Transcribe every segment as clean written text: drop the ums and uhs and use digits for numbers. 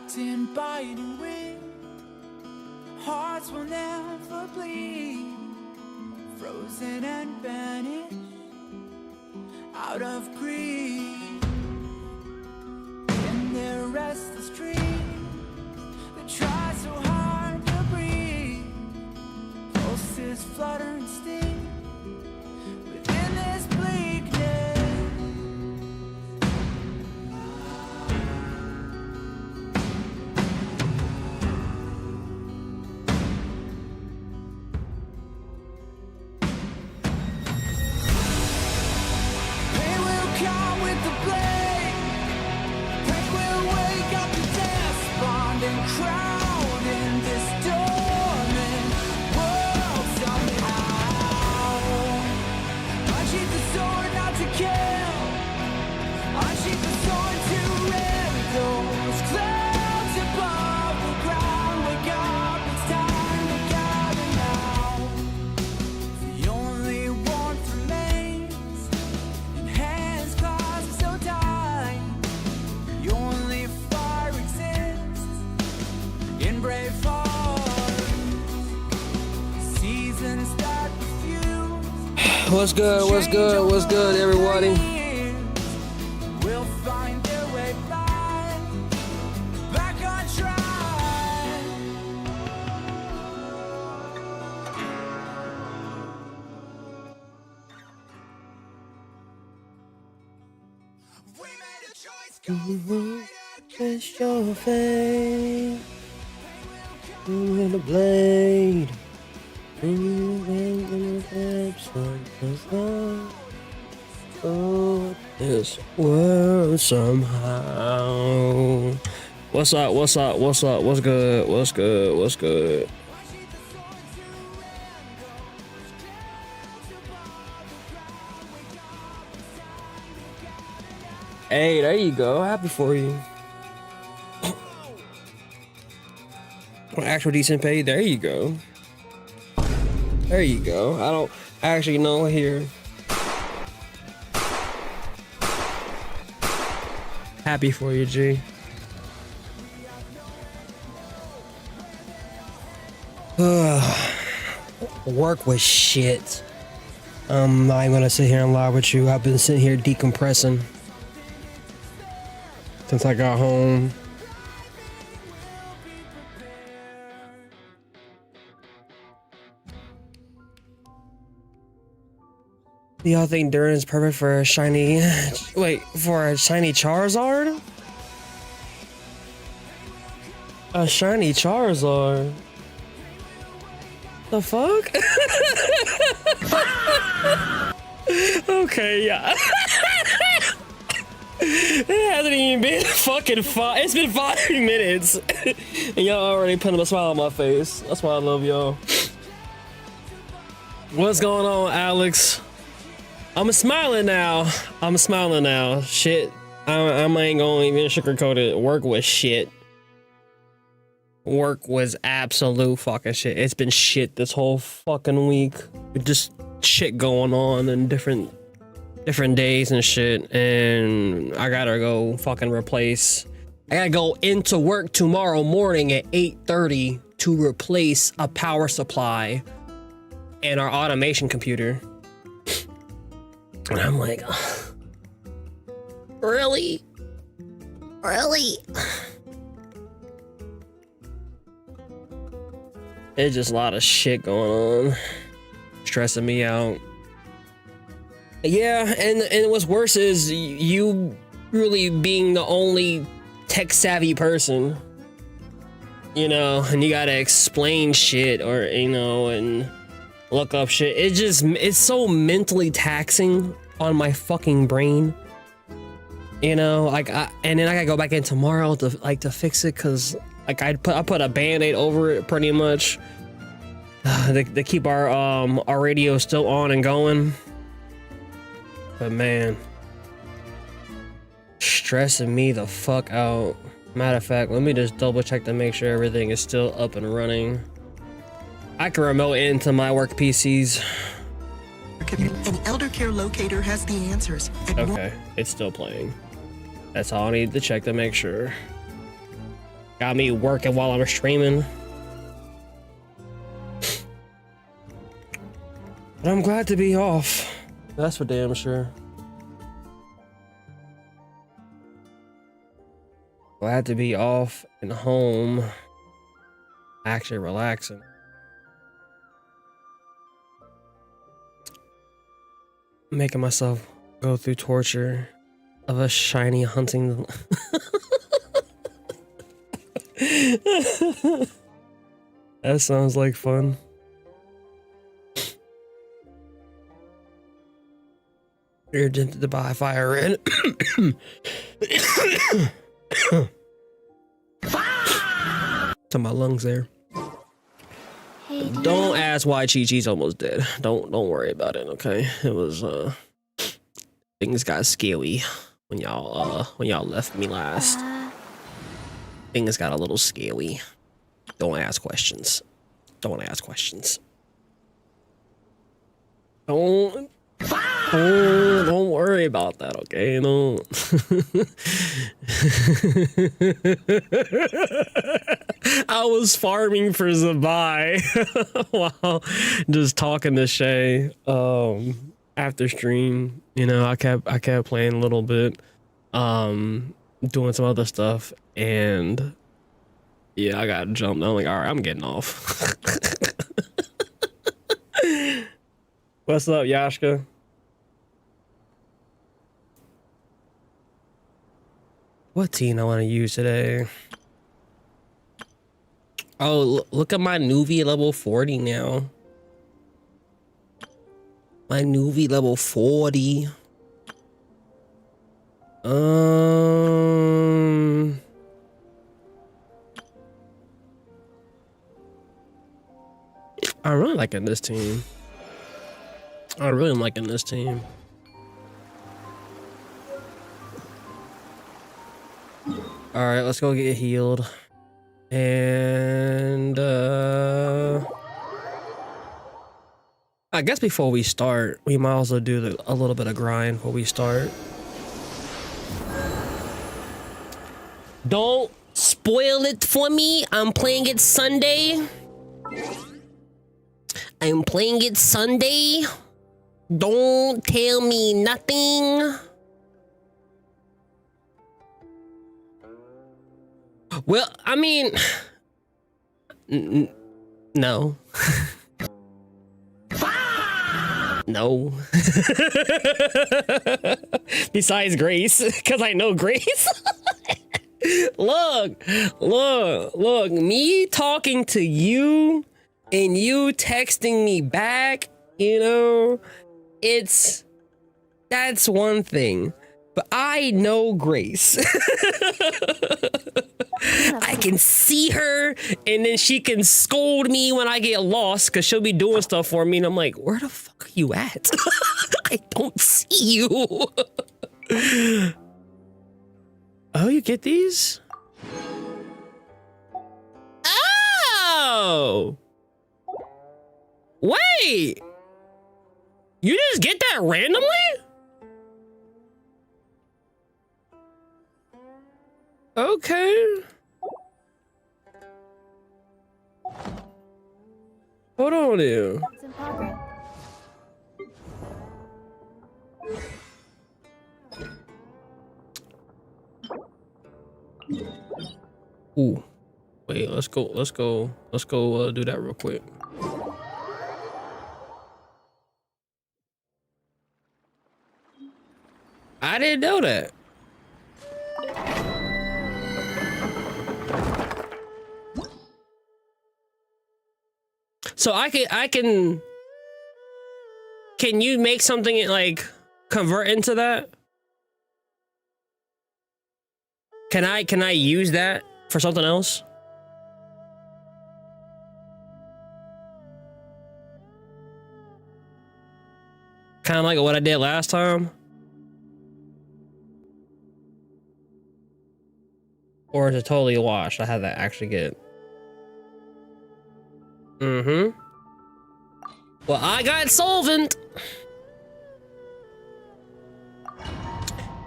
wrapped in biting wind. Hearts will never bleed, frozen and vanished out of greed. In their restless dreams, they try so hard to breathe. Pulses flutter and sting within this bleakness. Pain will come with the blame. Pain will wake up the despondent crowd in this dormant world somehow. Unsheath the sword not to kill. Unsheath the sword to rend those clouds above the ground. Wake up, it's time to gather now. The only warmth remains in hands clasped so tight. The only fire exists in brave hearts. Seasons that refuse. What's good? What's good? What's good, everybody? Will find their way back on track. We made a choice, go It's your fate. With a blade. Oh, this world somehow. What's up? What's up? What's up? What's good? What's good? What's good? Hey, there you go. Happy for you. Actual decent pay. There you go. There you go. I don't actually know here. Happy for you, G. Work was shit. I'm not gonna sit here and lie with you. I've been sitting here decompressing since I got home. Do y'all think Durin is perfect for a shiny... Wait, for a shiny Charizard? A shiny Charizard? The fuck? Okay, yeah. It hasn't even been fucking it's been 5 minutes. And y'all already putting a smile on my face. That's why I love y'all. What's going on, Alex? I'm smiling now. I'm smiling now. Shit. I ain't gonna even sugarcoat it. Work was shit. Work was absolute fucking shit. It's been shit this whole fucking week. Just shit going on and different days and shit. And I gotta go fucking replace. I gotta go into work tomorrow morning at 8:30 to replace a power supply and our automation computer. And I'm like, really? Really? It's just a lot of shit going on. Stressing me out. Yeah, and what's worse is you really being the only tech savvy person. You know, and you gotta explain shit or, you know, and look up shit. It's so mentally taxing on my fucking brain. You know, like, and then I gotta go back in tomorrow to fix it, cause like I put a band-aid over it pretty much to keep our radio still on and going. But man, stressing me the fuck out. Matter of fact, let me just double check to make sure everything is still up and running. I can remote into my work PCs. An elder care locator has the answers. Okay, it's still playing. That's all I need to check to make sure. Got me working while I'm streaming. But I'm glad to be off. That's for damn sure. Glad to be off and home. Actually relaxing. Making myself go through torture of a shiny hunting. That sounds like fun. You're tempted by fire red. To my lungs there. Hey, Don't ask why Chi-Chi's almost dead. Don't worry about it, okay? It was things got scary when y'all left me last. Things got a little scary. Don't ask questions. Don't ask questions. Don't worry about that, okay? No. I was farming for Zabai while just talking to Shay after stream. You know, I kept playing a little bit, doing some other stuff, and yeah, I got jumped. I'm like, all right, I'm getting off. What's up, Yashka? What team I want to use today? Oh, look at my Nuvi level 40 now. My Nuvi level 40. I'm really liking this team. I really am liking this team. All right, let's go get healed. And I guess before we start, we might also do a little bit of grind before we start. Don't spoil it for me. I'm playing it Sunday. I'm playing it Sunday. Don't tell me nothing. Well, I mean, no. No. Besides Grace, because I know Grace. Look, me talking to you and you texting me back, you know, that's one thing. But I know Grace. I can see her, and then she can scold me when I get lost because she'll be doing stuff for me, and I'm like, where the fuck are you at? I don't see you. Oh, you get these? Oh! Wait! You just get that randomly? Okay. Hold on here. It's in progress. Ooh. Wait, let's go do that real quick. I didn't know that. So I can you make something like convert into that? Can I use that for something else? Kind of like what I did last time? Or is it totally a wash? I had to actually get. Mm-hmm. Well, I got solvent.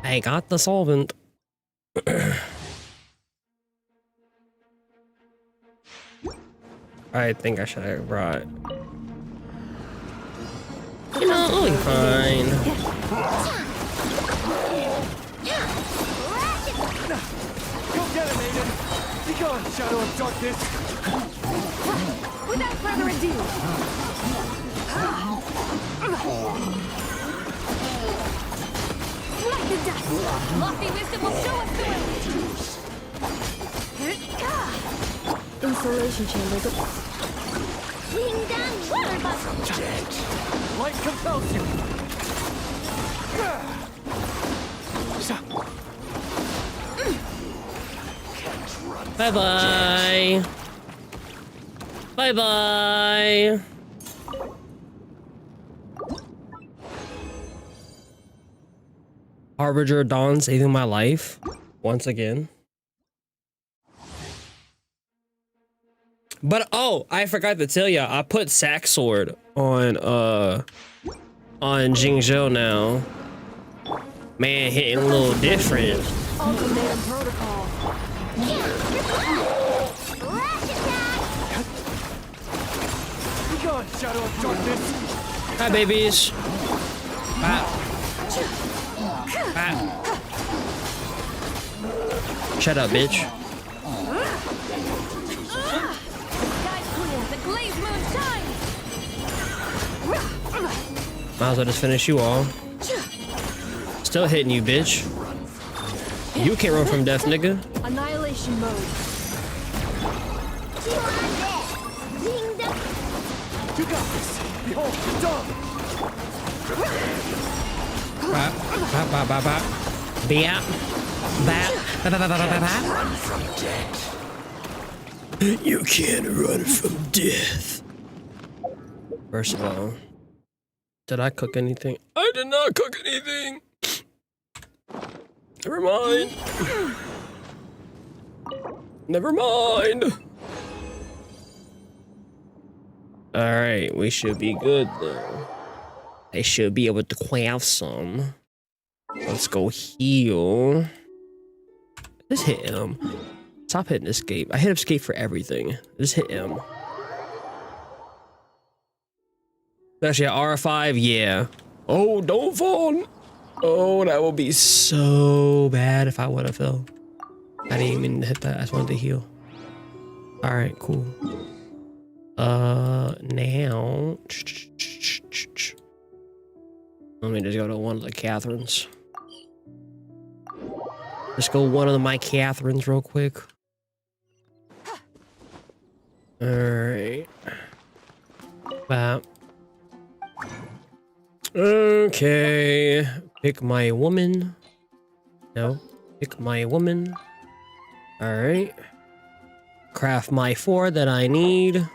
I got the solvent. I think I should have brought. You know, I'll be fine. Go get him, Aiden! Be gone, Shadow of Darkness! Without further ado, like the dust, lofty wisdom will show us the way. Insulation chamber. Bring down water bubbles. Light compels you! Bye bye. Bye bye. Harbinger of Dawn saving my life once again. But oh, I forgot to tell ya, I put Sack Sword on Jingzhou now. Man, hitting a little different. Ultimatum protocol. Be gone, Shadow of Darkness! Hi, babies. Wow. Wow. Shut up, bitch. Sky's clear, the glazed moon shines. Might as well just finish you all. Still hitting you, bitch. You can't run from death, nigga. Annihilation mode. You got this! Behold, the dawn! Bop, bop, bop, bop, bop. Bap. Bap. Bap, bap, bap, bap, bap. You can't run from death. First of all, did I cook anything? I did not cook anything. Never mind. Never mind. All right, we should be good though. I should be able to craft some. Let's go heal. Just hit him. Stop hitting escape. I hit escape for everything. Just hit him. Actually, R5, yeah. Oh, don't fall. Oh, that would be so bad if I would have fell. I didn't even hit that. I just wanted to heal. All right, cool. Now. Let me just go to one of the Catherines. Just go one of my Catherines real quick. All right. Bop. Okay. Pick my woman. No. Pick my woman. All right. Craft my 4 that I need.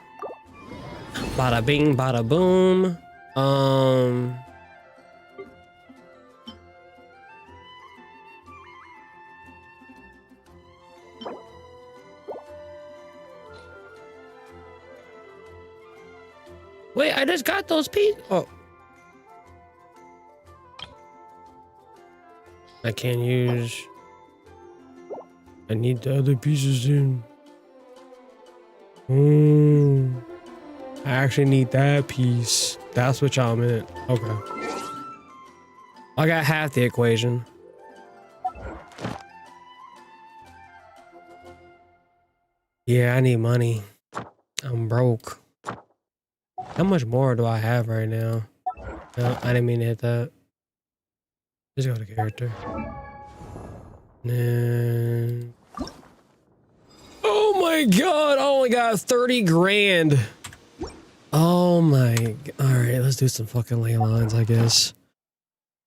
Bada bing, bada boom. Wait, I just got those pieces. Oh. I can't use. I need the other pieces in. I actually need that piece. That's what y'all meant. Okay. I got half the equation. Yeah, I need money. I'm broke. How much more do I have right now? No, I didn't mean to hit that. Just go to character. Then... Oh my god, I only got 30 grand. Oh my... Alright, let's do some fucking ley lines, I guess.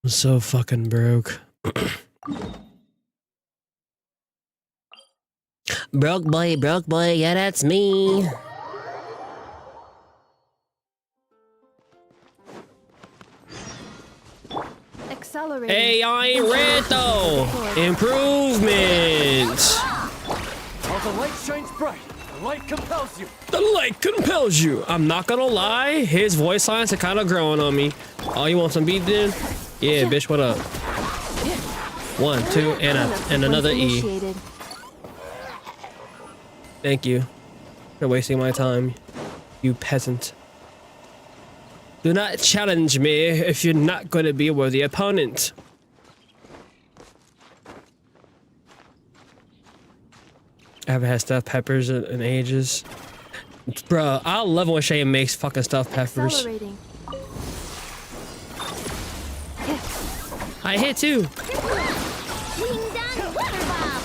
I'm so fucking broke. Broke boy, yeah, that's me. Accelerate. Hey, I ain't red though. Improvements. While the light shines bright, the light compels you. The light compels you. I'm not gonna lie, his voice lines are kind of growing on me. Oh, you want some beat then? Yeah, bitch, what up? 1, 2, and another E. Thank you for wasting my time. You peasant. Do not challenge me if you're not going to be a worthy opponent. I haven't had stuffed peppers in ages. Bruh, I love when Shane makes fucking stuffed peppers. Accelerating. I hit too. Wing down water bomb.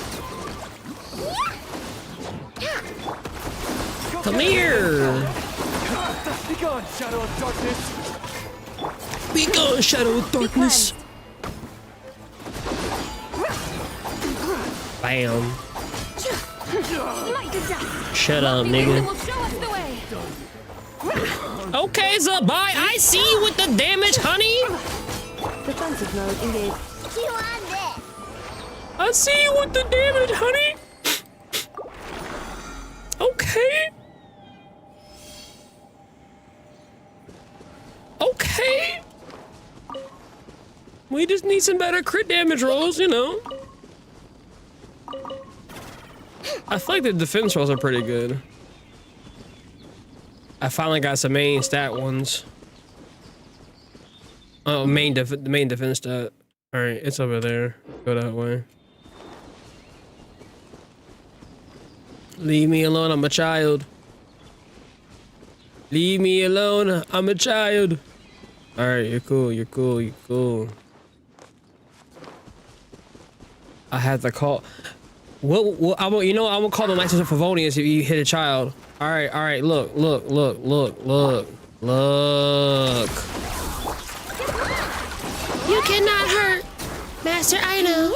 Come here. Be gone, shadow of darkness. Be gone, shadow of darkness. Bam. Shut up, nigga. Okay, Zabai, I see you with the damage, honey. Defensive mode engaged. You on this? I see you with the damage, honey. Okay. Okay. We just need some better crit damage rolls, you know. I feel like the defense rolls are pretty good. I finally got some main stat ones. Oh, the main defense stat. All right, it's over there. Go that way. Leave me alone, I'm a child. Leave me alone, I'm a child. All right, you're cool, you're cool, you're cool. I had to call. What I will, you know, I will call the license of Favonius if you hit a child. All right, look. You cannot hurt Master Aino.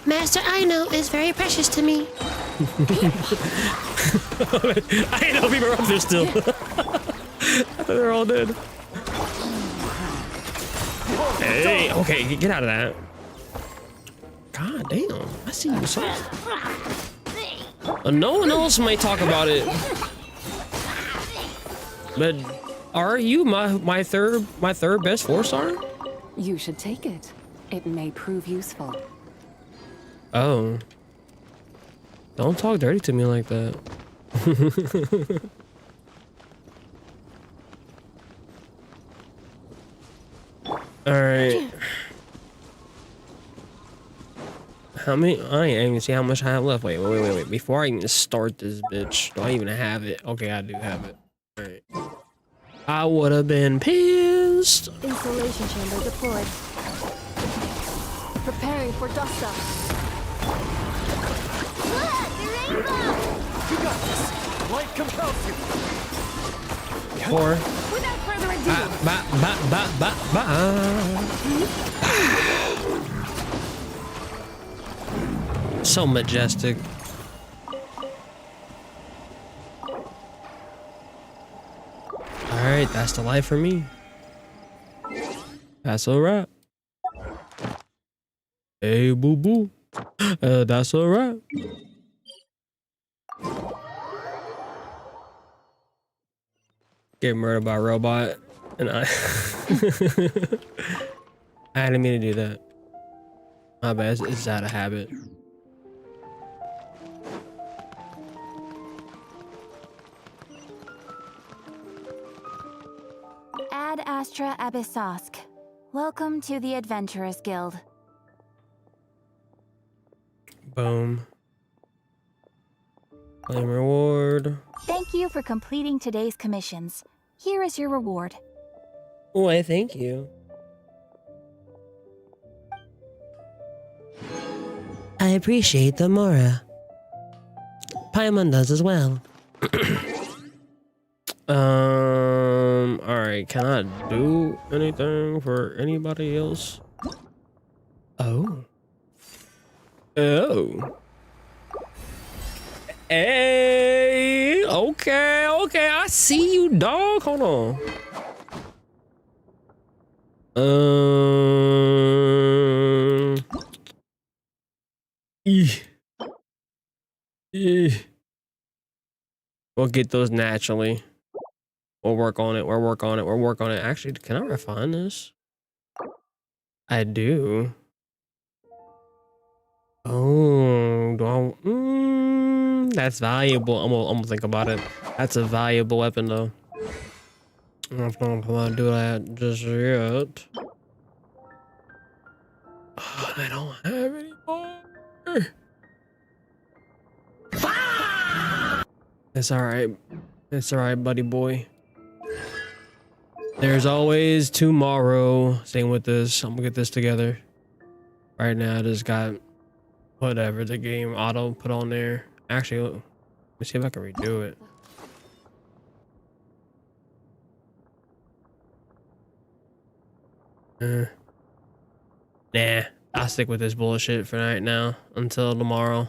Master Aino is very precious to me. I didn't know people were up there still. I thought they were all dead. Hey, okay, get out of that. God damn, I see you. So. No one else might talk about it, but are you my third best 4-star? You should take it. It may prove useful. Oh, don't talk dirty to me like that. All right. How many? I ain't even see how much I have left. Wait. Before I even start this bitch, do I even have it? Okay, I do have it. All right. I would have been pissed. Installation chamber deployed. Preparing for dust up. Look, the rainbow! You got this. Light compels you. Or Without further ado, so majestic. All right, that's the life for me. That's all right. Hey, boo boo. That's all right. Get murdered by a robot, and I didn't mean to do that. My bad. It's out of habit. Ad Astra Abyssosk. Welcome to the Adventurers Guild. Boom. Claim reward. Thank you for completing today's commissions. Here is your reward. Why, thank you. I appreciate the Mora. Paimon does as well. Alright, can I do anything for anybody else? Oh. Oh. Hey, okay, I see you, dog. Hold on. We'll get those naturally. We'll work on it. We'll work on it. Actually, can I refine this? I do. Oh, That's valuable. I'm gonna think about it. That's a valuable weapon though. I'm not gonna do that just yet. Oh, I don't have any more. It's alright. It's alright, buddy boy. There's always tomorrow. Same with this. I'm gonna get this together. Right now, I just got whatever the game auto put on there. Actually, let me see if I can redo it. Nah, I'll stick with this bullshit for right now until tomorrow.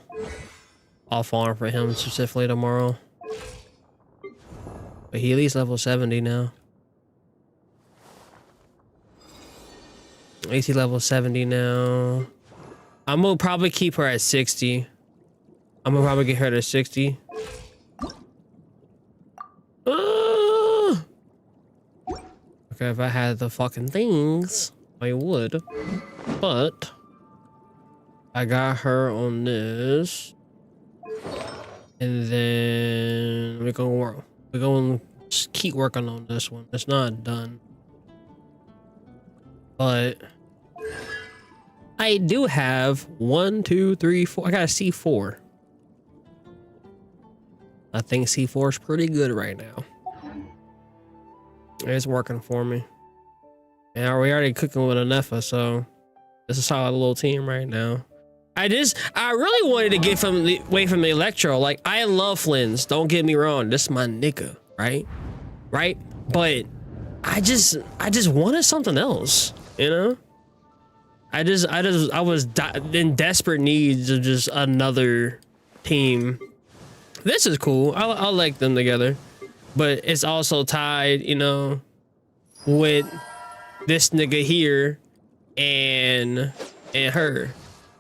I'll farm for him specifically tomorrow. But he at least level 70 now. At least he level 70 now. I'm gonna probably keep her at 60. I'm gonna probably get her to 60. Ah! Okay, if I had the fucking things, I would. But I got her on this. And then we're gonna just keep working on this one. It's not done. But I do have 1, 2, 3, 4. I got a C4. I think C4 is pretty good right now. It's working for me. And we already cooking with a Nefa, so it's a solid little team right now. I really wanted to get away from the Electro. Like, I love Flynn's, don't get me wrong. This is my nigga, right? Right? But I just wanted something else, you know? I was in desperate needs of just another team. This is cool. I like them together, but it's also tied, you know, with this nigga here and her.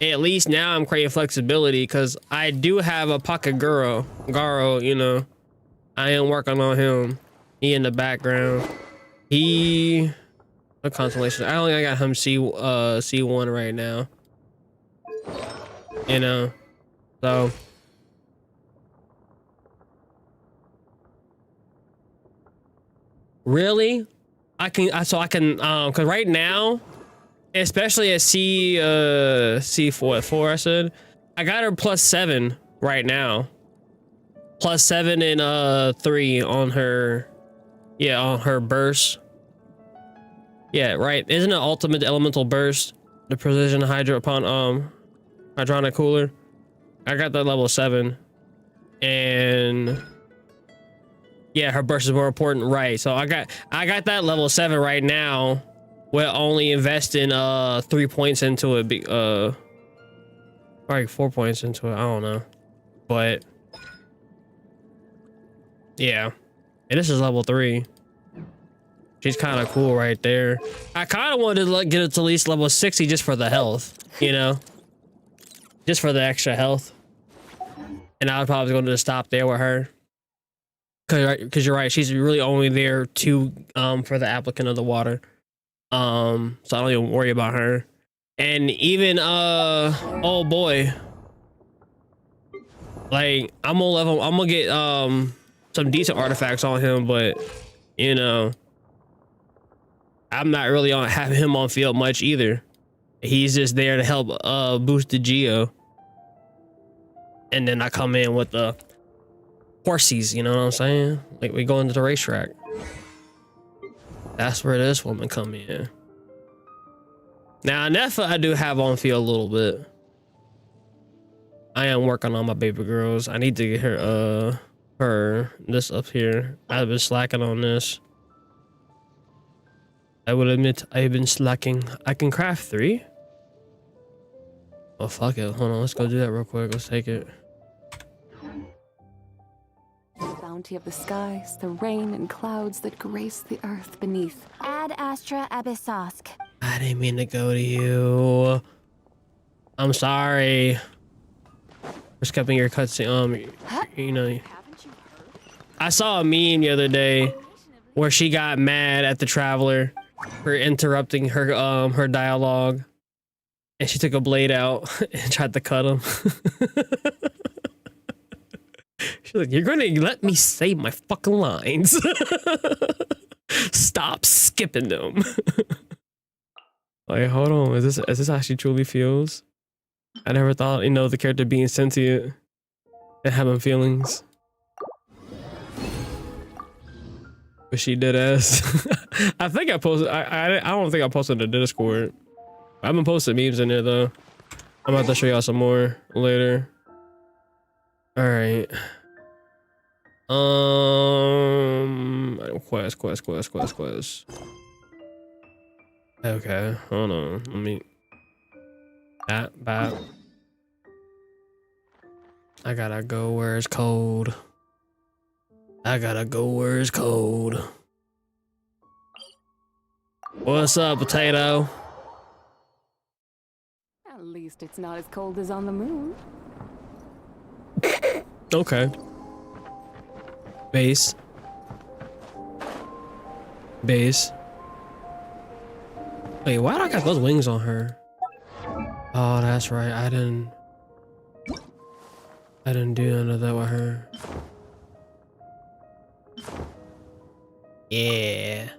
At least now I'm creating flexibility because I do have a pocket Garo, you know. I am working on him. He in the background. A constellation. I only got him C1 right now. You know. So really? I can cause right now, especially at C4 I said, I got her +7 right now. +7 and 3 on her, yeah, on her burst. Yeah, right. Isn't it ultimate elemental burst? The precision hydro upon hydronic cooler. I got that level 7. And yeah, her burst is more important, right? So I got that level 7 right now. We're only investing 3 points into it, like 4 points into it. I don't know, but yeah. And this is level 3. She's kind of cool right there. I kind of wanted to get it to at least level 60 just for the health, you know, just for the extra health. And I was probably going to stop there with her. Cause you're right. She's really only there to for the applicant of the water. So I don't even worry about her. And even oh boy, like I'm gonna get some decent artifacts on him, but you know, I'm not really on having him on field much either. He's just there to help boost the geo. And then I come in with the horsies, you know what I'm saying? Like we go into the racetrack. That's where this woman come in. Now Nefa I do have on field a little bit. I am working on my baby girls. I need to get her this up here. I've been slacking on this. I will admit I've been slacking. I can craft 3. Oh fuck it. Hold on, let's go do that real quick. Let's take it. The bounty of the skies, the rain and clouds that grace the earth beneath. Ad Astra Abyssosk. I didn't mean to go to you. I'm sorry. For skipping your cutscene. You know. I saw a meme the other day where she got mad at the traveler for interrupting her her dialogue, and she took a blade out and tried to cut him. like, you're gonna let me say my fucking lines. Stop skipping them. Like, hold on, is this actually truly feels? I never thought, you know, the character being sentient and having feelings. But she did ass. I think I posted. I don't think I posted the Discord. I haven't posted memes in there though. I'm about to show y'all some more later. All right. Quest. Okay, hold on. Let me. Bat. I gotta go where it's cold. What's up, potato? At least it's not as cold as on the moon. Okay. Base. Wait, why do I got those wings on her? Oh, that's right. I didn't do none of that with her. Yeah.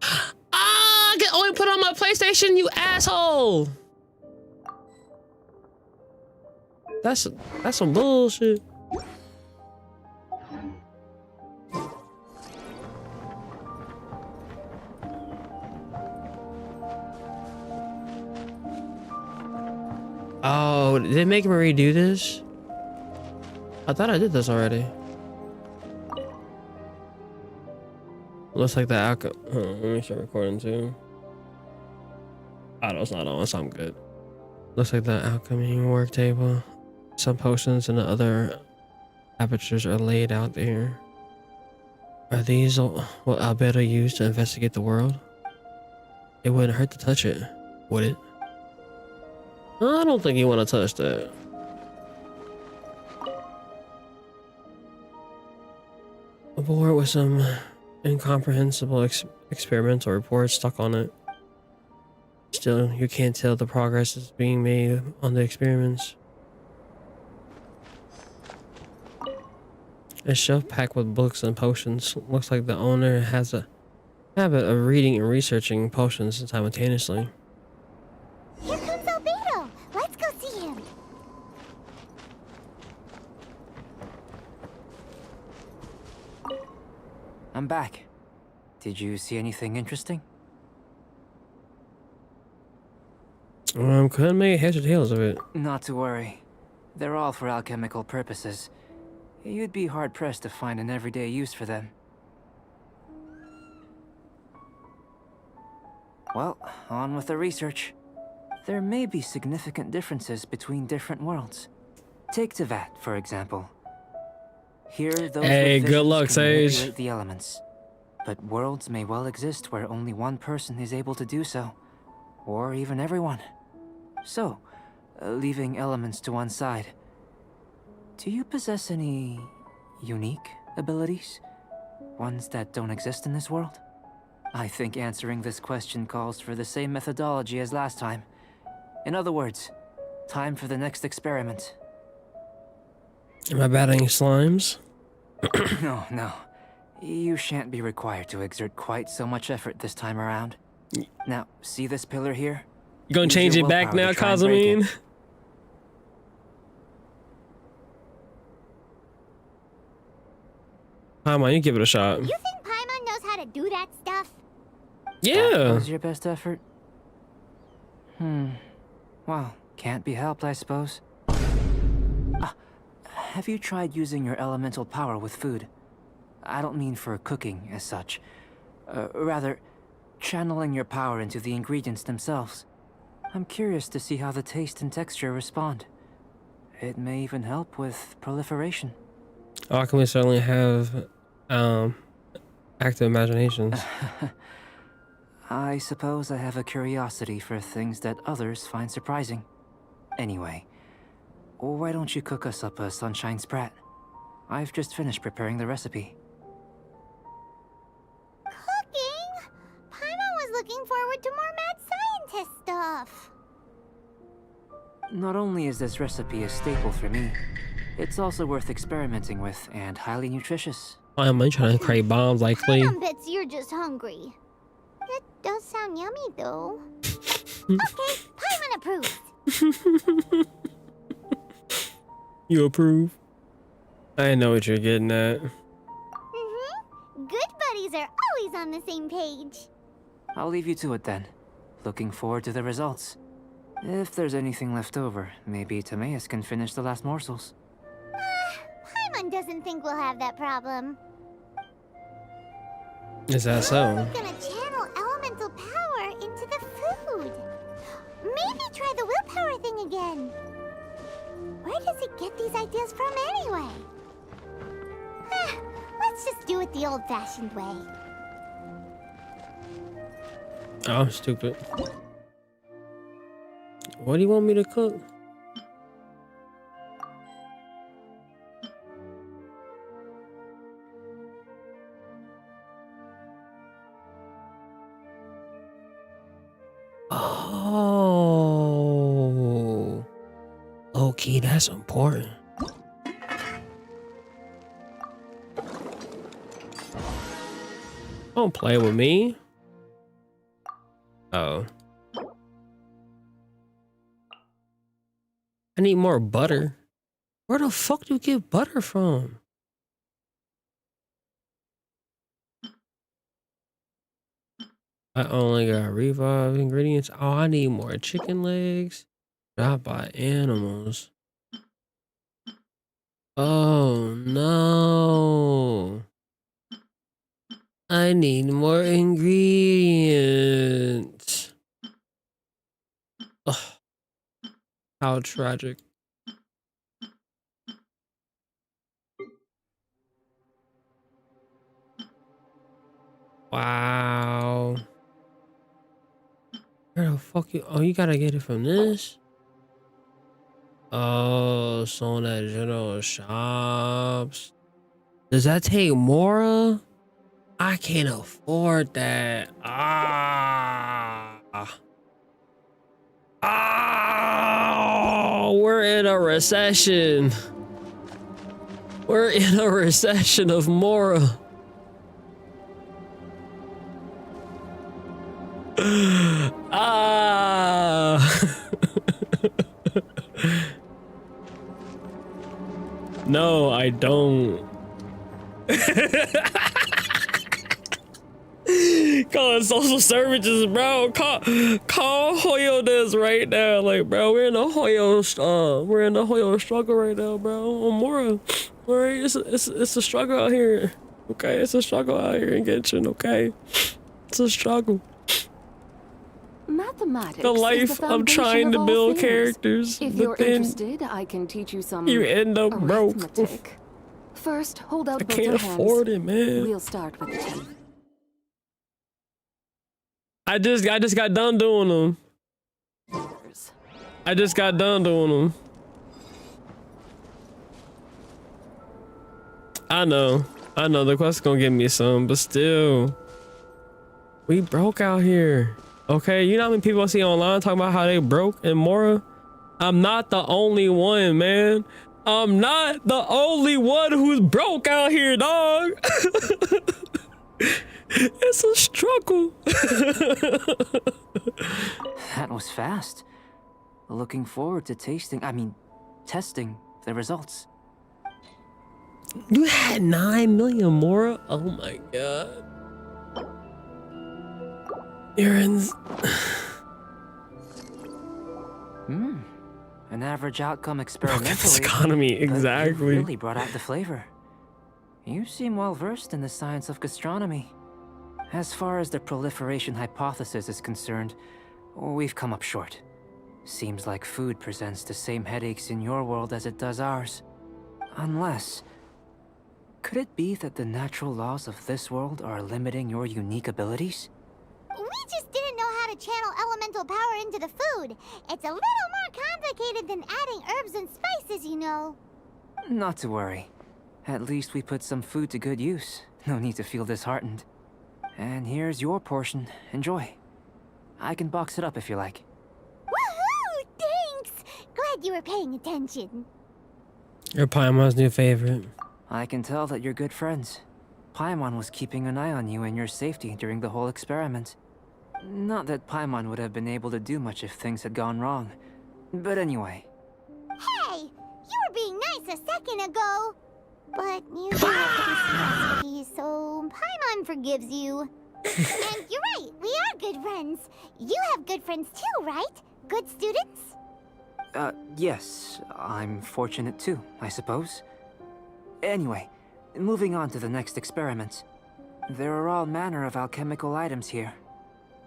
Ah, I can only put on my PlayStation, you asshole. That's some bullshit. Oh, did they make me redo this? I thought I did this already. Looks like the alchemy. Let me start recording too. Oh, no, it's not on, so I'm good. Looks like the alchemy work table. Some potions and the other apertures are laid out there. Are these what Alberto used to investigate the world? It wouldn't hurt to touch it, would it? I don't think you want to touch that. A board with some incomprehensible experimental reports stuck on it. Still, you can't tell the progress is being made on the experiments. A shelf packed with books and potions. Looks like the owner has a habit of reading and researching potions simultaneously. Here comes Albedo. Let's go see him. I'm back. Did you see anything interesting? Couldn't make heads or tails of it. Not to worry. They're all for alchemical purposes. You'd be hard-pressed to find an everyday use for them. Well, on with the research. There may be significant differences between different worlds. Take Teyvat, for example. Here, those hey, with good luck, can Sage. manipulate the elements. But worlds may well exist where only one person is able to do so. Or even everyone. So, leaving elements to one side. Do you possess any unique abilities? Ones that don't exist in this world? I think answering this question calls for the same methodology as last time. In other words, time for the next experiment. Am I batting slimes? No. You shan't be required to exert quite so much effort this time around. Now, see this pillar here? You gonna change it back now, Kazumine? Come on, you give it a shot. You think Paimon knows how to do that stuff? Yeah. That was your best effort? Well, can't be helped, I suppose. Have you tried using your elemental power with food? I don't mean for cooking, as such. Rather, channeling your power into the ingredients themselves. I'm curious to see how the taste and texture respond. It may even help with proliferation. Alchemy certainly have active imaginations. I suppose I have a curiosity for things that others find surprising. Anyway, why don't you cook us up a sunshine sprat? I've just finished preparing the recipe. Cooking? Paimon was looking forward to more mad scientist stuff. Not only is this recipe a staple for me, It's also worth experimenting with and highly nutritious. Why am I trying to create bombs like Flea? Paimon bets you're just hungry. That does sound yummy, though. Okay, Paimon approves. You approve? I know what you're getting at. Good buddies are always on the same page. I'll leave you to it then. Looking forward to the results. If there's anything left over, maybe Timaeus can finish the last morsels. Paimon doesn't think we'll have that problem. Is that so? We're gonna channel elemental power into the food. Maybe try the willpower thing again. Where does it get these ideas from anyway? Let's just do it the old-fashioned way. Oh, stupid. What do you want me to cook? Oh. Okay, that's important. Don't play with me. Oh. I need more butter. Where the fuck do you get butter from? I only got revive ingredients. Oh, I need more chicken legs. Not by animals. Oh no. I need more ingredients. Ugh. How tragic. Wow. Where the fuck you? Oh, you gotta get it from this? Oh, so in that general shops. Does that take more? I can't afford that. We're in a recession. We're in a recession of Mora. No, I don't. Calling social services, bro. Call Hoyo this right now. Like, bro, we're in a Hoyo struggle right now, bro. On Mora. Alright, it's a struggle out here. Okay, it's a struggle out here in Genshin, okay? It's a struggle. Mathematics The is life the of trying foundation to of all build things. characters, If but you're then interested, I can teach you some you end up broke. arithmetic. First, hold out I both can't your afford hands. it, man. We'll start with the 10. I just got done doing them. I just got done doing them. I know the quest gonna give me some, but still, we broke out here. Okay, you know how many people I see online talking about how they broke in Mora? I'm not the only one, man. I'm not the only one who's broke out here, dog. It's a struggle. That was fast. Looking forward to testing the results. You had 9 million Mora? Oh my god. Aaron's. An average outcome experimentally. This economy, but you exactly. really brought out the flavor. You seem well versed in the science of gastronomy. As far as the proliferation hypothesis is concerned, we've come up short. Seems like food presents the same headaches in your world as it does ours. Unless... could it be that the natural laws of this world are limiting your unique abilities? We just didn't know how to channel elemental power into the food. It's a little more complicated than adding herbs and spices, you know. Not to worry. At least we put some food to good use. No need to feel disheartened. And here's your portion. Enjoy. I can box it up if you like. Woohoo! Thanks! Glad you were paying attention. You're Paimon's new favorite. I can tell that you're good friends. Paimon was keeping an eye on you and your safety during the whole experiment. Not that Paimon would have been able to do much if things had gone wrong. But anyway. Hey! You were being nice a second ago! But you do have to be sneaky, so Paimon forgives you. And you're right, we are good friends. You have good friends too, right? Good students? Yes. I'm fortunate too, I suppose. Anyway, moving on to the next experiment. There are all manner of alchemical items here.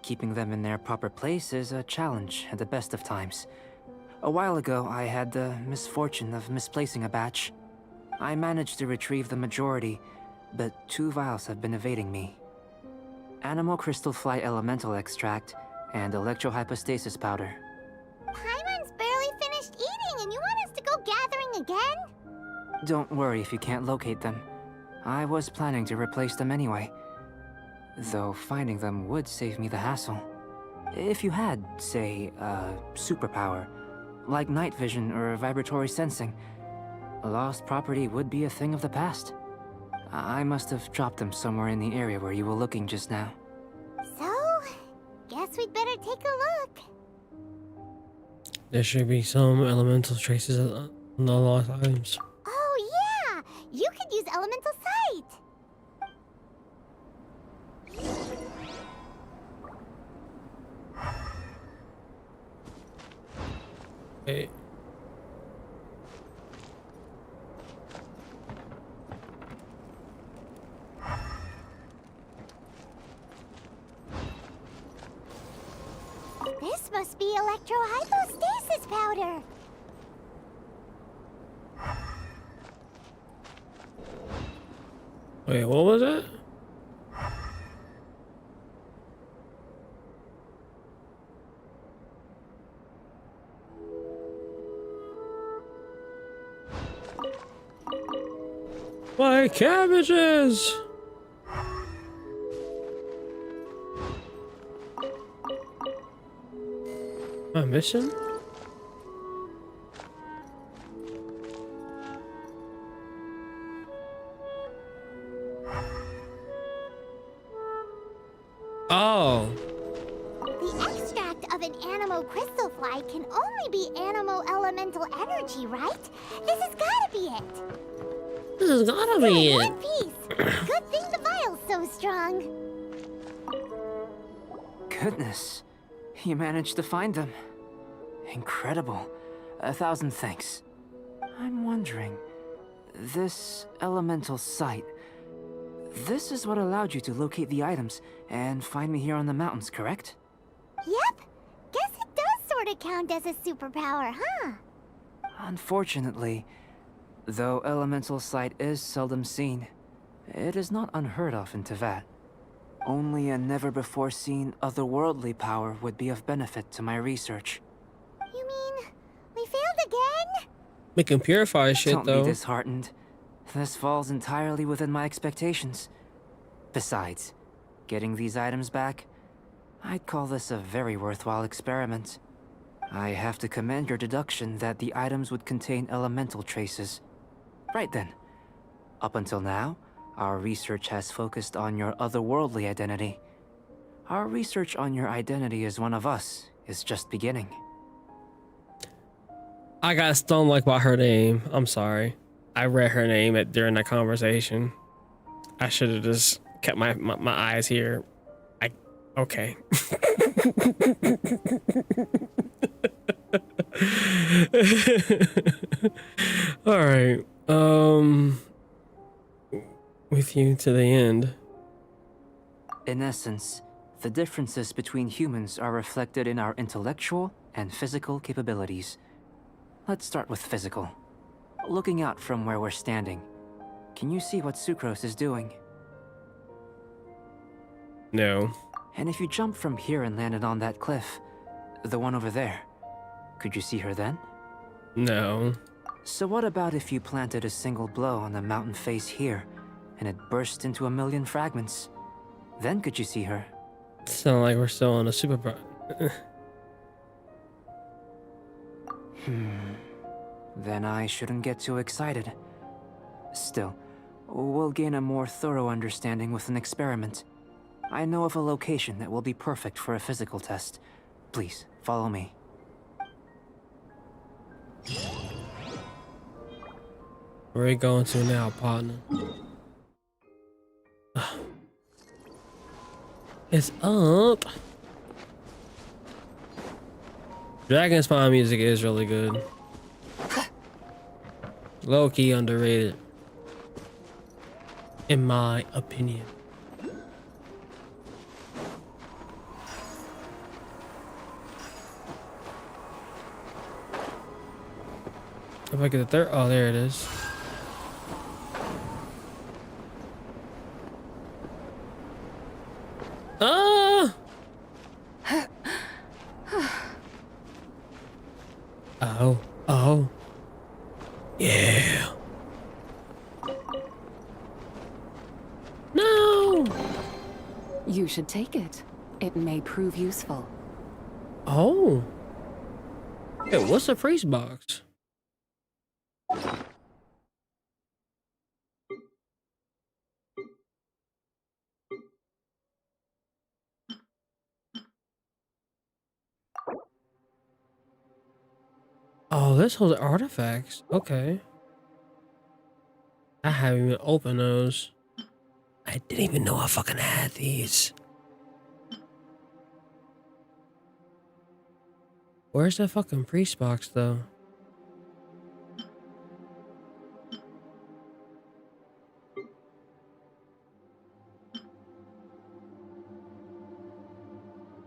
Keeping them in their proper place is a challenge at the best of times. A while ago, I had the misfortune of misplacing a batch. I managed to retrieve the majority, but 2 vials have been evading me. Animal crystal fly elemental extract and electrohypostasis powder. Paimon's barely finished eating and you want us to go gathering again? Don't worry if you can't locate them. I was planning to replace them anyway. Though finding them would save me the hassle. If you had, say, a superpower, like night vision or vibratory sensing, lost property would be a thing of the past. I must have dropped them somewhere in the area where you were looking just now. So, guess we'd better take a look. There should be some elemental traces on the lost items. Oh yeah! You could use elemental sight! Hey. This must be electrohypostasis powder! Wait, what was it? My cabbages! Am I missing? Oh. The extract of an animo crystal fly can only be animo elemental energy, right? This has gotta be it! This has gotta be it. One piece! Good thing the vial's so strong. Goodness, you managed to find them. Incredible. 1,000 thanks. I'm wondering, this elemental sight, this is what allowed you to locate the items and find me here on the mountains, correct? Yep. Guess it does sort of count as a superpower, huh? Unfortunately, though elemental sight is seldom seen, it is not unheard of in Teyvat. Only a never-before-seen otherworldly power would be of benefit to my research. You mean, we failed again? We can purify shit Don't though. be disheartened. This falls entirely within my expectations. Besides, getting these items back, I'd call this a very worthwhile experiment. I have to commend your deduction that the items would contain elemental traces. Right then. Up until now, our research has focused on your otherworldly identity. Our research on your identity as one of us is just beginning. I got stoned like by her name. I'm sorry. I read her name during that conversation. I should have just kept my eyes here. Okay. All right. With you to the end. In essence, the differences between humans are reflected in our intellectual and physical capabilities. Let's start with physical. Looking out from where we're standing, can you see what Sucrose is doing? No. And if you jumped from here and landed on that cliff, the one over there, could you see her then? No. So what about if you planted a single blow on the mountain face here, and it burst into 1,000,000 fragments? Then could you see her? Sound like we're still on a super. then I shouldn't get too excited. Still, we'll gain a more thorough understanding with an experiment. I know of a location that will be perfect for a physical test. Please, follow me. Where are you going to now, partner? It's up. Dragon Spawn music is really good. Low-key underrated, in my opinion. If I get the third, oh, there it is. Ah! Oh, oh. Yeah. No! You should take it. It may prove useful. Oh. Hey, what's the freeze box? Oh, this holds artifacts. Okay. I haven't even opened those. I didn't even know I fucking had these. Where's that fucking priest box though?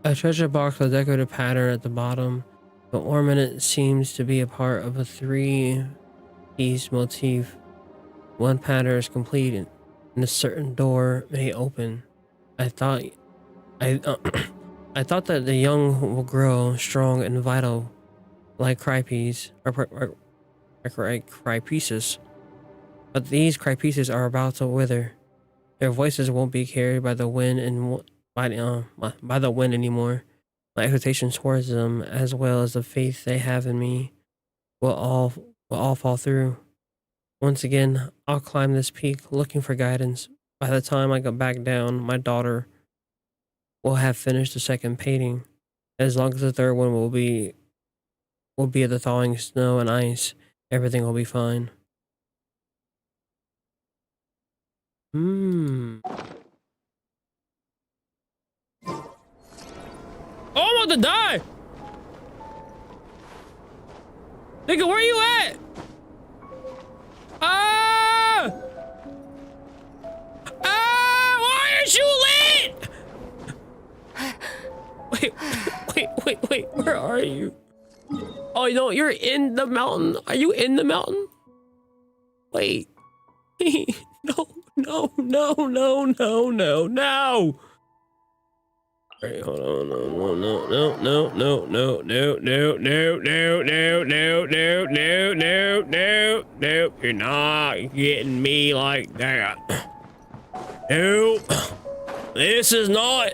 A treasure box with a decorative pattern at the bottom. The ornament seems to be a part of a three-piece motif. One pattern is complete and a certain door may open. I thought I thought that the young will grow strong and vital like crypeas or crypeses. But these crypeses are about to wither. Their voices won't be carried by the wind and by the wind anymore. My expectations towards them, as well as the faith they have in me, will all fall through. Once again, I'll climb this peak looking for guidance. By the time I go back down, my daughter will have finished the second painting. As long as the third one will be at the thawing snow and ice, everything will be fine. Oh, I'm about to die! Nigga, where you at? Ah! Ah! Why aren't you lit? Wait, where are you? Oh, no, you're in the mountain. Are you in the mountain? Wait. No. Alright, hold on. No. You're not getting me like that. Nope. This is not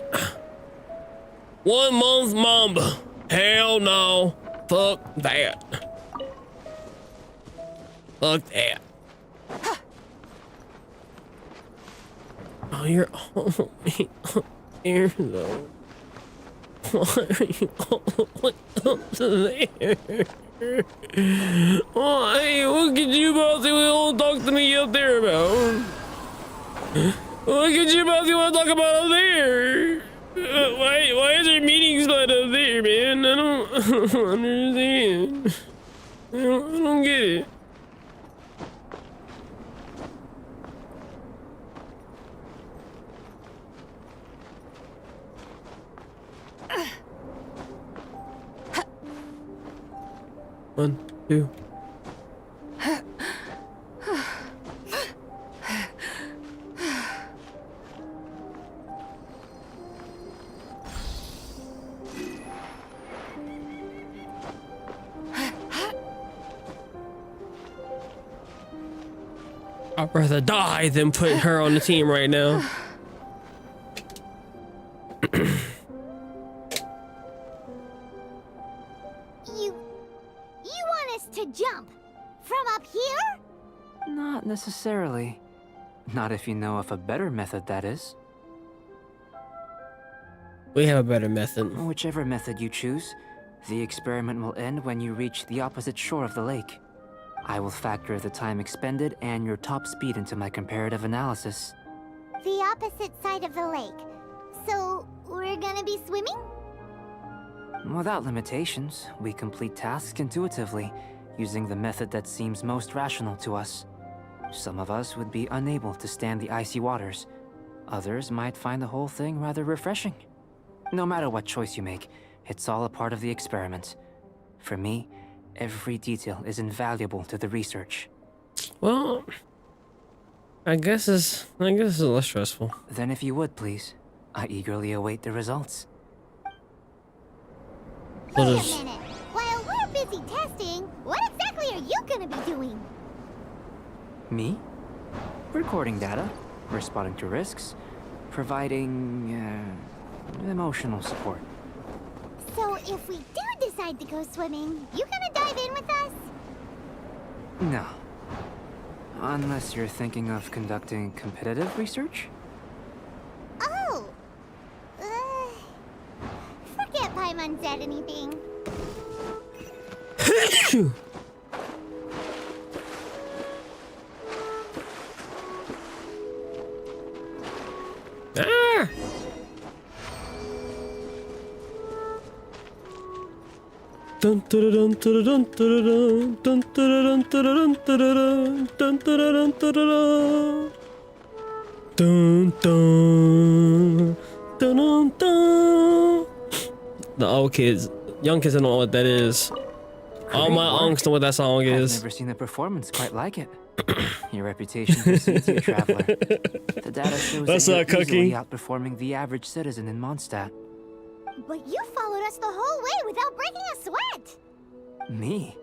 1 month Mamba. Hell no. Fuck that. Fuck that. Oh, you're only here though. Why are you all up there? Why? What could you both want to talk to me up there about? What could you both want to talk about up there? Why is there meeting spot up there, man? I don't understand. I don't get it. One, two. I'd rather die than put her on the team right now. You want us to jump? necessarily. Not if you know of a better method, that is. We have a better method. Whichever method you choose, the experiment will end when you reach the opposite shore of the lake. I will factor the time expended and your top speed into my comparative analysis. The opposite side of the lake. So, we're gonna be swimming? Without limitations, we complete tasks intuitively, using the method that seems most rational to us. Some of us would be unable to stand the icy waters. Others might find the whole thing rather refreshing. No matter what choice you make, it's all a part of the experiment. For me, every detail is invaluable to the research. Well, I guess it's less stressful. Then if you would, please, I eagerly await the results. We'll Wait just- a minute. While we're busy testing, what exactly are you gonna be doing? Me? Recording data, responding to risks, providing, emotional support. So if we do decide to go swimming, you gonna dive in with us? No. Unless you're thinking of conducting competitive research? Oh! Forget Paimon said anything. Ah! Dun dun dun dun dun dun dun dun dun dun dun dun dun dun dun dun dun. The old kids, young kids don't know what that is. All Great my work. unks know what that song I've is. never seen a performance quite like it. Your reputation precedes you, traveler. The data shows That's that you're easily cookie. outperforming the average citizen in Mondstadt. But you followed us the whole way without breaking a sweat! Me?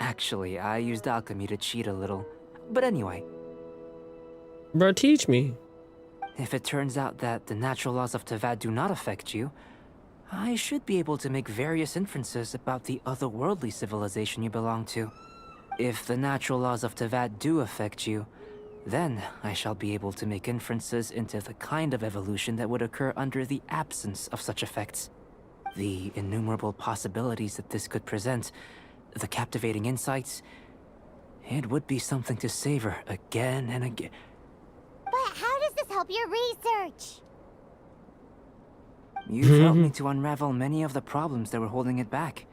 Actually, I used alchemy to cheat a little. But anyway, Bro, teach me. if it turns out that the natural laws of Teyvat do not affect you, I should be able to make various inferences about the otherworldly civilization you belong to. If the natural laws of Teyvat do affect you, then I shall be able to make inferences into the kind of evolution that would occur under the absence of such effects. The innumerable possibilities that this could present, the captivating insights, it would be something to savor again and again. But how does this help your research? You've helped me to unravel many of the problems that were holding it back.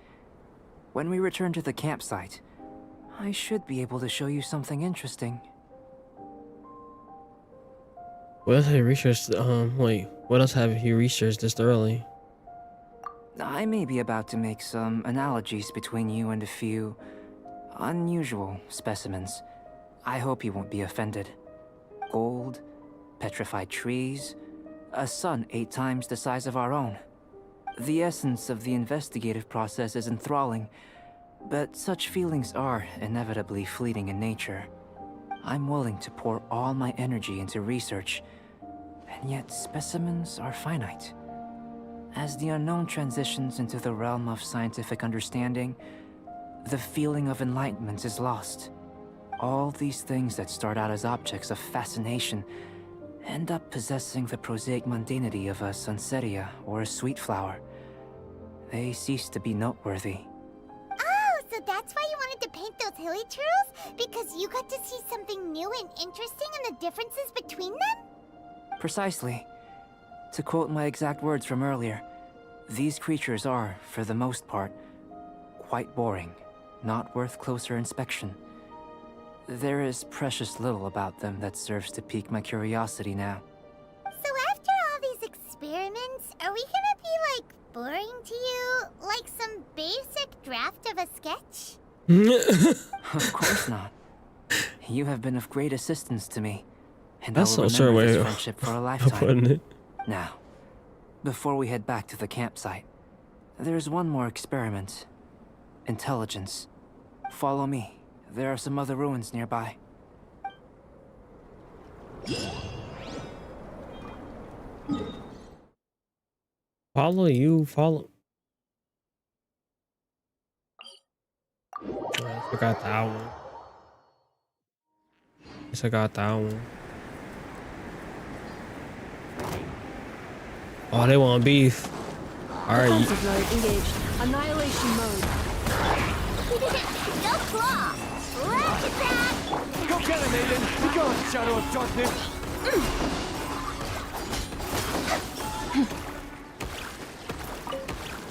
When we return to the campsite, I should be able to show you something interesting. What else have you researched? Wait, what else have you researched this early? I may be about to make some analogies between you and a few unusual specimens. I hope you won't be offended. Gold, petrified trees, a sun 8 times the size of our own. The essence of the investigative process is enthralling, but such feelings are inevitably fleeting in nature. I'm willing to pour all my energy into research, and yet specimens are finite. As the unknown transitions into the realm of scientific understanding, the feeling of enlightenment is lost. All these things that start out as objects of fascination end up possessing the prosaic mundanity of a sunsetia or a sweet flower. They cease to be noteworthy. Oh, so that's why you wanted to paint those hilly turtles? Because you got to see something new and interesting in the differences between them? Precisely. To quote my exact words from earlier, these creatures are, for the most part, quite boring, not worth closer inspection. There is precious little about them that serves to pique my curiosity now. So after all these experiments, are we gonna be, like, boring to you? Like some basic draft of a sketch? Of course not. You have been of great assistance to me, and That's I will so remember sure this way friendship for a of lifetime. putting it. Now, before we head back to the campsite, there's one more experiment. Intelligence. Follow me. There are some other ruins nearby. Follow. I forgot that one. Guess I got that one. Oh, they want beef. Alright. Defensive mode engaged. Annihilation mode. Go claw! Let's attack! Go get him, Aiden! Be gone, Shadow of Darkness!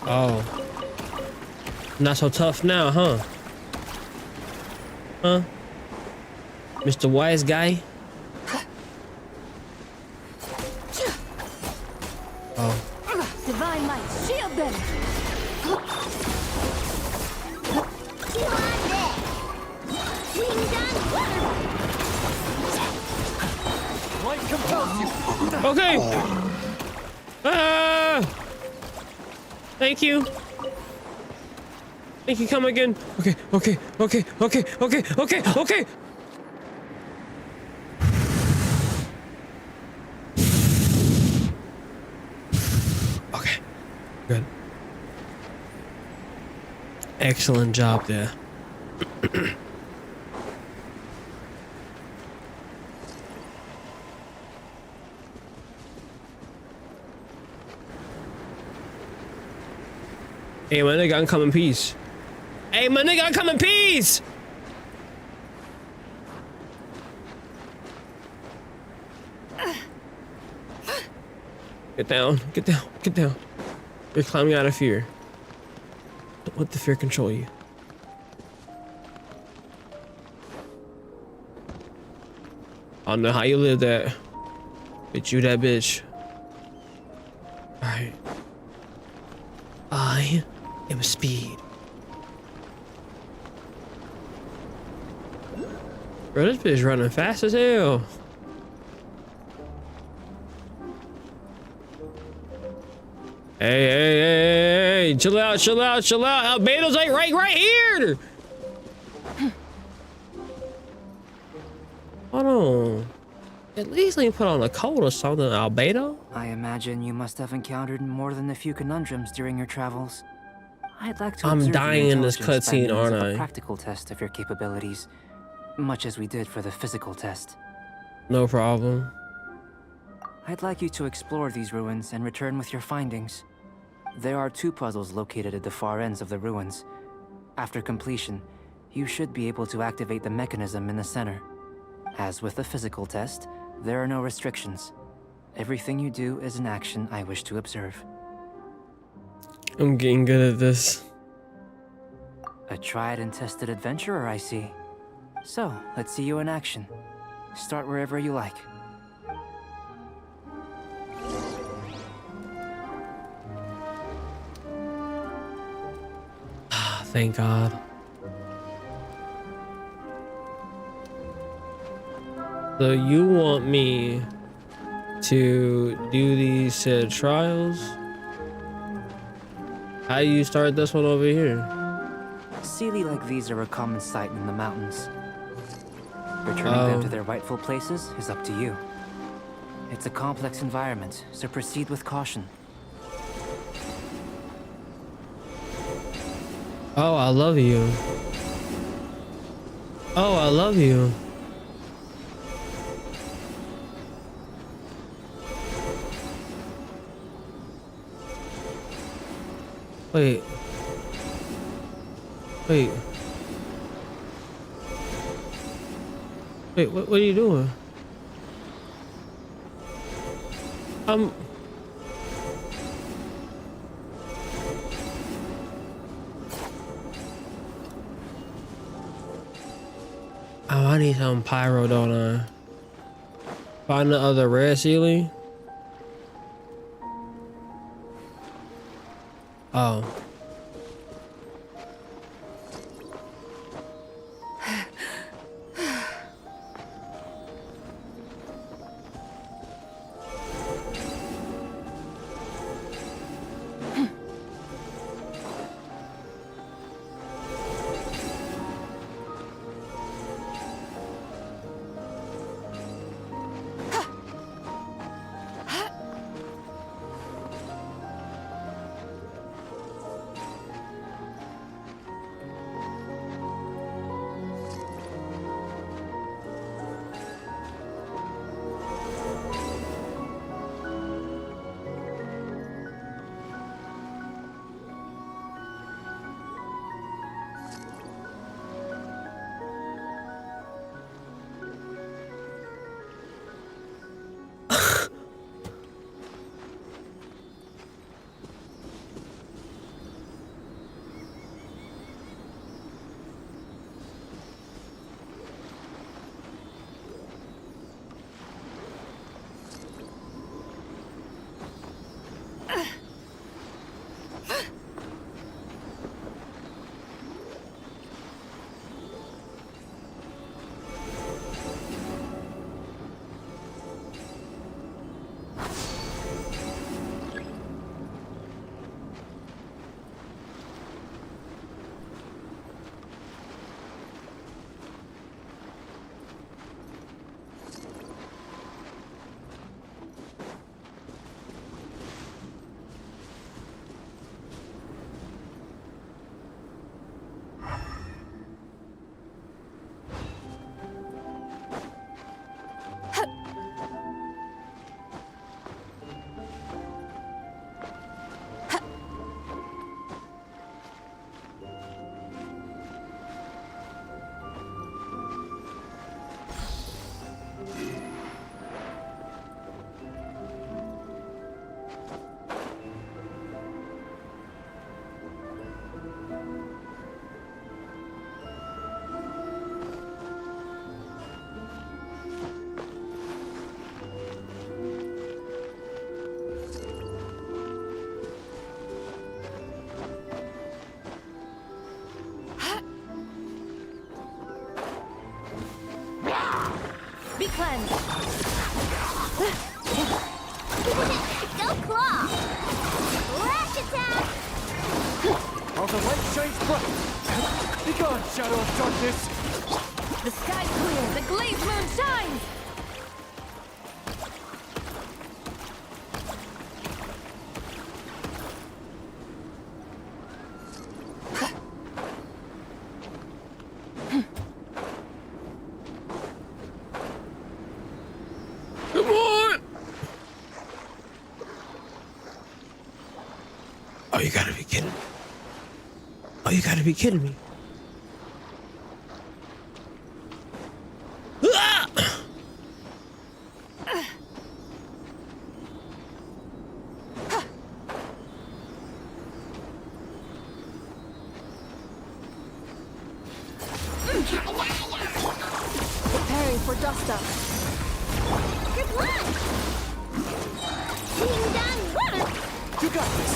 Oh. Not so tough now, huh? Huh? Mr. Wise Guy? Oh. Divine light, shield them! You on this! Wings on water! Light compels you! Okay! Ah! Thank you. Thank you, come again. Okay. Okay. Good. Excellent job there. Hey, my nigga, I'm coming peace. Hey, my nigga, I'm coming peace! Get down, get down, get down. You're climbing out of fear. Don't let the fear control you. I don't know how you live that. Bitch, you that bitch. Alright. I am speed. Bro, this bitch running fast as hell. Hey, chill out. Albedo's like right here. Hold on. At least let me put on a coat or something, Albedo. I imagine you must have encountered more than a few conundrums during your travels. I'd like to I'm observe your dying in this intelligence by cutscene, means aren't of I? a practical test of your capabilities, much as we did for the physical test. No problem. I'd like you to explore these ruins and return with your findings. There are 2 puzzles located at the far ends of the ruins. After completion, you should be able to activate the mechanism in the center. As with the physical test, there are no restrictions. Everything you do is an action I wish to observe. I'm getting good at this. A tried and tested adventurer, I see. So, let's see you in action. Start wherever you like. Thank God. So you want me to do these said trials? How do you start this one over here? Sealy like these are a common sight in the mountains. Returning them to their rightful places is up to you. It's a complex environment, so proceed with caution. Oh, I love you. Oh, I love you. Wait. Wait. Wait, what are you doing? Oh, I need some pyro, don't I? Find the other red ceiling. Oh. claw! Lash attack! All the light shines bright! Be gone, shadow of darkness! The sky's clear, the glazed moon shines! Come on! Oh, you gotta be kidding me. Oh, you gotta be kidding me. Ah! Preparing for dust up. Good luck! Ding dong work! You got this!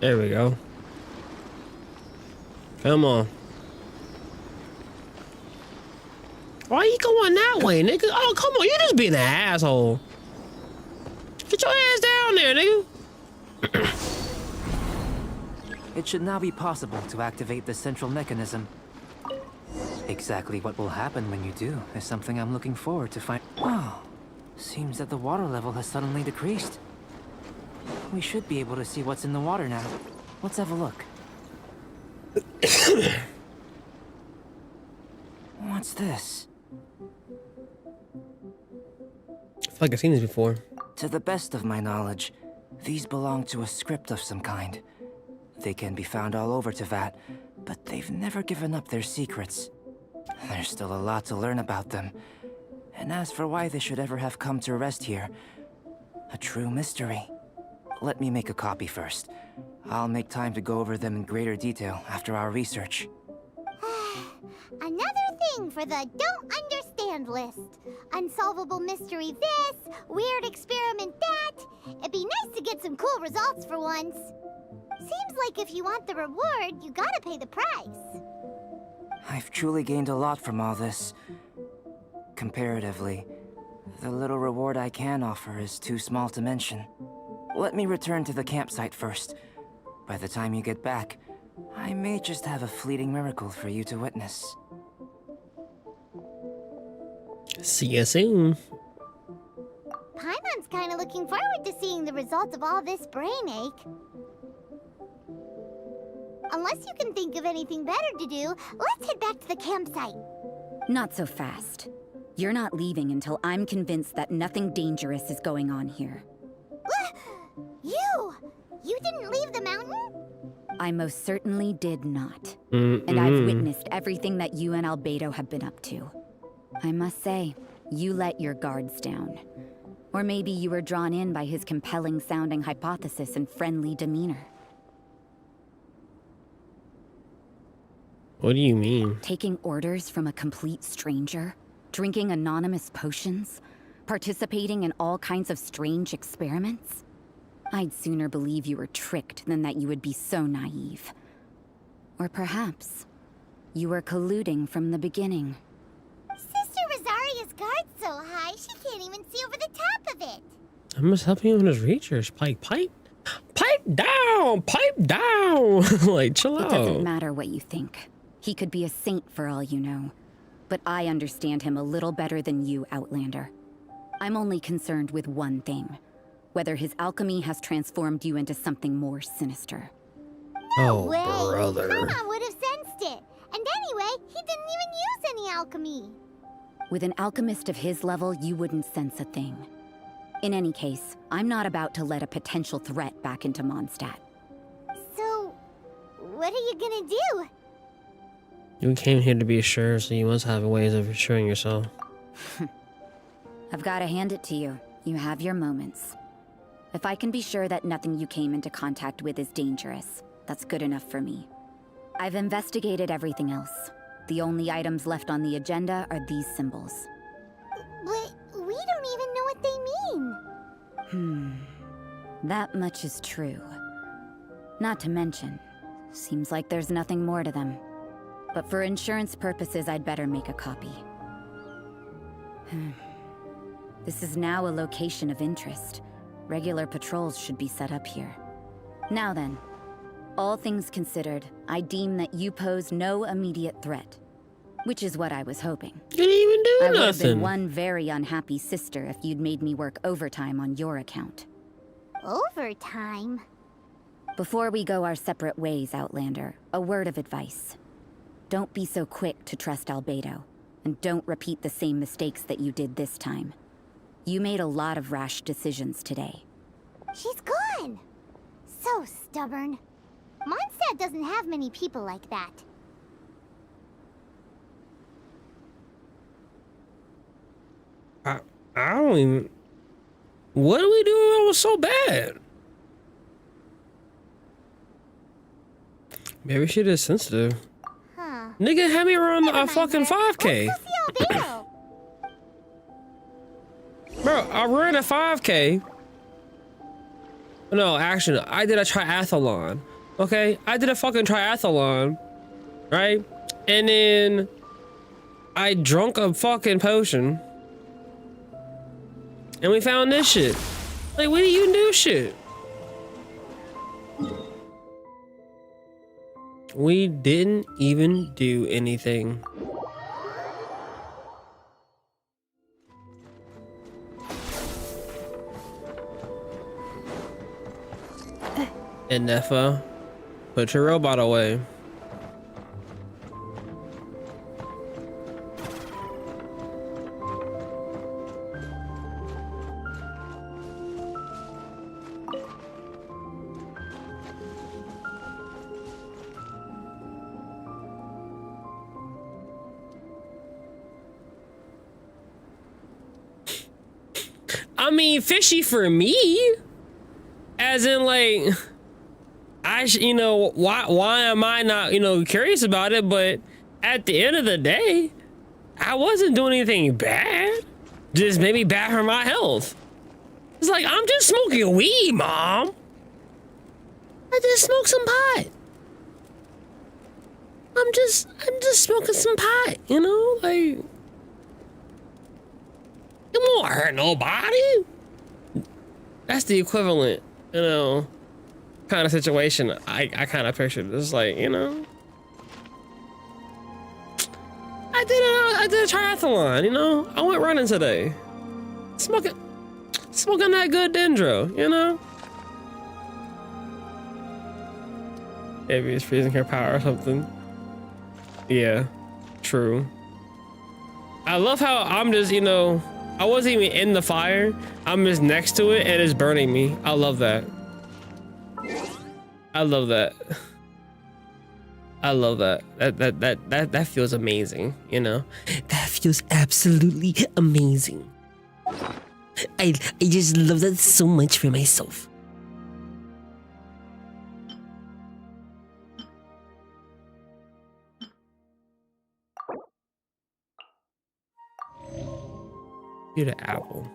There we go. Come on. Why you going that way, nigga? Oh, come on. You just being an asshole. Get your ass down there, nigga. It should now be possible to activate the central mechanism. Exactly what will happen when you do is something I'm looking forward to find. Oh, seems that the water level has suddenly decreased. We should be able to see what's in the water now. Let's have a look. What's this? I feel like I've seen this before. To the best of my knowledge, these belong to a script of some kind. They can be found all over Teyvat, but they've never given up their secrets. There's still a lot to learn about them. And as for why they should ever have come to rest here, a true mystery. Let me make a copy first. I'll make time to go over them in greater detail after our research. Another thing for the don't understand list. Unsolvable mystery this, weird experiment that. It'd be nice to get some cool results for once. Seems like if you want the reward, you gotta pay the price. I've truly gained a lot from all this. Comparatively, the little reward I can offer is too small to mention. Let me return to the campsite first. By the time you get back, I may just have a fleeting miracle for you to witness. See you soon. Paimon's kinda looking forward to seeing the results of all this brain ache. Unless you can think of anything better to do, let's head back to the campsite. Not so fast. You're not leaving until I'm convinced that nothing dangerous is going on here. You didn't leave the mountain? I most certainly did not. And I've witnessed everything that you and Albedo have been up to. I must say, you let your guards down. Or maybe you were drawn in by his compelling-sounding hypothesis and friendly demeanor. What do you mean? Taking orders from a complete stranger? Drinking anonymous potions? Participating in all kinds of strange experiments? I'd sooner believe you were tricked than that you would be so naive. Or perhaps, you were colluding from the beginning. Sister Rosaria's guard's so high, she can't even see over the top of it. I must help you in his research. Pipe down. Like, chill out. It doesn't matter what you think. He could be a saint for all you know. But I understand him a little better than you, Outlander. I'm only concerned with one thing. Whether his alchemy has transformed you into something more sinister. Oh, Way. brother. Paimon would have sensed it. And anyway, he didn't even use any alchemy. With an alchemist of his level, you wouldn't sense a thing. In any case, I'm not about to let a potential threat back into Mondstadt. So, what are you gonna do? You came here to be sure, so you must have ways of assuring yourself. I've got to hand it to you. You have your moments. If I can be sure that nothing you came into contact with is dangerous, that's good enough for me. I've investigated everything else. The only items left on the agenda are these symbols. But we don't even know what they mean. That much is true. Not to mention, seems like there's nothing more to them. But for insurance purposes, I'd better make a copy. This is now a location of interest. Regular patrols should be set up here. Now then, all things considered, I deem that you pose no immediate threat. Which is what I was hoping. You didn't even do I would have nothing. been one very unhappy sister if you'd made me work overtime on your account. Overtime? Before we go our separate ways, Outlander, a word of advice. Don't be so quick to trust Albedo, and don't repeat the same mistakes that you did this time. You made a lot of rash decisions today. She's gone! So stubborn. Mondstadt doesn't have many people like that. I don't even. What did we do that was so bad? Maybe she is sensitive. Huh. Nigga had me run Never a mind fucking her. 5K. Let's go see Albedo. Bro, I ran a 5K. No, actually, I did a triathlon. Okay? I did a fucking triathlon. Right? And then I drunk a fucking potion. And we found this shit. Like, we didn't even do shit. We didn't even do anything. And Nefa, put your robot away. I mean, fishy for me, as in like, you know, why am I not, you know, curious about it? But at the end of the day, I wasn't doing anything bad. Just maybe bad for my health. It's like, I'm just smoking weed, Mom. I just smoked some pot. I'm just smoking some pot, you know, like. It won't hurt nobody. That's the equivalent, you know, kind of situation I kind of pictured. It's like, you know, I did a triathlon, you know. I went running today. Smoking that good dendro, you know. Maybe it's freezing her power or something. Yeah, true. I love how I'm just, you know, I wasn't even in the fire. I'm just next to it and it's burning me. I love that. I love that. I love that. That feels amazing, you know? That feels absolutely amazing. I just love that so much for myself. Get an apple.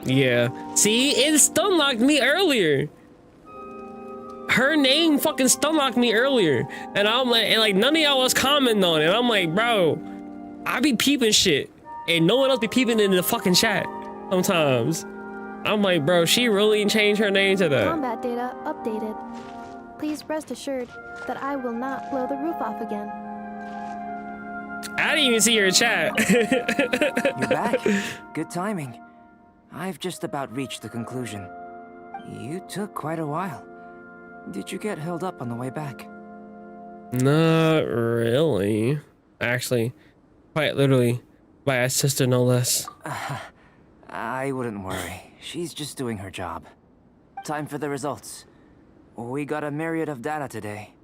Yeah. See, it stun locked me earlier. Her name fucking stun locked me earlier. And I'm like, and like none of y'all was commenting on it. I'm like, bro, I be peeping shit. And no one else be peeping in the fucking chat sometimes. I'm like, bro, she really changed her name to that. Combat data updated. Please rest assured that I will not blow the roof off again. I didn't even see your chat. You're back. Good timing. I've just about reached the conclusion. You took quite a while. Did you get held up on the way back? Not really. Actually, quite literally, by a sister no less. I wouldn't worry. She's just doing her job. Time for the results. We got a myriad of data today,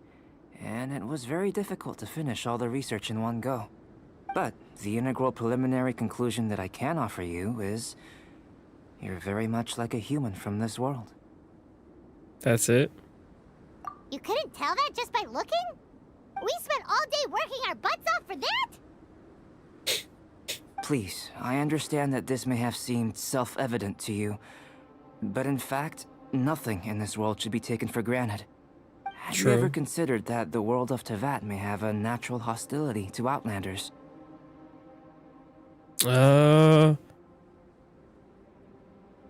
and it was very difficult to finish all the research in one go. But the integral preliminary conclusion that I can offer you is you're very much like a human from this world. That's it? You couldn't tell that just by looking? We spent all day working our butts off for that? Please, I understand that this may have seemed self-evident to you, but in fact, nothing in this world should be taken for granted. Have you ever considered that the world of Teyvat may have a natural hostility to Outlanders?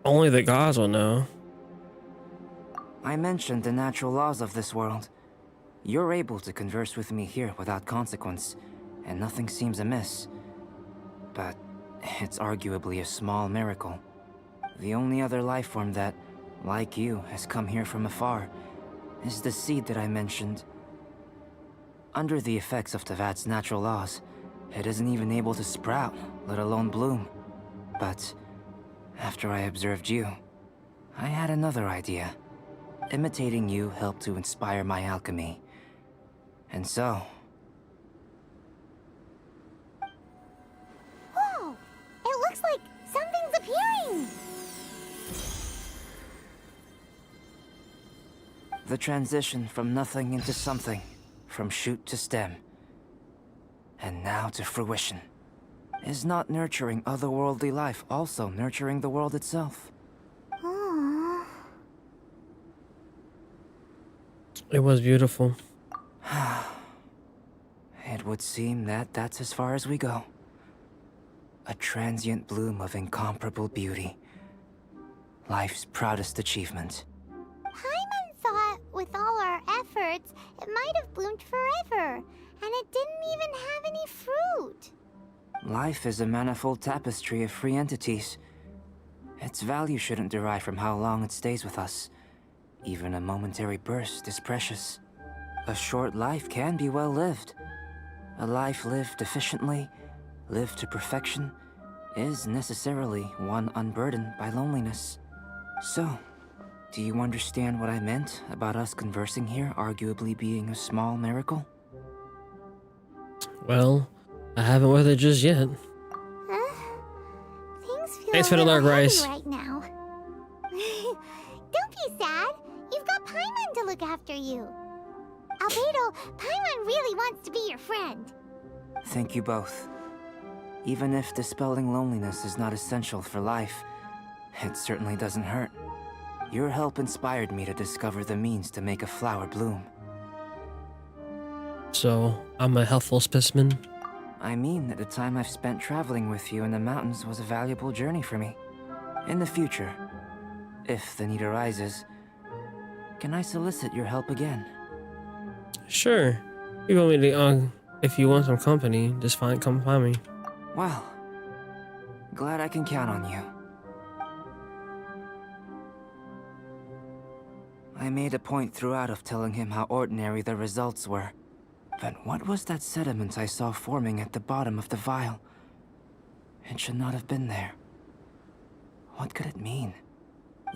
Only the gods will know. I mentioned the natural laws of this world. You're able to converse with me here without consequence, and nothing seems amiss. But it's arguably a small miracle. The only other life form that, like you, has come here from afar is the seed that I mentioned. Under the effects of Teyvat's natural laws, it isn't even able to sprout, let alone bloom. But after I observed you, I had another idea. Imitating you helped to inspire my alchemy. And so... Whoa! It looks like something's appearing! The transition from nothing into something, from shoot to stem, and now to fruition. Is not nurturing otherworldly life also nurturing the world itself? Aww. It was beautiful. It would seem that that's as far as we go. A transient bloom of incomparable beauty. Life's proudest achievement. Paimon thought, with all our efforts, it might have bloomed forever, and it didn't even have any fruit. Life is a manifold tapestry of free entities. Its value shouldn't derive from how long it stays with us. Even a momentary burst is precious. A short life can be well lived. A life lived efficiently, lived to perfection, is necessarily one unburdened by loneliness. So, do you understand what I meant about us conversing here arguably being a small miracle? Well, I haven't with it just yet. Things feel Thanks for the a little lurk, heavy Rice. right now. Don't be sad. You've got Paimon to look after you. Albedo, Paimon really wants to be your friend. Thank you both. Even if dispelling loneliness is not essential for life, it certainly doesn't hurt. Your help inspired me to discover the means to make a flower bloom. So, I'm a helpful specimen. I mean that the time I've spent traveling with you in the mountains was a valuable journey for me. In the future, if the need arises, can I solicit your help again? Sure. You want me to, if you want some company, just come find me. Well, glad I can count on you. I made a point throughout of telling him how ordinary the results were. But what was that sediment I saw forming at the bottom of the vial? It should not have been there. What could it mean?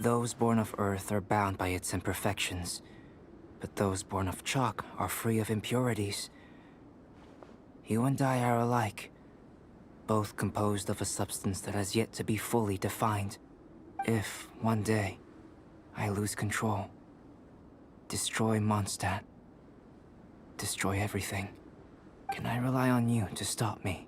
Those born of Earth are bound by its imperfections, but those born of chalk are free of impurities. You and I are alike, both composed of a substance that has yet to be fully defined. If, one day, I lose control, destroy Mondstadt, destroy everything, can I rely on you to stop me?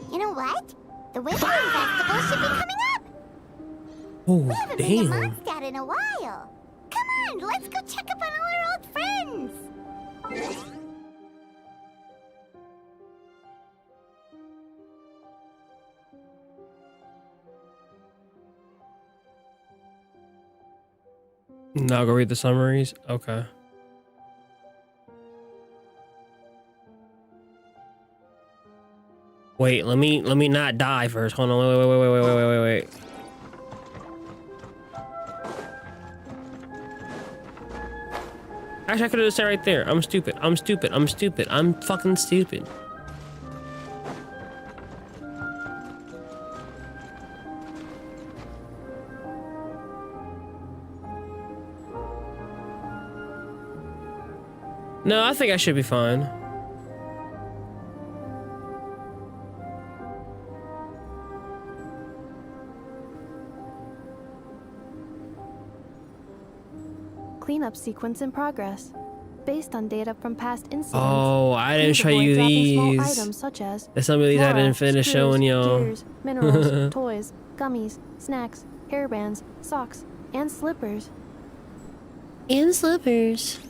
You know what? The Wizarding Festival should be coming up! Oh, We haven't been to damn. Mondstadt in a while. Come on, let's go check up on all our old friends! Now go read the summaries? Okay. Wait, let me not die first. Hold on, wait. Actually, I could have just said right there. I'm stupid. I'm fucking stupid. No, I think I should be fine. cleanup sequence in progress. Based on data from past incidents. Oh, I didn't please show avoid you dropping small these. items such as There's some of these I flora, didn't finish screws, showing y'all. gears, minerals, toys, gummies, snacks, hairbands, socks, and slippers. And slippers.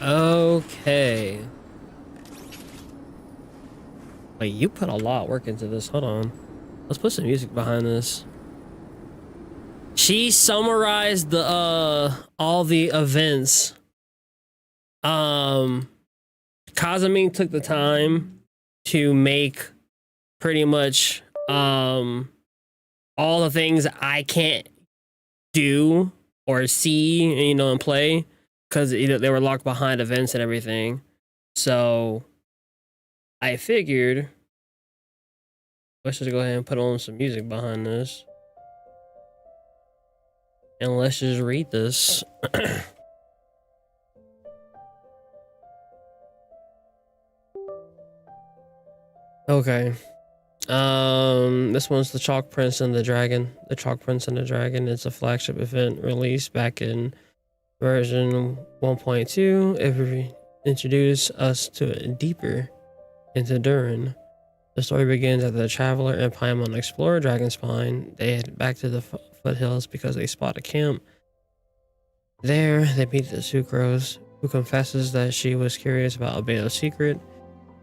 Okay. Wait, you put a lot of work into this. Hold on. Let's put some music behind this. She summarized the all the events. Kazumi took the time to make pretty much all the things I can't do or see, you know, and play because they were locked behind events and everything. So I figured let's just go ahead and put on some music behind this. And let's just read this. Okay. This one's the Chalk Prince and the Dragon. The Chalk Prince and the Dragon is a flagship event released back in version 1.2. It introduced us to deeper into Durin. The story begins after the Traveler and Paimon explore Dragonspine. They head back to the foothills because they spot a camp. There, they meet the Sucrose, who confesses that she was curious about Albedo's secret.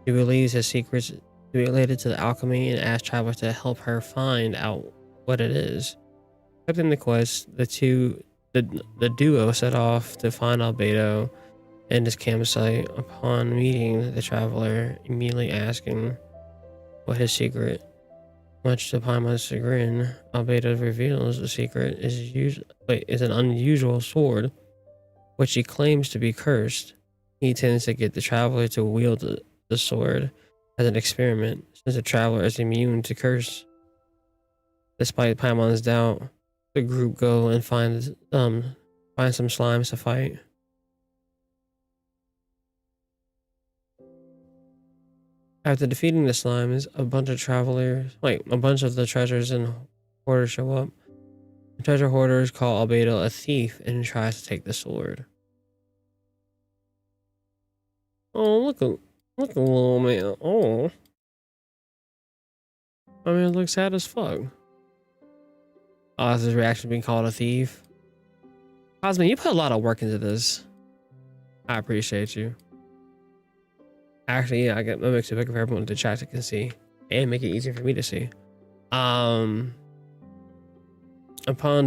She believes his secrets to be related to the alchemy and asks Traveler to help her find out what it is. Accepting the quest, the duo set off to find Albedo and his campsite. Upon meeting the Traveler, immediately asking what his secret. Much to Paimon's chagrin, Albedo reveals the secret is an unusual sword, which he claims to be cursed. He intends to get the Traveler to wield the sword as an experiment, since the Traveler is immune to curse. Despite Paimon's doubt, the group go and find some slimes to fight. After defeating the slimes, a bunch of the treasures and hoarders show up. The treasure hoarders call Albedo a thief and tries to take the sword. Oh, look a little man. Oh. I mean, it looks sad as fuck. Oh, that's his reaction to being called a thief. Cosmo, you put a lot of work into this. I appreciate you. Actually, yeah, I get makes it bigger for everyone to chat can see and make it easier for me to see. Upon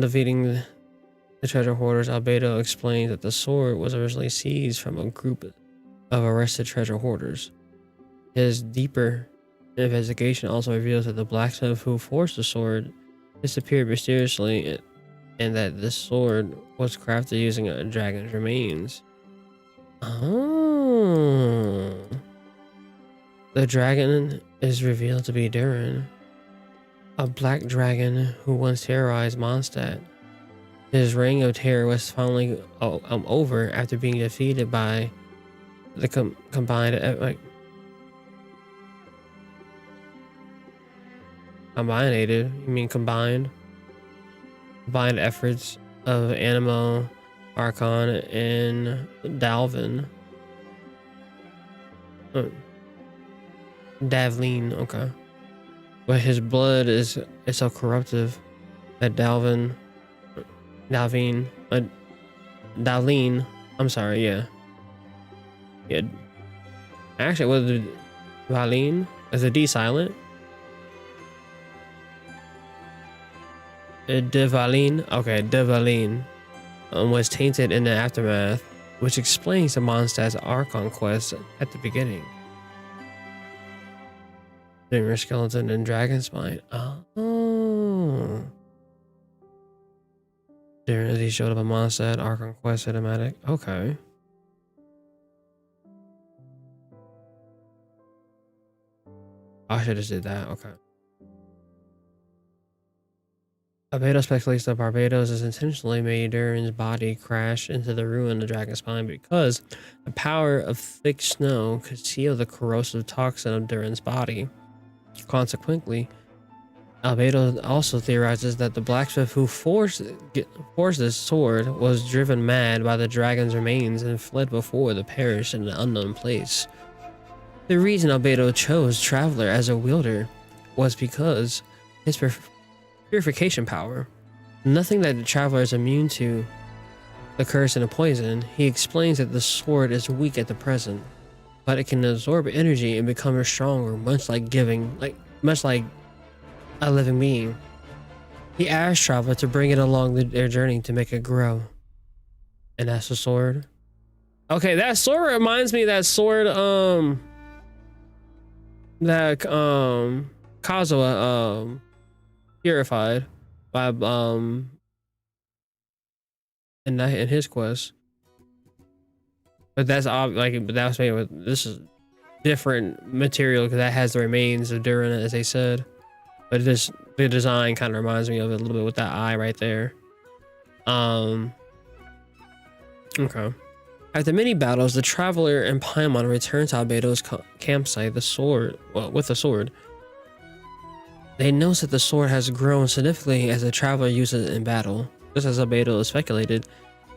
defeating the treasure hoarders, Albedo explains that the sword was originally seized from a group of arrested treasure hoarders. His deeper investigation also reveals that the blacksmith who forged the sword disappeared mysteriously and that this sword was crafted using a dragon's remains. Oh. The dragon is revealed to be Durin, a black dragon who once terrorized Mondstadt. His reign of terror was finally over after being defeated by the combined efforts of Anemo, Archon, and Dalvin. Davleen, okay. But his blood is so corruptive that Dalleen, I'm sorry, yeah. Actually, was it Valine? Is the D silent? Devaline, okay, Devaline was tainted in the aftermath, which explains the Mondstadt's Archon quest at the beginning. Dreamer Skeleton and Dragonspine. Oh. There as he showed up a Mondstadt Archon quest cinematic. Okay. I should have did that. Okay. Albedo speculates that Barbados has intentionally made Durin's body crash into the ruin of Dragonspine because the power of thick snow could seal the corrosive toxin of Durin's body. Consequently, Albedo also theorizes that the blacksmith who forged this sword was driven mad by the dragon's remains and fled before the perish in an unknown place. The reason Albedo chose Traveler as a wielder was because his purification power. Nothing that the Traveler is immune to the curse and the poison. He explains that the sword is weak at the present, but it can absorb energy and become stronger, much like a living being. He asked Traveler to bring it along their journey to make it grow. And that's the sword. Okay, that sword reminds me of that sword that Kazuha purified by in his quest. But that's but that was made with, this is different material because that has the remains of Durin, as they said. But the design kind of reminds me of it a little bit with that eye right there. Okay. After many battles, the Traveler and Paimon return to Albedo's campsite with the sword. They notice that the sword has grown significantly as the Traveler uses it in battle. Just as Albedo speculated,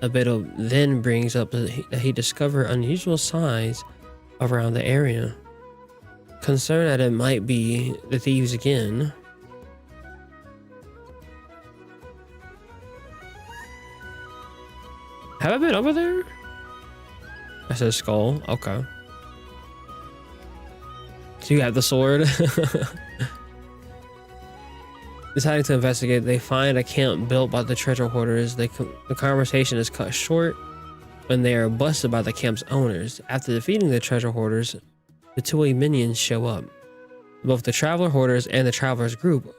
Albedo then brings up that he discovered unusual signs around the area. Concerned that it might be the thieves again, have I been over there? I said skull. Okay. So you have the sword. Deciding to investigate, they find a camp built by the treasure hoarders. The conversation is cut short when they are busted by the camp's owners. After defeating the treasure hoarders, the Tui minions show up. Both the Traveler hoarders and the Travelers group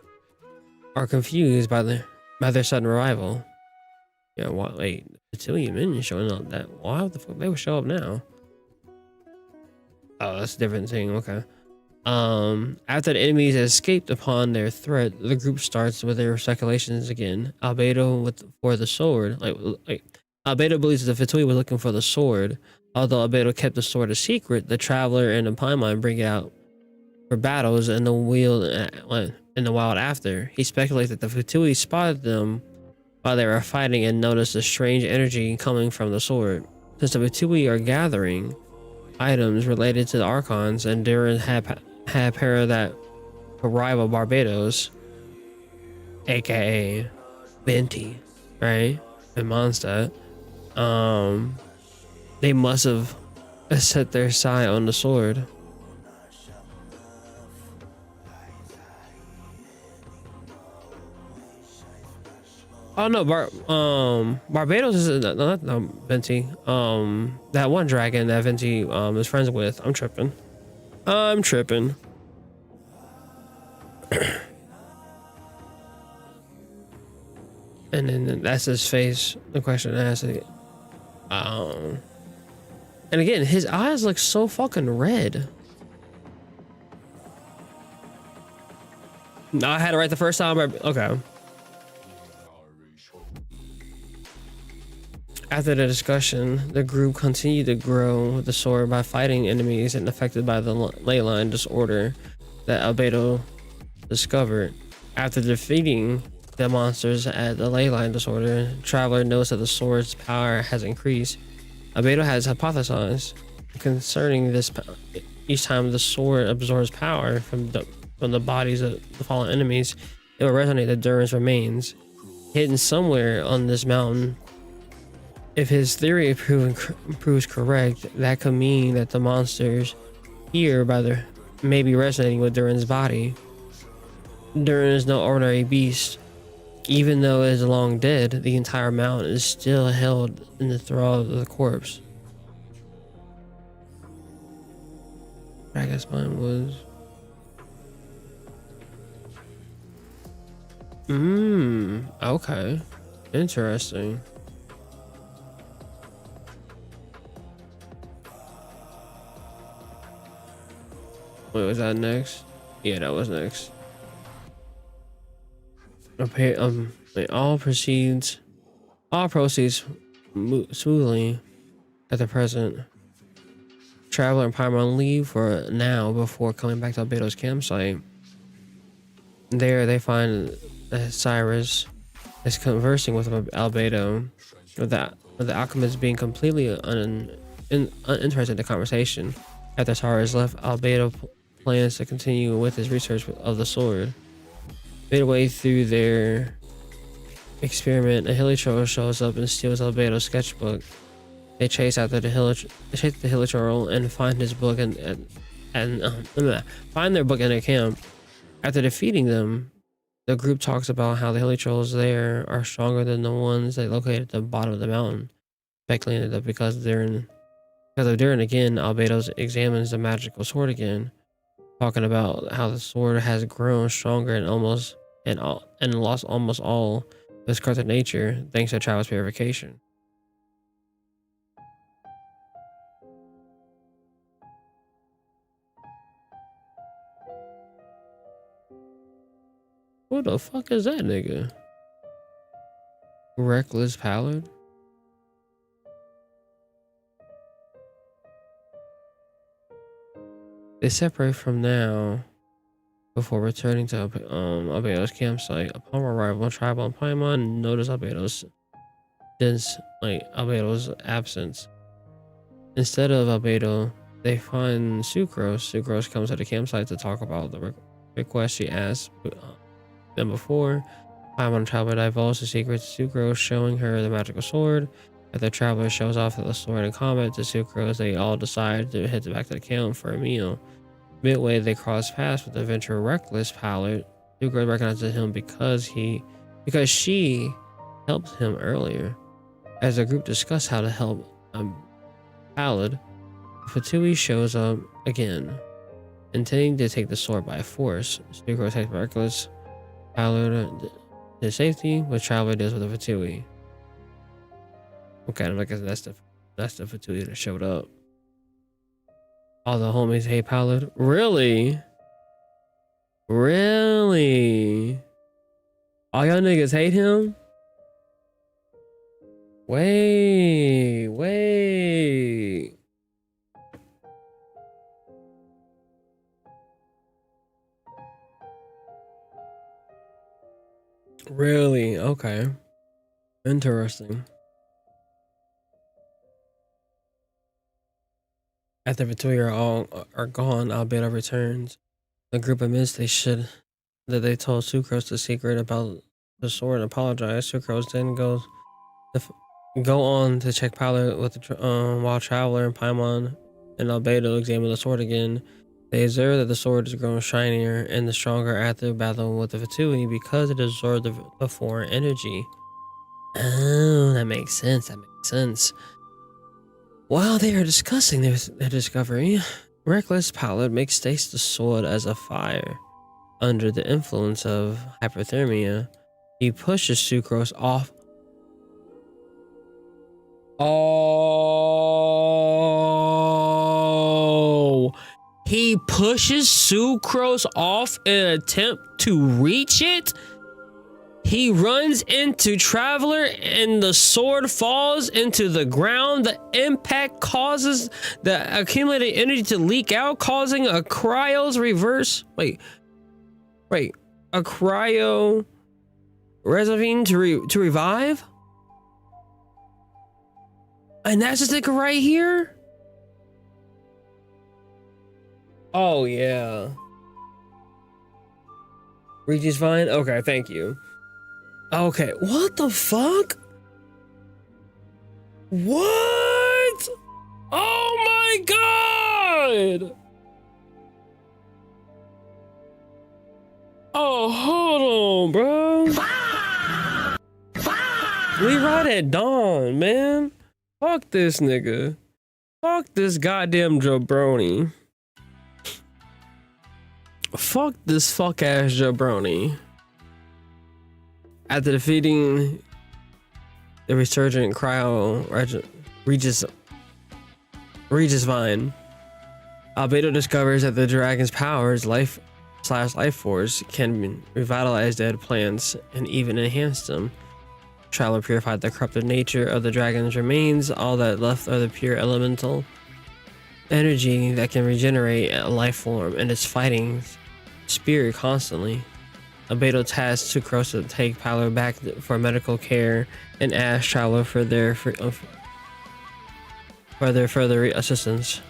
are confused by their sudden arrival. Yeah, wait, the Tui minions showing up? Why the fuck they would show up now? Oh, that's a different thing. Okay. After the enemies escaped upon their threat, the group starts with their speculations again. Albedo for the sword. Albedo believes that the Fatui was looking for the sword. Although Albedo kept the sword a secret, the Traveler and the Paimon bring it out for battles in the wild after. He speculates that the Fatui spotted them while they were fighting and noticed a strange energy coming from the sword. Since the Fatui are gathering items related to the Archons, and Durin had pair that rival Barbados, aka Venti, right? And Mondstadt, they must have set their sight on the sword. Oh no, Barbados is not Venti. That one dragon that Venti is friends with. I'm tripping. And then that's his face. The question asked. And again, his eyes look so fucking red. No, I had it right the first time. Okay. After the discussion, the group continued to grow with the sword by fighting enemies and affected by the ley line disorder that Albedo discovered. After defeating the monsters at the ley line disorder, Traveler knows that the sword's power has increased. Albedo has hypothesized concerning this. Each time the sword absorbs power from the bodies of the fallen enemies, it will resonate with Durin's remains hidden somewhere on this mountain. If his theory proves correct, that could mean that the monsters here may be resonating with Durin's body. Durin is no ordinary beast. Even though it is long dead, the entire mountain is still held in the thrall of the corpse. I guess mine was... okay. Interesting. Wait, was that next? Yeah, that was next. Okay, all proceeds smoothly at the present. Traveler and Paimon leave for now before coming back to Albedo's campsite. There they find Cyrus is conversing with Albedo, with the alchemist being completely uninterested in the conversation. After Cyrus left, Albedo plans to continue with his research of the sword. Midway through their experiment, a hilichurl shows up and steals Albedo's sketchbook. They chase after the hilichurl and find his book and find their book in their camp. After defeating them, the group talks about how the hilichurls there are stronger than the ones they located at the bottom of the mountain, speculating that because of Durin again, Albedo examines the magical sword again, talking about how the sword has grown stronger and lost almost all of its corrupted nature thanks to Travis purification. What the fuck is that nigga? Reckless Pallid? They separate from now before returning to Albedo's campsite. Upon arrival, Tribal and Paimon notice Albedo's absence. Instead of Albedo, they find Sucrose. Sucrose comes to the campsite to talk about the request she asked them before. Paimon and Traveler divulge the secret to Sucrose, showing her the magical sword. After Traveler shows off the sword in combat to Sucrose, they all decide to head back to the camp for a meal. Midway, they cross paths with the adventurer Reckless Pallid. Sucrose recognizes him because she helped him earlier. As the group discuss how to help Pallid, Fatui shows up again, intending to take the sword by force. Sucrose takes Reckless Pallid to safety, but Traveler deals with the Fatui. Okay, I guess that's the Fatui that showed up. All the homies hate Pallid. Really? Really? All y'all niggas hate him? Wait. Really? Okay. Interesting. After Fatui are gone, Albedo returns. The group admits they told Sucrose the secret about the sword and apologize. Sucrose then go on to check Pallid with while Traveler and Paimon and Albedo examine the sword again. They observe that the sword has grown shinier and stronger after battle with the Fatui because it absorbed the foreign energy. Oh, that makes sense. While they are discussing their discovery, Reckless Pallid makes taste the sword as a fire. Under the influence of hypothermia, he pushes Sucrose off. Oh, he pushes Sucrose off in an attempt to reach it. He runs into Traveler and the sword falls into the ground. The impact causes the accumulated energy to leak out, causing a cryo's reverse. Wait. A cryo reservine to revive? And that's this nigga right here? Oh, yeah. Reaches fine? Okay, thank you. Okay, what the fuck? What? Oh my god! Oh, hold on, bro. We ride at dawn, man. Fuck this nigga. Fuck this goddamn jabroni. Fuck this fuck ass jabroni. After defeating the resurgent cryo Regis Vine, Albedo discovers that the dragon's powers, life force, can revitalize dead plants and even enhance them. Traveler purified the corrupted nature of the dragon's remains. All that left are the pure elemental energy that can regenerate a life form and its fighting spirit constantly. Albedo tasked Sucrose to take Paolo back for medical care and asked Traveler for their further assistance.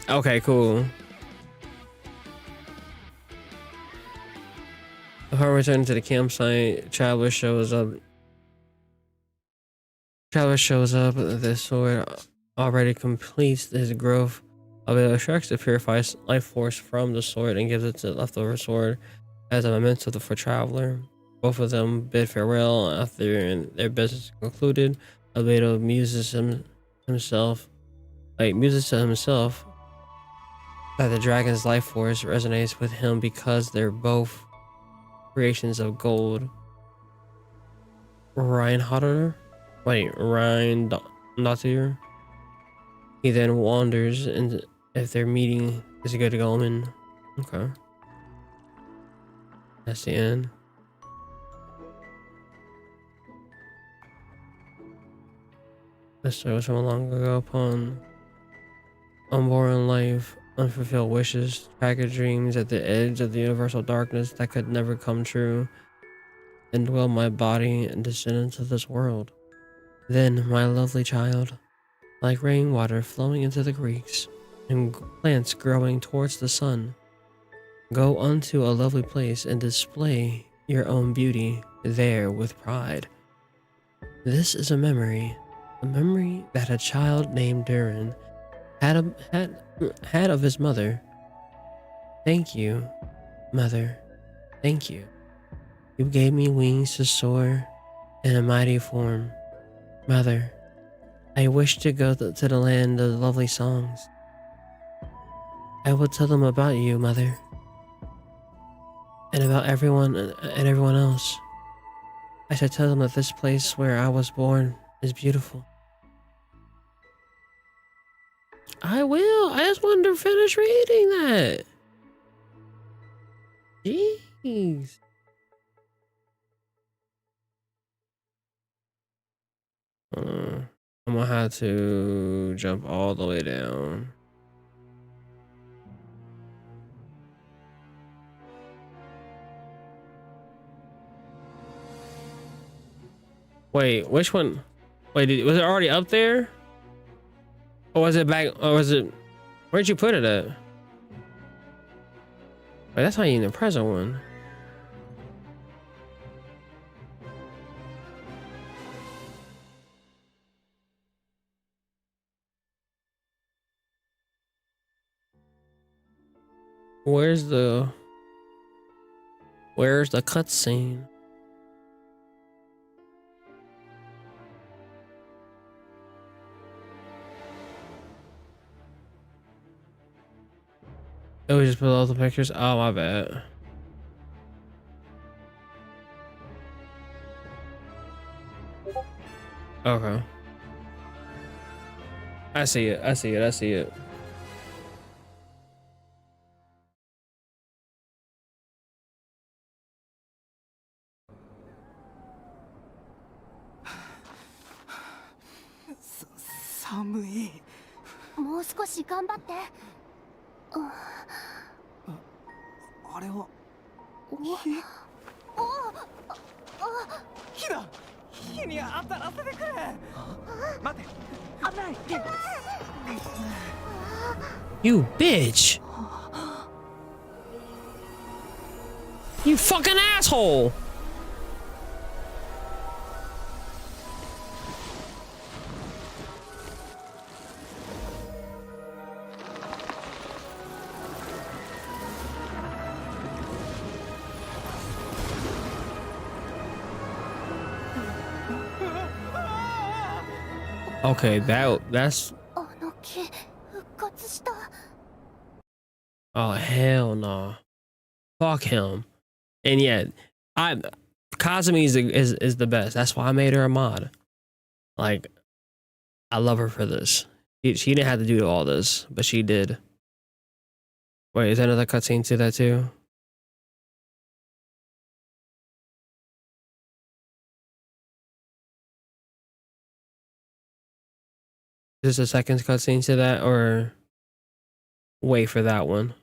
Okay, cool. Upon returning to the campsite, Traveler shows up. The sword already completes his growth. Albedo extracts the purified life force from the sword and gives it to the leftover sword as a memento for Traveler. Both of them bid farewell after their business concluded. Albedo muses to himself that the dragon's life force resonates with him because they're both creations of gold. Reinhardt? Wait, Reinhardt? He then wonders if their meeting is a good omen. Okay. That's the end. This story was from long ago. Upon unborn life, unfulfilled wishes, tragic dreams at the edge of the universal darkness that could never come true, and dwell my body and descend into this world. Then, my lovely child, like rainwater flowing into the creeks, and plants growing towards the sun, go unto a lovely place and display your own beauty there with pride. This is a memory that a child named Durin had of his mother. Thank you, mother. Thank you. You gave me wings to soar in a mighty form. Mother, I wish to go to the land of lovely songs. I will tell them about you, mother, and about everyone else. I shall tell them that this place where I was born is beautiful. I will. I just wanted to finish reading that. Jeez. I'm gonna have to jump all the way down. Wait, which one? Wait, was it already up there? Or was it back? Or was it? Where'd you put it at? Wait, that's not even the present one. Where's the cutscene? Oh, we just put all the pictures. Oh, my bad. Okay. I see it. I see it. I see it. Samui. もう少し頑張って。あれは火だ。火に当たらせてくれ。待って。危ない。You bitch! You fucking asshole! Okay, that's. あの木復活した。 Oh hell no! Fuck him. And yeah, Kazumi is the best. That's why I made her a mod. Like, I love her for this. She didn't have to do all this, but she did. Wait, is there another cutscene to that too? Is this a second cutscene to that, or wait for that one?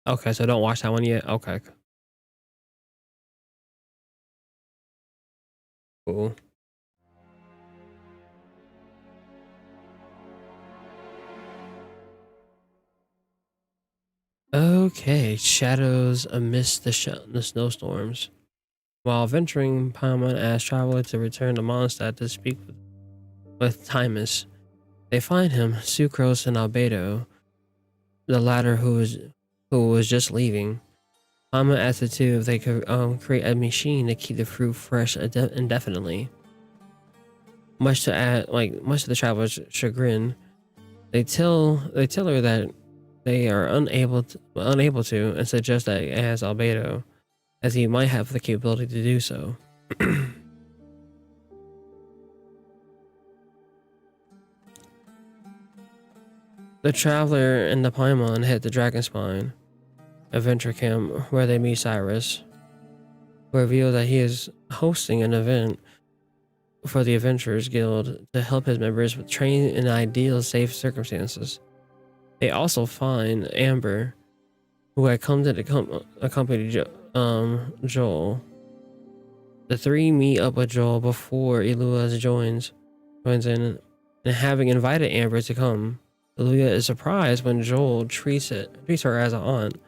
Okay, so don't watch that one yet. Okay, cool. Okay, shadows amidst the snowstorms. While venturing, Paimon asks traveler to return to Mondstadt to speak with Timus. They find him, Sucrose and Albedo, the latter who was just leaving. Paimon asks the two if they could create a machine to keep the fruit fresh indefinitely. Much to the traveler's chagrin, they tell her that they are unable to, and suggest that it has Albedo, as he might have the capability to do so. The traveler and the Paimon head to Dragonspine adventure camp, where they meet Cyrus, who reveals that he is hosting an event for the Adventurers Guild to help his members train in ideal safe circumstances. They also find Amber, who had come to accompany Joel. The three meet up with Joel before Ilua joins in, and having invited Amber to come, Ilua is surprised when Joel treats her as an aunt.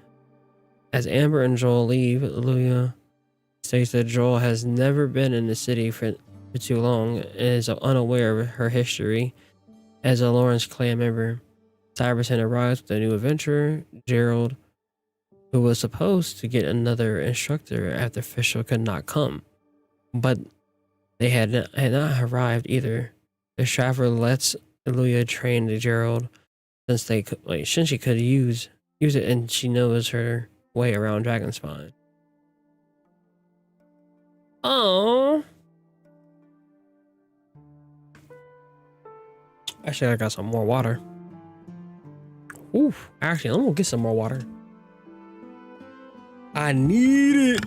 As Amber and Joel leave, Ilua states that Joel has never been in the city for too long and is unaware of her history as a Lawrence clan member. Cyrus arrives with a new adventurer, Gerald, who was supposed to get another instructor after Fischl could not come, but they had not arrived either. The traveler lets Ilua train the Gerald since she could use it, and she knows her way around Dragonspine. Oh, actually, I got some more water. Oof, actually, I'm gonna get some more water. I need it.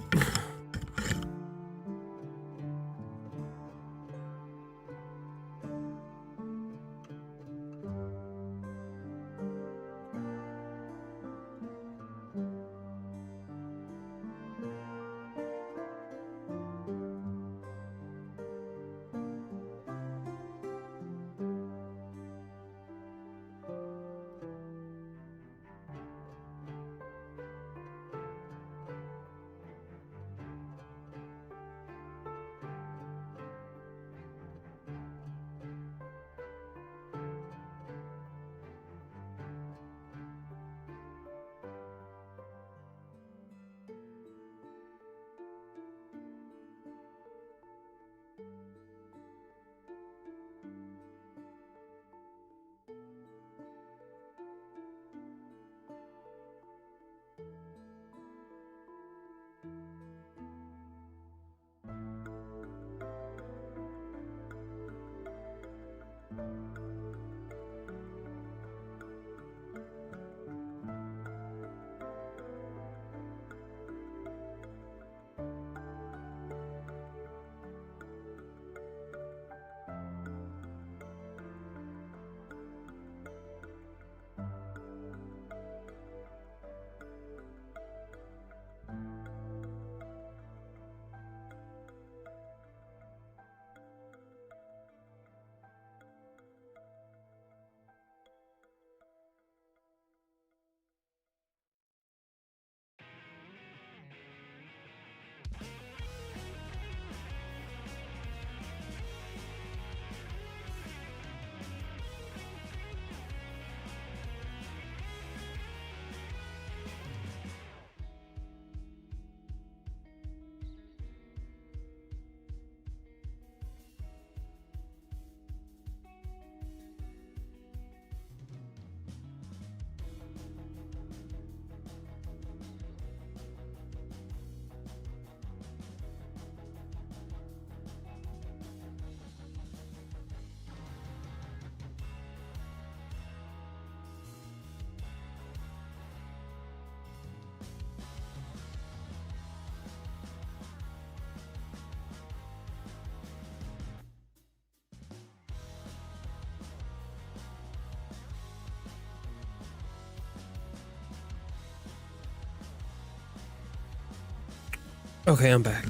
Okay, I'm back.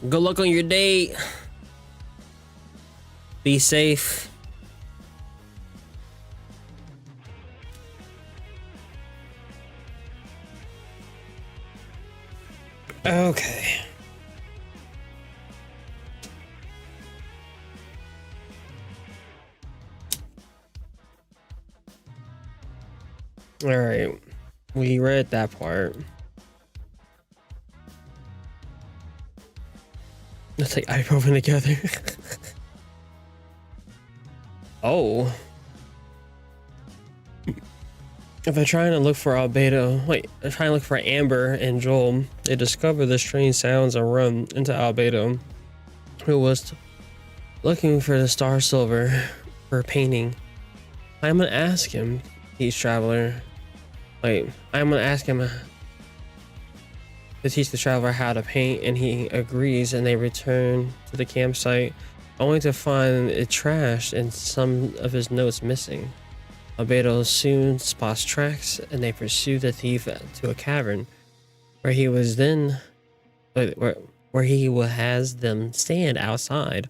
Good luck on your date. Be safe. Okay. All right. We read that part. Let's take ibuprofen together. Oh. If they're trying to look for Albedo, they're trying to look for Amber and Joel. They discover the strange sounds and run into Albedo, who was looking for the star silver for painting. I'm gonna ask him, Teach Traveler. I'm gonna ask him to teach the traveler how to paint, and he agrees, and they return to the campsite only to find it trashed and some of his notes missing. Albedo soon spots tracks, and they pursue the thief to a cavern where he was then where he has them stand outside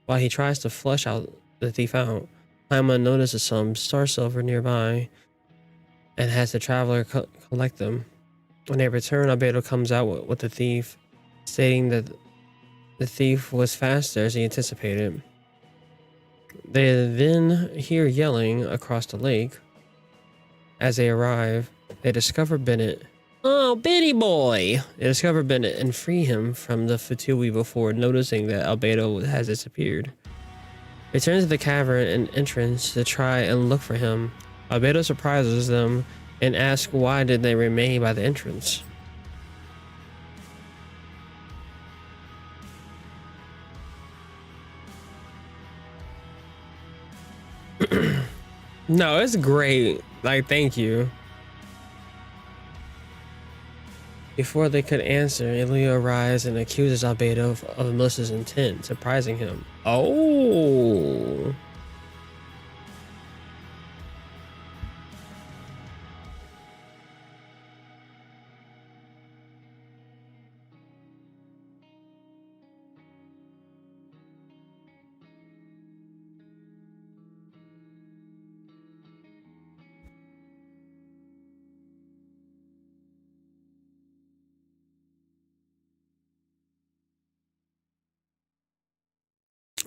while he tries to flush out the thief out. Paimon notices some star silver nearby and has the traveler collect them. When they return, Albedo comes out with the thief, stating that the thief was faster as he anticipated. They then hear yelling across the lake. As they arrive, they discover Bennett. Oh, Benny boy! They discover Bennett and free him from the Fatui before noticing that Albedo has disappeared. They turn to the cavern and entrance to try and look for him. Albedo surprises them and asks why did they remain by the entrance. No, it's great. Thank you. Before they could answer, Ilya arrives and accuses Albedo of Melissa's intent, surprising him. Oh.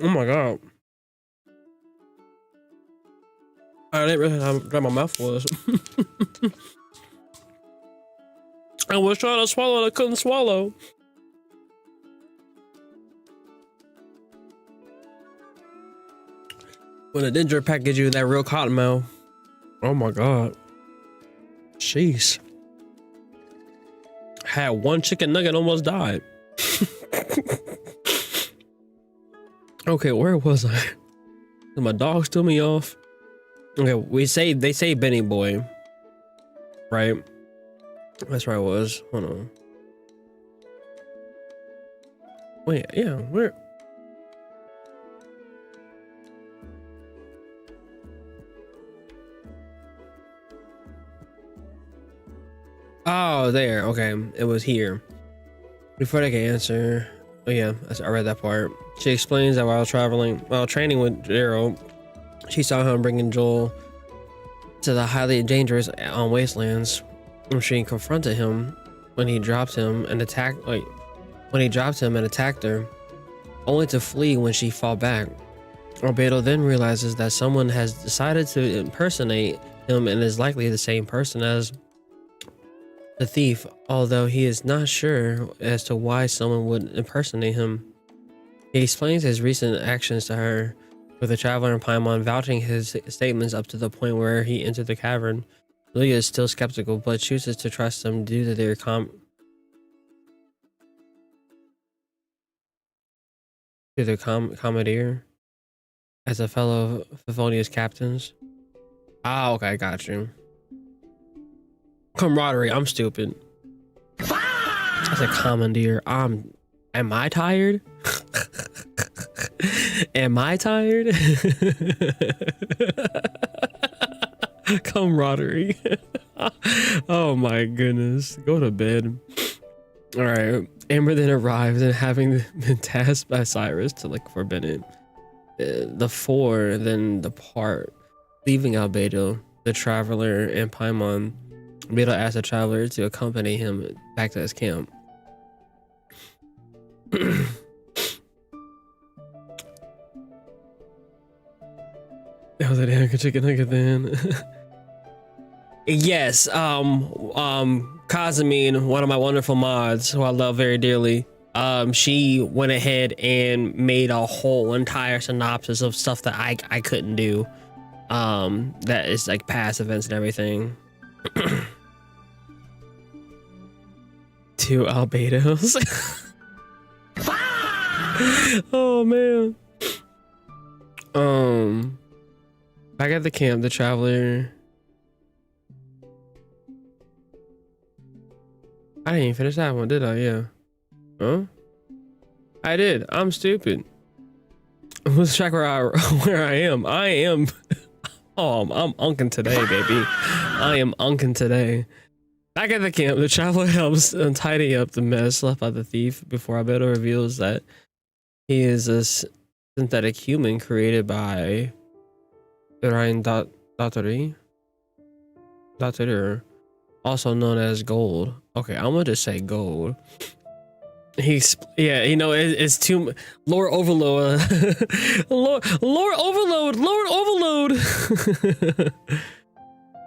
Oh my god. I didn't realize how dry my mouth was. I was trying to swallow and I couldn't swallow. When a ginger pack gives you that real cotton mouth. Oh my god. Jeez. Had one chicken nugget, almost died. Okay, where was I? Did my dog threw me off? Okay, they say Benny boy, right? That's where I was. Hold on. Wait, yeah, where? Oh, there. Okay, it was here. Before they can answer. Oh yeah, I read that part. She explains that while training with Gerald, she saw him bringing Joel to the highly dangerous wastelands. And she confronted him when he dropped him and attacked her, only to flee when she fought back. Albedo then realizes that someone has decided to impersonate him and is likely the same person as the thief, although he is not sure as to why someone would impersonate him. He explains his recent actions to her, with the traveler and Paimon vouching his statements up to the point where he entered the cavern. Ilya is still skeptical, but chooses to trust him due to their commandeer as a fellow Favonius captains. Ah, okay, got you. Camaraderie, I'm stupid. As a commandeer, am I tired? Am I tired? Camaraderie. Oh my goodness. Go to bed. All right. Amber then arrives and having been tasked by Cyrus to look for Bennett. The four then depart, leaving Albedo, the traveler, and Paimon. Albedo asks the traveler to accompany him back to his camp. That was a damn good chicken nugget then. Yes, Kazumine, one of my wonderful mods who I love very dearly, she went ahead and made a whole entire synopsis of stuff that I couldn't do. That is like past events and everything. 2 albedos. Oh man. Back at the camp, the traveler. I didn't even finish that one, did I? Yeah. Huh? I did. I'm stupid. Let's check where I am. I am. Oh, I'm unking today, baby. I am unking today. Back at the camp, the traveler helps tidy up the mess left by the thief before Albedo reveals that he is a synthetic human created by Urain Datori, also known as Gold. Okay, I'm gonna just say Gold. Yeah, you know, it's too lore overload. Lore overload.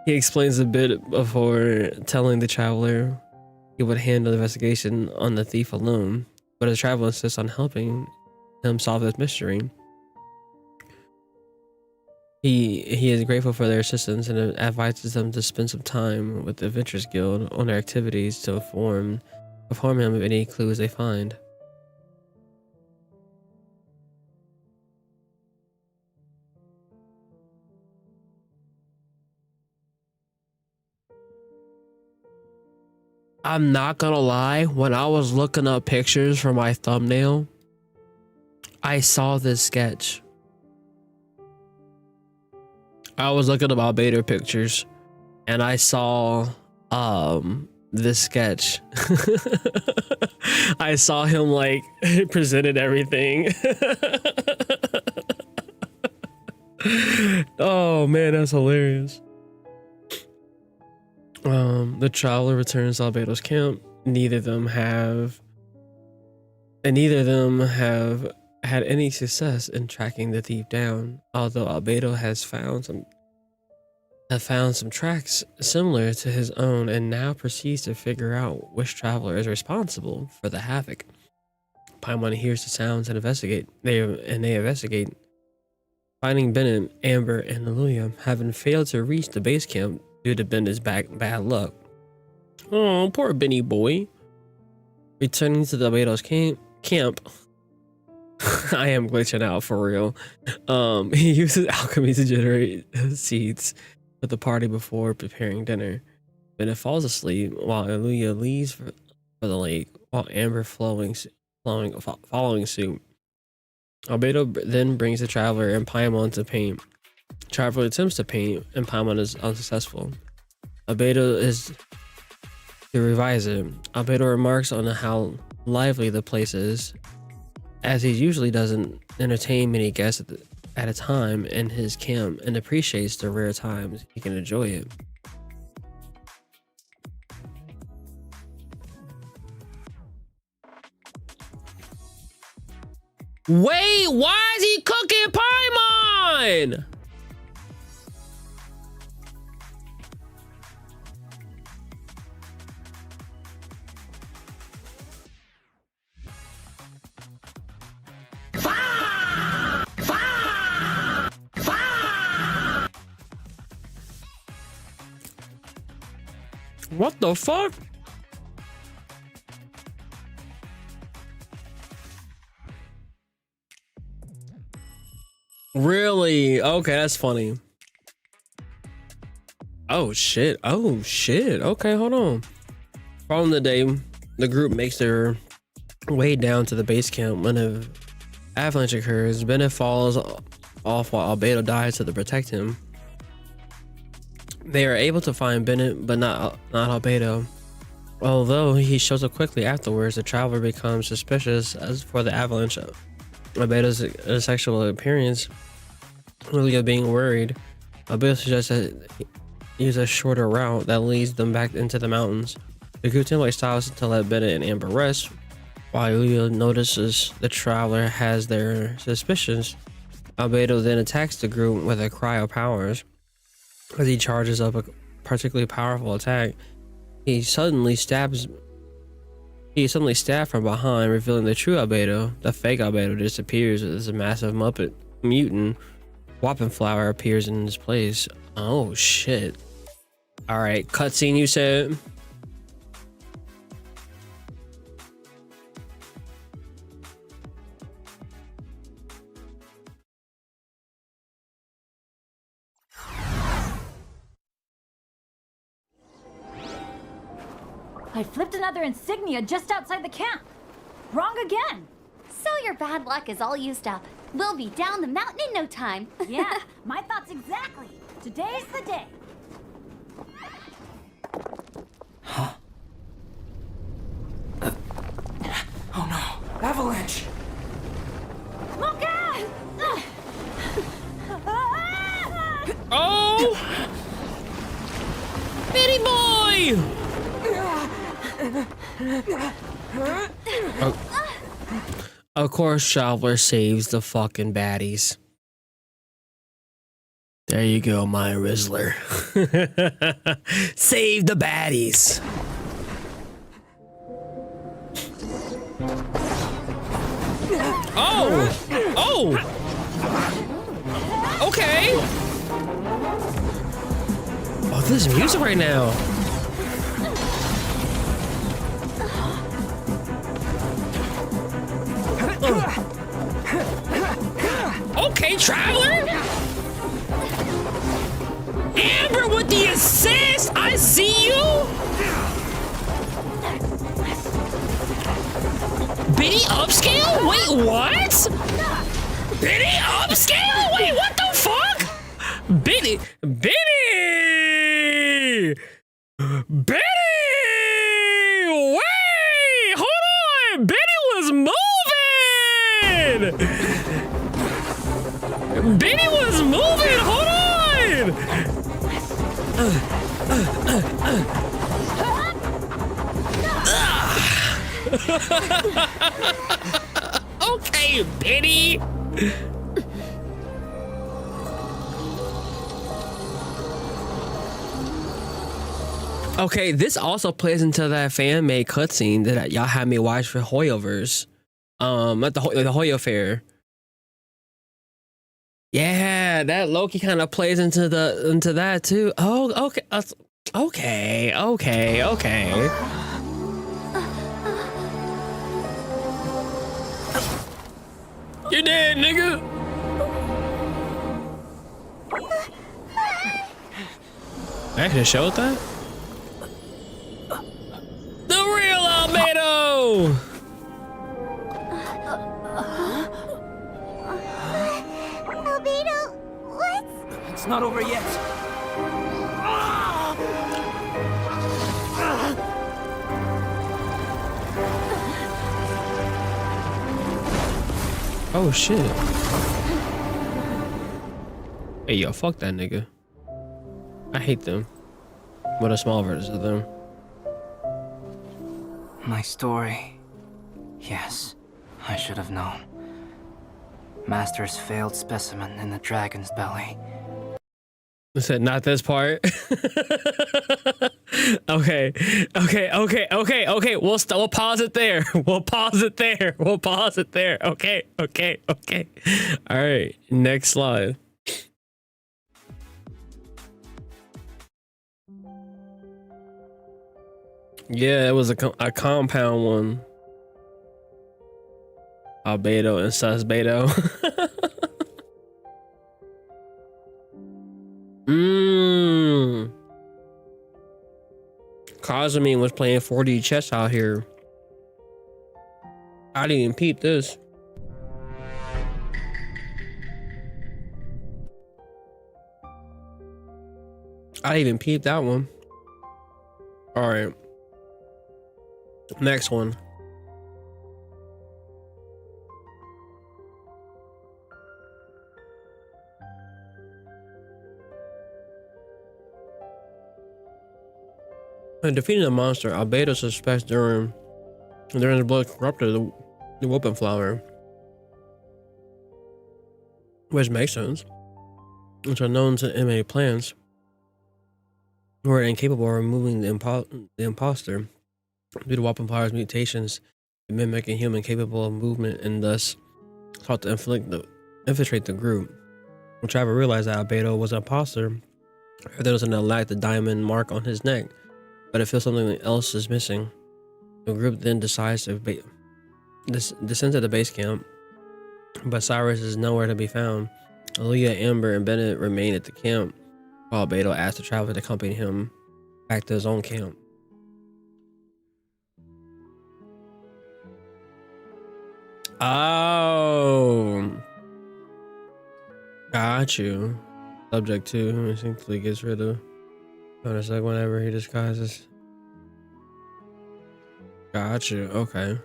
He explains a bit before telling the traveler he would handle the investigation on the thief alone, but the traveler insists on helping him solve this mystery. He is grateful for their assistance and advises them to spend some time with the Adventurers Guild on their activities to inform him of any clues they find. I'm not gonna lie, when I was looking up pictures for my thumbnail, I saw this sketch. I was looking up beta pictures and I saw this sketch. I saw him like presented everything. Oh man, that's hilarious. The traveler returns to Albedo's camp. Neither of them have had any success in tracking the thief down, although Albedo has found some tracks similar to his own and now proceeds to figure out which traveler is responsible for the havoc. Paimon hears the sounds and they investigate, finding Bennett, Amber, and Aluya having failed to reach the base camp due to Bennett's bad luck. Oh, poor Benny boy. Returning to the Albedo's camp. I am glitching out for real. He uses alchemy to generate seeds for the party before preparing dinner. Bennett falls asleep while Aluya leaves for the lake, while Amber following suit. Albedo then brings the traveler and Paimon to paint. Traveler attempts to paint and Paimon is unsuccessful. Albedo is to revise it. Albedo remarks on how lively the place is, as he usually doesn't entertain many guests at a time in his camp and appreciates the rare times he can enjoy it. Wait, why is he cooking Paimon? What the fuck? Really? Okay, that's funny. Oh shit. Okay, hold on. Following the day, the group makes their way down to the base camp when an avalanche occurs. Bennett falls off while Albedo dives to protect him. They are able to find Bennett, but not Albedo. Although he shows up quickly afterwards, the traveler becomes suspicious as for the avalanche. Albedo's sexual appearance, really being worried. Albedo suggests that he use a shorter route that leads them back into the mountains. The group template stops to let Bennett and Amber rest, while Leo notices the traveler has their suspicions. Albedo then attacks the group with a cry of powers. As he charges up a particularly powerful attack, he suddenly stabbed from behind, revealing the true Albedo. The fake Albedo disappears as a massive Muppet mutant Wappenflower appears in his place. Oh shit. Alright, cutscene you said? I flipped another insignia just outside the camp. Wrong again. So your bad luck is all used up. We'll be down the mountain in no time. Yeah, my thoughts exactly. Today's the day. Huh? Oh no! Avalanche! Look out! Oh! Bitty boy! Of course, Traveler saves the fucking baddies. There you go, my Rizzler. Save the baddies. Oh! Oh! Okay. Oh, this is music right now. Okay, Traveler. Amber with the assist. I see you. Bitty upscale? Wait, what? Bitty upscale? Wait, what the fuck? Bitty. Wait, hold on. Bitty was moving. Bitty was moving. Hold on. Okay, Bitty. Okay, this also plays into that fan made cutscene that y'all had me watch for Hoyoverse. At the Hoyo Fair. Yeah, that Loki kind of plays into that too. Oh, okay, okay. You're dead, nigga. I actually showed that. The real Albedo. Albedo, what? It's not over yet. Oh shit. Hey yo, fuck that nigga. I hate them. What a small version of them. My story. Yes, I should have known. Master's failed specimen in the dragon's belly. I said not this part. Okay. We'll pause it there. Okay. All right. Next slide. Yeah, it was a compound one. Albedo and Susbedo. Kazumi was playing 4D chess out here. I didn't even peep this. I didn't even peep that one. All right. Next one. When defeating a monster, Albedo suspects during his blood corrupted the whooping flower. Which makes sense. Which are known to animate plants who are incapable of removing the imposter due to whooping flower's mutations to mimic a human capable of movement and thus sought to infiltrate the group. When Trevor realized that Albedo was an imposter, there was an lack the diamond mark on his neck, but it feels something else is missing. The group then decides to descend to the base camp, but Cyrus is nowhere to be found. Aaliyah, Amber, and Bennett remain at the camp, while Beto asks the traveler to accompany him back to his own camp. Oh, got you. Subject 2 instinctively gets rid of bonus like whenever he disguises. Got you. Okay.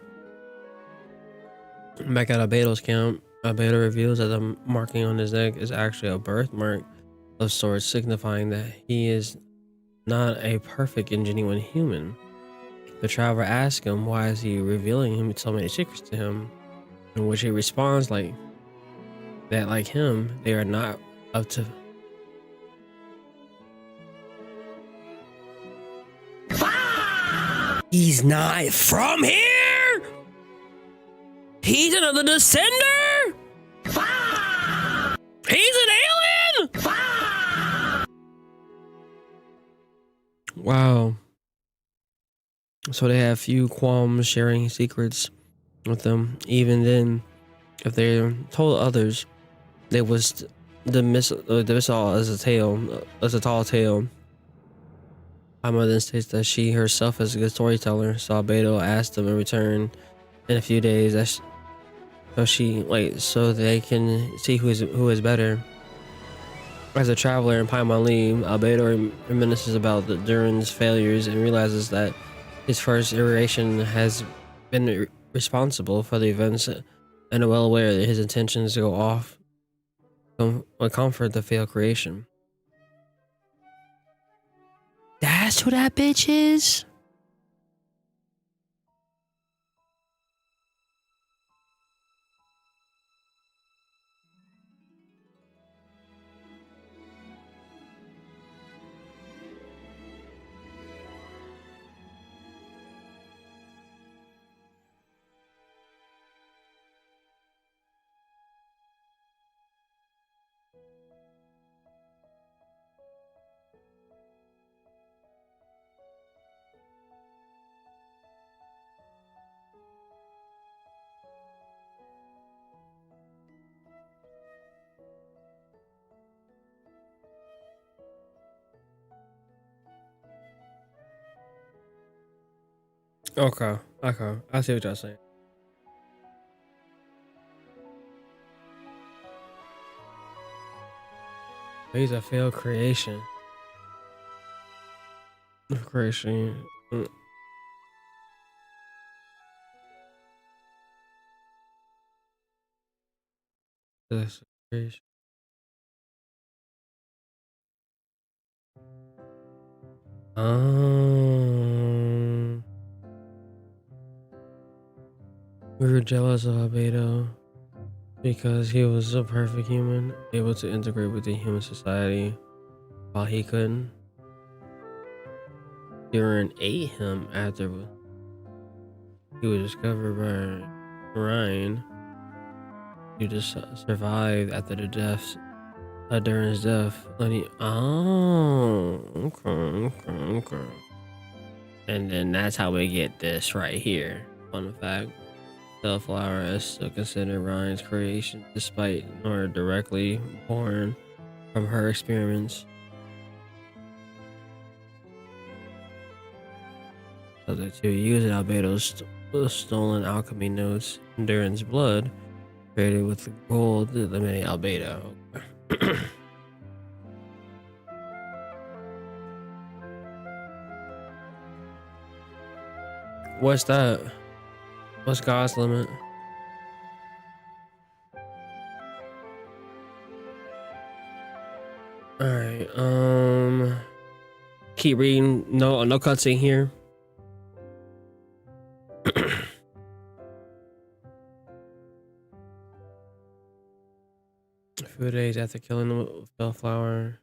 Back at Albedo's camp, Albedo reveals that the marking on his neck is actually a birthmark of sorts, signifying that he is not a perfect and genuine human. The traveler asks him why is he revealing so many secrets to him, in which he responds like him, they are not up to. He's not from here. He's another descender. He's an alien. Wow. So they have few qualms sharing secrets with them. Even then, if they told others, they was dismiss all as a tall tale. Amma then states that she herself is a good storyteller, so Albedo asked them in return in a few days that so they can see who is better. As a traveler in Paimon leave, Albedo reminisces about Durin's failures and realizes that his first iteration has been responsible for the events, and well aware that his intentions to go off will comfort the failed creation. That's who that bitch is? Okay, I see what y'all saying. He's a failed creation. Creation. This creation. We were jealous of Albedo because he was a perfect human, able to integrate with the human society, while he couldn't. Durin ate him after he was discovered by Ryan. He just survived after the death. Durin's death. Okay. And then that's how we get this right here. Fun fact. The flower is still considered Ryan's creation, despite nor directly born from her experiments. Subject to using Albedo's stolen alchemy notes in Durin's blood, created with the goal to eliminate Albedo. What's that? What's God's limit? All right. Keep reading. No cutscene here. A few days after killing the Bellflower,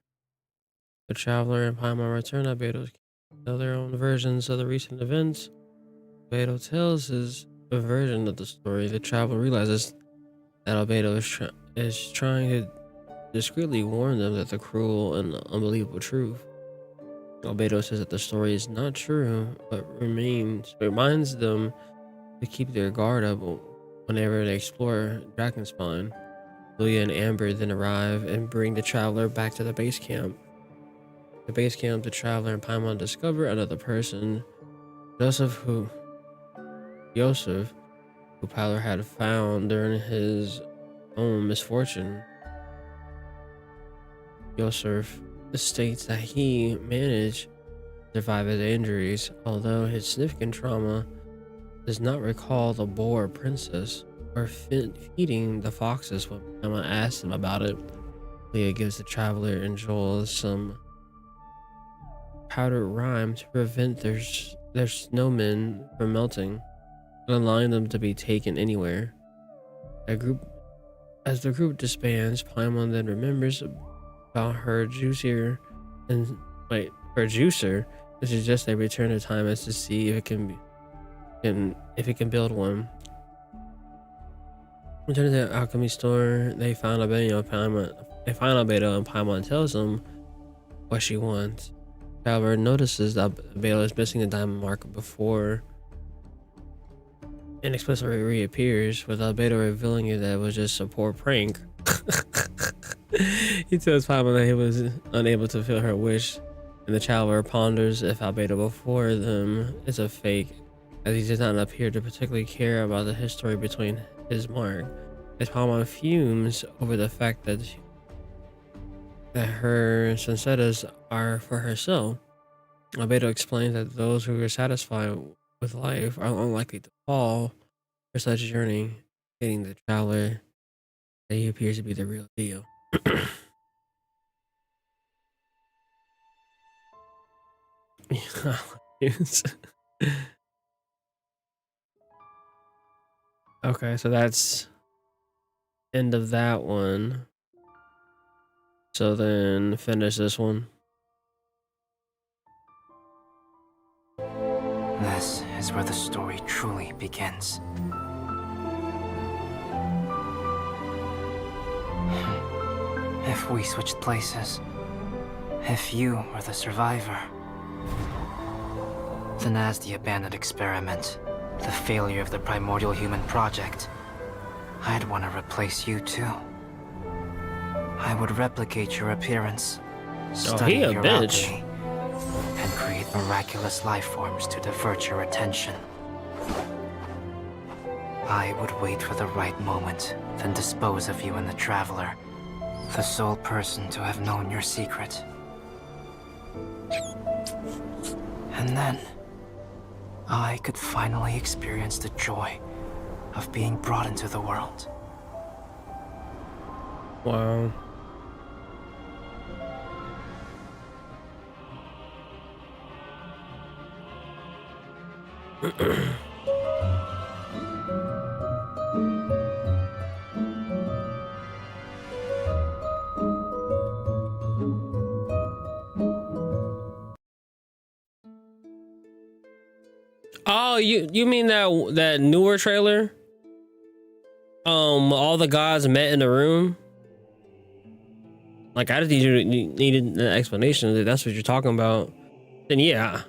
the Traveler and Paimon return. Albedo tell their own versions of the recent events. Albedo tells his version of the story. The Traveler realizes that Albedo is trying to discreetly warn them that the cruel and unbelievable truth. Albedo says that the story is not true, but reminds them to keep their guard up whenever they explore Dragonspawn. Luya and Amber then arrive and bring the Traveler back to the base camp. At the base camp, the Traveler and Paimon discover another person, Joseph, who Paimon had found during his own misfortune. Joseph states that he managed to survive his injuries, although his significant trauma does not recall the boar princess or feeding the foxes when Paimon asks him about it. Leah gives the Traveler and Joel some powdered rime to prevent their snowmen from melting, and allowing them to be taken anywhere. As the group disbands, Paimon then remembers about her juicer and suggests they return to time as to see if it can build one. Returning to the alchemy store, they find Albedo and Paimon tells them what she wants. Traveler notices that Albedo is missing the diamond mark before inexplicably reappears, with Albedo revealing that it was just a poor prank. He tells Paimon that he was unable to fulfill her wish, and the Traveler ponders if Albedo before them is a fake, as he does not appear to particularly care about the history between his mark. As Paimon fumes over the fact that her sensetas are for herself, Albedo explains that those who are satisfied with life are unlikely to fall for such a journey, stating the Traveler that he appears to be the real deal. Okay, so that's end of that one. So then finish this one. This is where the story truly begins. If we switched places, if you were the survivor, then as the abandoned experiment, the failure of the primordial human project, I'd want to replace you too. I would replicate your appearance, study your alchemy, and create miraculous life forms to divert your attention. I would wait for the right moment, then dispose of you and the Traveler, the sole person to have known your secret. And then, I could finally experience the joy of being brought into the world. Wow. Oh, you mean that newer trailer? All the gods met in the room. Like, I didn't think you needed an explanation. If that's what you're talking about, then yeah,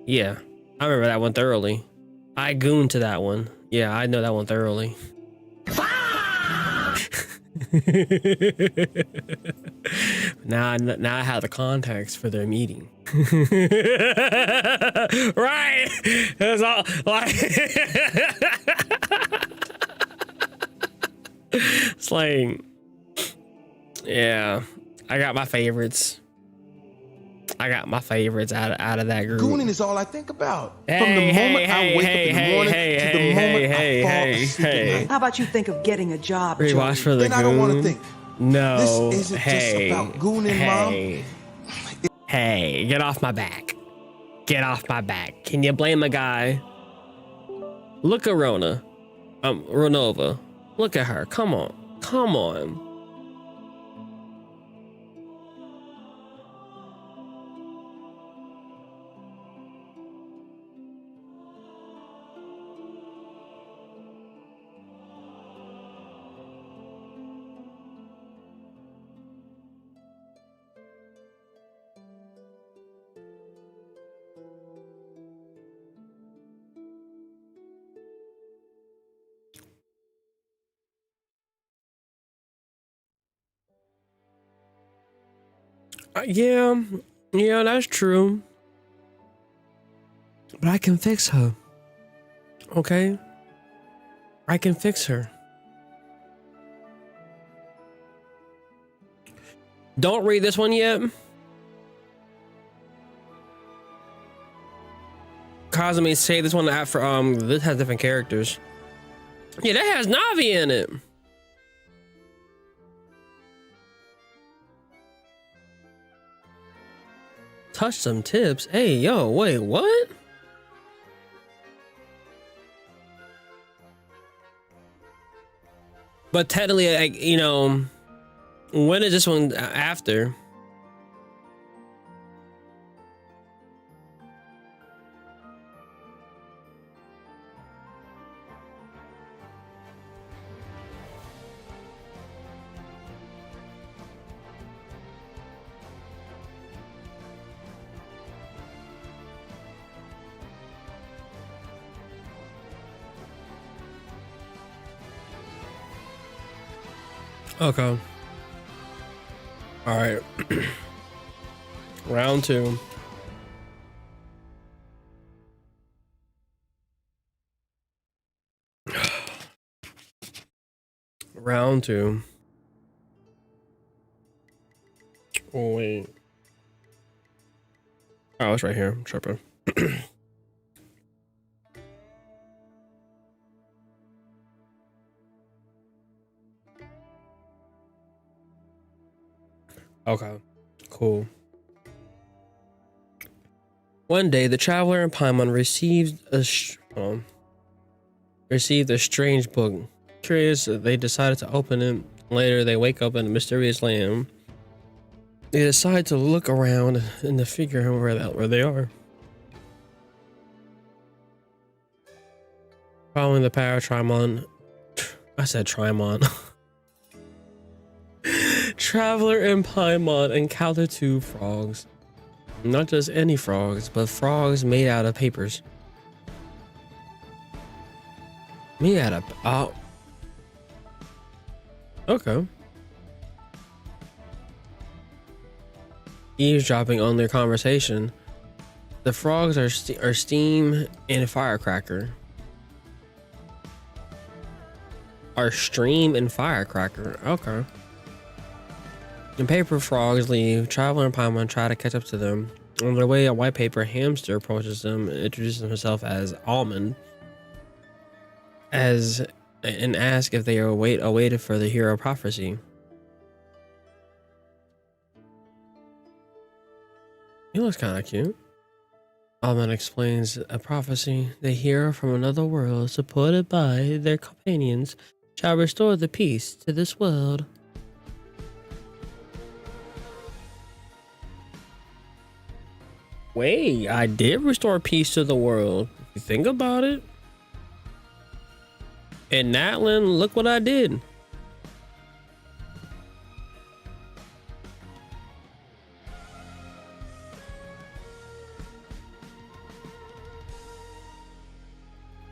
I remember that one thoroughly. I gooned to that one. Yeah, I know that one thoroughly. Now I have the context for their meeting. Right? That's all. Like, it's like, yeah, I got my favorites. I got my favorites out of that group. Gooning is all I think about. Hey, From the hey, moment I hey, wake hey, up in the hey, morning hey, to the hey, moment hey, I fall hey, asleep hey. at night. How about you think of getting a job, Rewatch Joey? for the Then I don't want to goon. think. No. This isn't just about gooning, hey. Hey, get off my back. Get off my back. Can you blame a guy? Look at Rona. Ronova. Look at her. Come on. Come on. Yeah, that's true. But I can fix her. Okay? I can fix her. Don't read this one yet. Kazumi, say this one after this has different characters. Yeah, that has Navi in it. Touch some tips. Hey, yo, wait, what? But technically, like, you know, when is this one after? Okay. All right. Round 2. Round 2. Oh, wait. Oh, it's right here. I'm tripping. Okay, cool. One day, the traveler in Paimon received a strange book. Curious, they decided to open it. Later, they wake up in a mysterious land. They decide to look around and to figure out where they are. Following the power of Trimon, I said Trimon. Traveler in Paimon encountered 2 frogs. Not just any frogs, but frogs made out of papers. Made out of... Oh. Okay. Eavesdropping on their conversation. The frogs are steam and firecracker. Are stream and firecracker. Okay. The paper frogs leave. Traveler and Paimon try to catch up to them. On their way, a white paper hamster approaches them and introduces himself as Almond, and asks if they are awaited for the hero prophecy. He looks kind of cute. Almond explains a prophecy. The hero from another world, supported by their companions, shall restore the peace to this world. Wait, I did restore peace to the world. If you think about it. In Natlan, look what I did.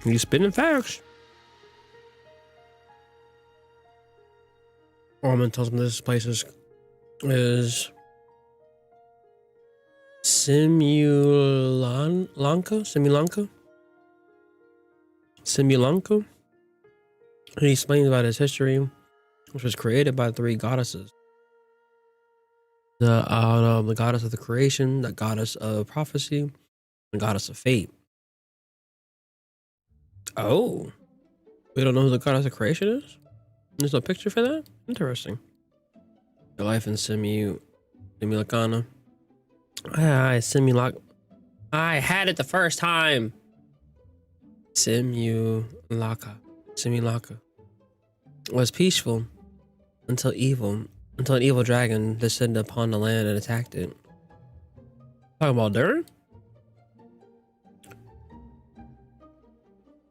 You spinning facts. Orman tells me this place is Simulanka. He explains about his history, which was created by 3 goddesses. The goddess of the creation, the goddess of prophecy, the goddess of fate. Oh, we don't know who the goddess of creation is? There's no picture for that? Interesting. Your life in Simulacana. I had it the first time. Simulacra was peaceful until an evil dragon descended upon the land and attacked it. Talking about Durin?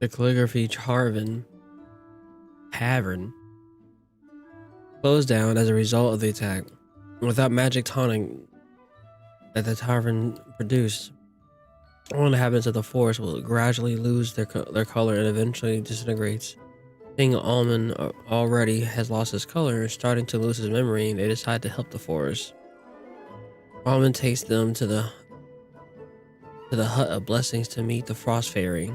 The calligraphy tavern closed down as a result of the attack. Without magic tonic that the tavern produced, all inhabitants of the forest will gradually lose their color and eventually disintegrates. Seeing Almond already has lost his color and starting to lose his memory, they decide to help the forest. Almond takes them to the hut of blessings to meet the forest fairy,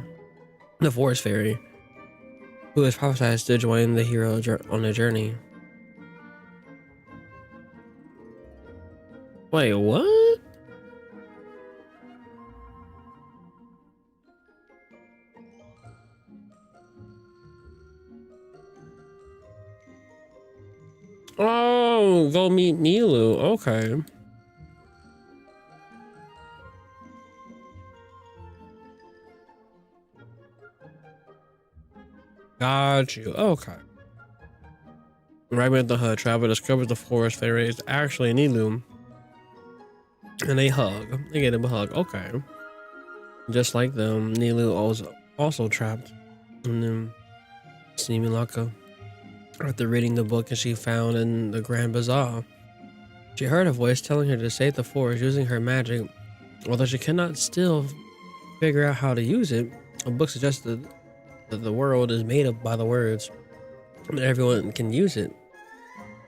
who is prophesied to join the hero on their journey. Wait, what? Oh, go meet Nilu. Okay. Got you. Okay. Right at the hut, Traveler discovers the forest fairy is actually Nilu. And they hug. They get him a hug. Okay. Just like them, Nilu also trapped in the Simulacra. After reading the book she found in the Grand Bazaar, she heard a voice telling her to save the forest using her magic. Although she cannot still figure out how to use it, a book suggested that the world is made up by the words, and everyone can use it.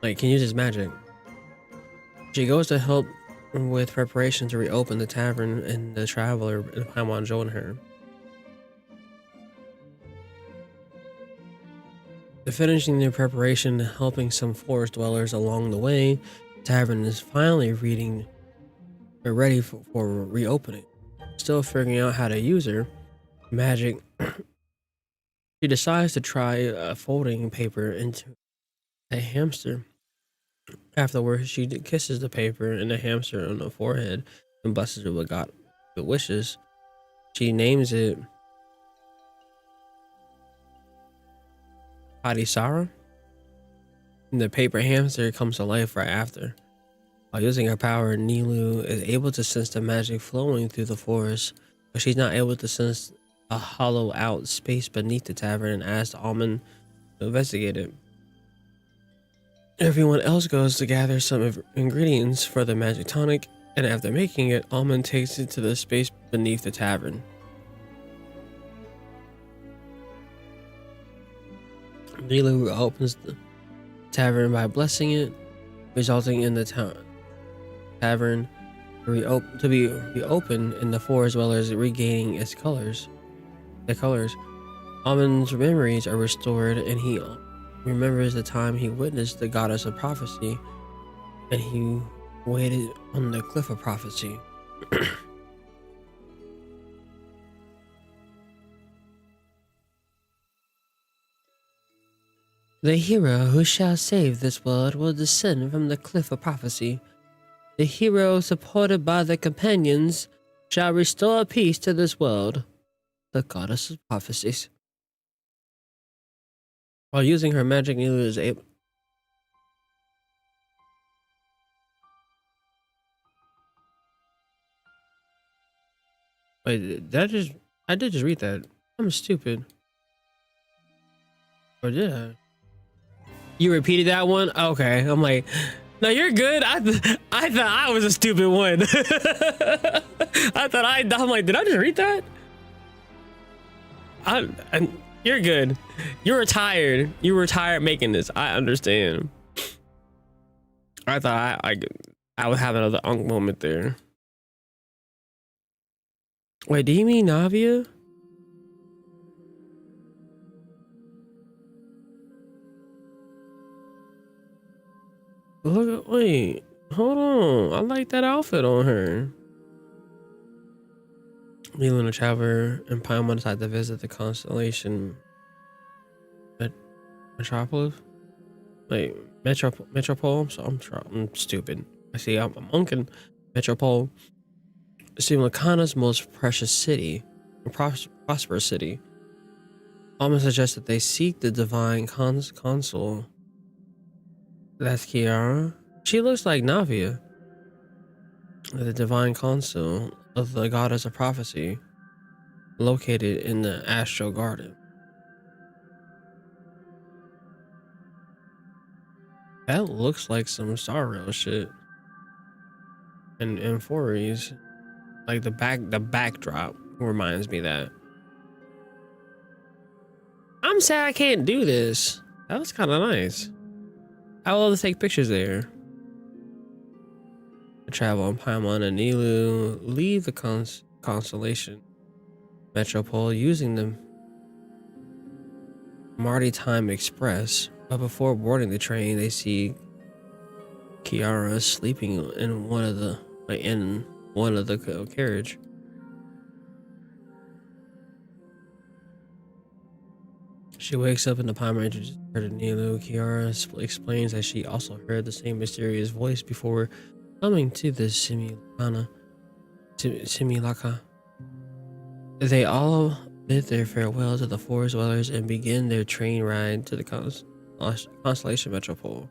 Can use his magic. She goes to help with preparation to reopen the tavern, and the traveler and Paimon join her. Finishing their preparation and helping some forest dwellers along the way, the tavern is finally ready for reopening. Still figuring out how to use her magic, she decides to try folding paper into a hamster. Afterwards, she kisses the paper and the hamster on the forehead and blesses it with wishes. She names it Hadisara. And the paper hamster comes to life right after. While using her power, Nilu is able to sense the magic flowing through the forest, but she's not able to sense a hollow out space beneath the tavern and asks Almond to investigate it. Everyone else goes to gather some ingredients for the magic tonic, and after making it, Almond takes it to the space beneath the tavern. Nilu opens the tavern by blessing it, resulting in the tavern to be reopened and the forest dwellers regaining its colors. Almond's memories are restored, and he remembers the time he witnessed the goddess of prophecy, and he waited on the cliff of prophecy. The hero who shall save this world will descend from the cliff of prophecy. The hero, supported by their companions, shall restore peace to this world. The goddess of prophecies. While using her magic, Nilu is able. Wait, I did just read that. I'm stupid. Or did I? You repeated that one? Okay. I'm like, no, you're good. I thought I was a stupid one. I'm like, did I just read that? You're good. You were tired. You were tired making this. I understand. I thought I would have another Unk moment there. Wait, do you mean Navia? Look, wait. Hold on. I like that outfit on her. Leland, a traveler, and Paimon decide to visit the constellation Metropolis. Wait, Metropole? I'm stupid. I see, I'm unking. Metropole. Lakana's most precious city, a prosperous city. Alma suggests that they seek the divine consul. That's Kiara. She looks like Navia, the divine consul of the goddess of prophecy, located in the Astral Garden. That looks like some Star Rail shit. And 4Es. Like the backdrop reminds me of that. I'm sad I can't do this. That was kind of nice. I would love to take pictures there. Travel on Paimon and Nilou leave the constellation Metropole using the Marty Time Express, but before boarding the train, they see Kiara sleeping in one of the carriage. She wakes up in the Paimon introduces her to Nilou. Kiara explains that she also heard the same mysterious voice before coming to the Simulacra. They all bid their farewell to the forest dwellers and begin their train ride to the constellation Metropole.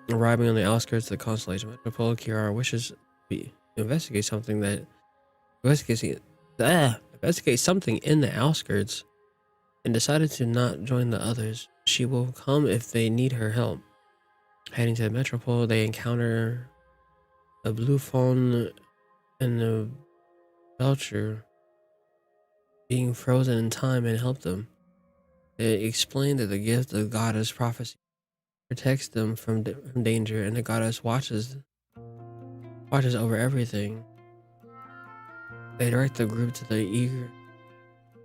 Arriving on the outskirts of the constellation Metropole, Kiara wishes to investigate something in the outskirts and decided to not join the others. She will come if they need her help. Heading to the Metropole, they encounter a blue fawn and a belcher being frozen in time and help them. They explain that the gift of the goddess prophecy protects them from danger, and the goddess watches over everything. They direct the group to the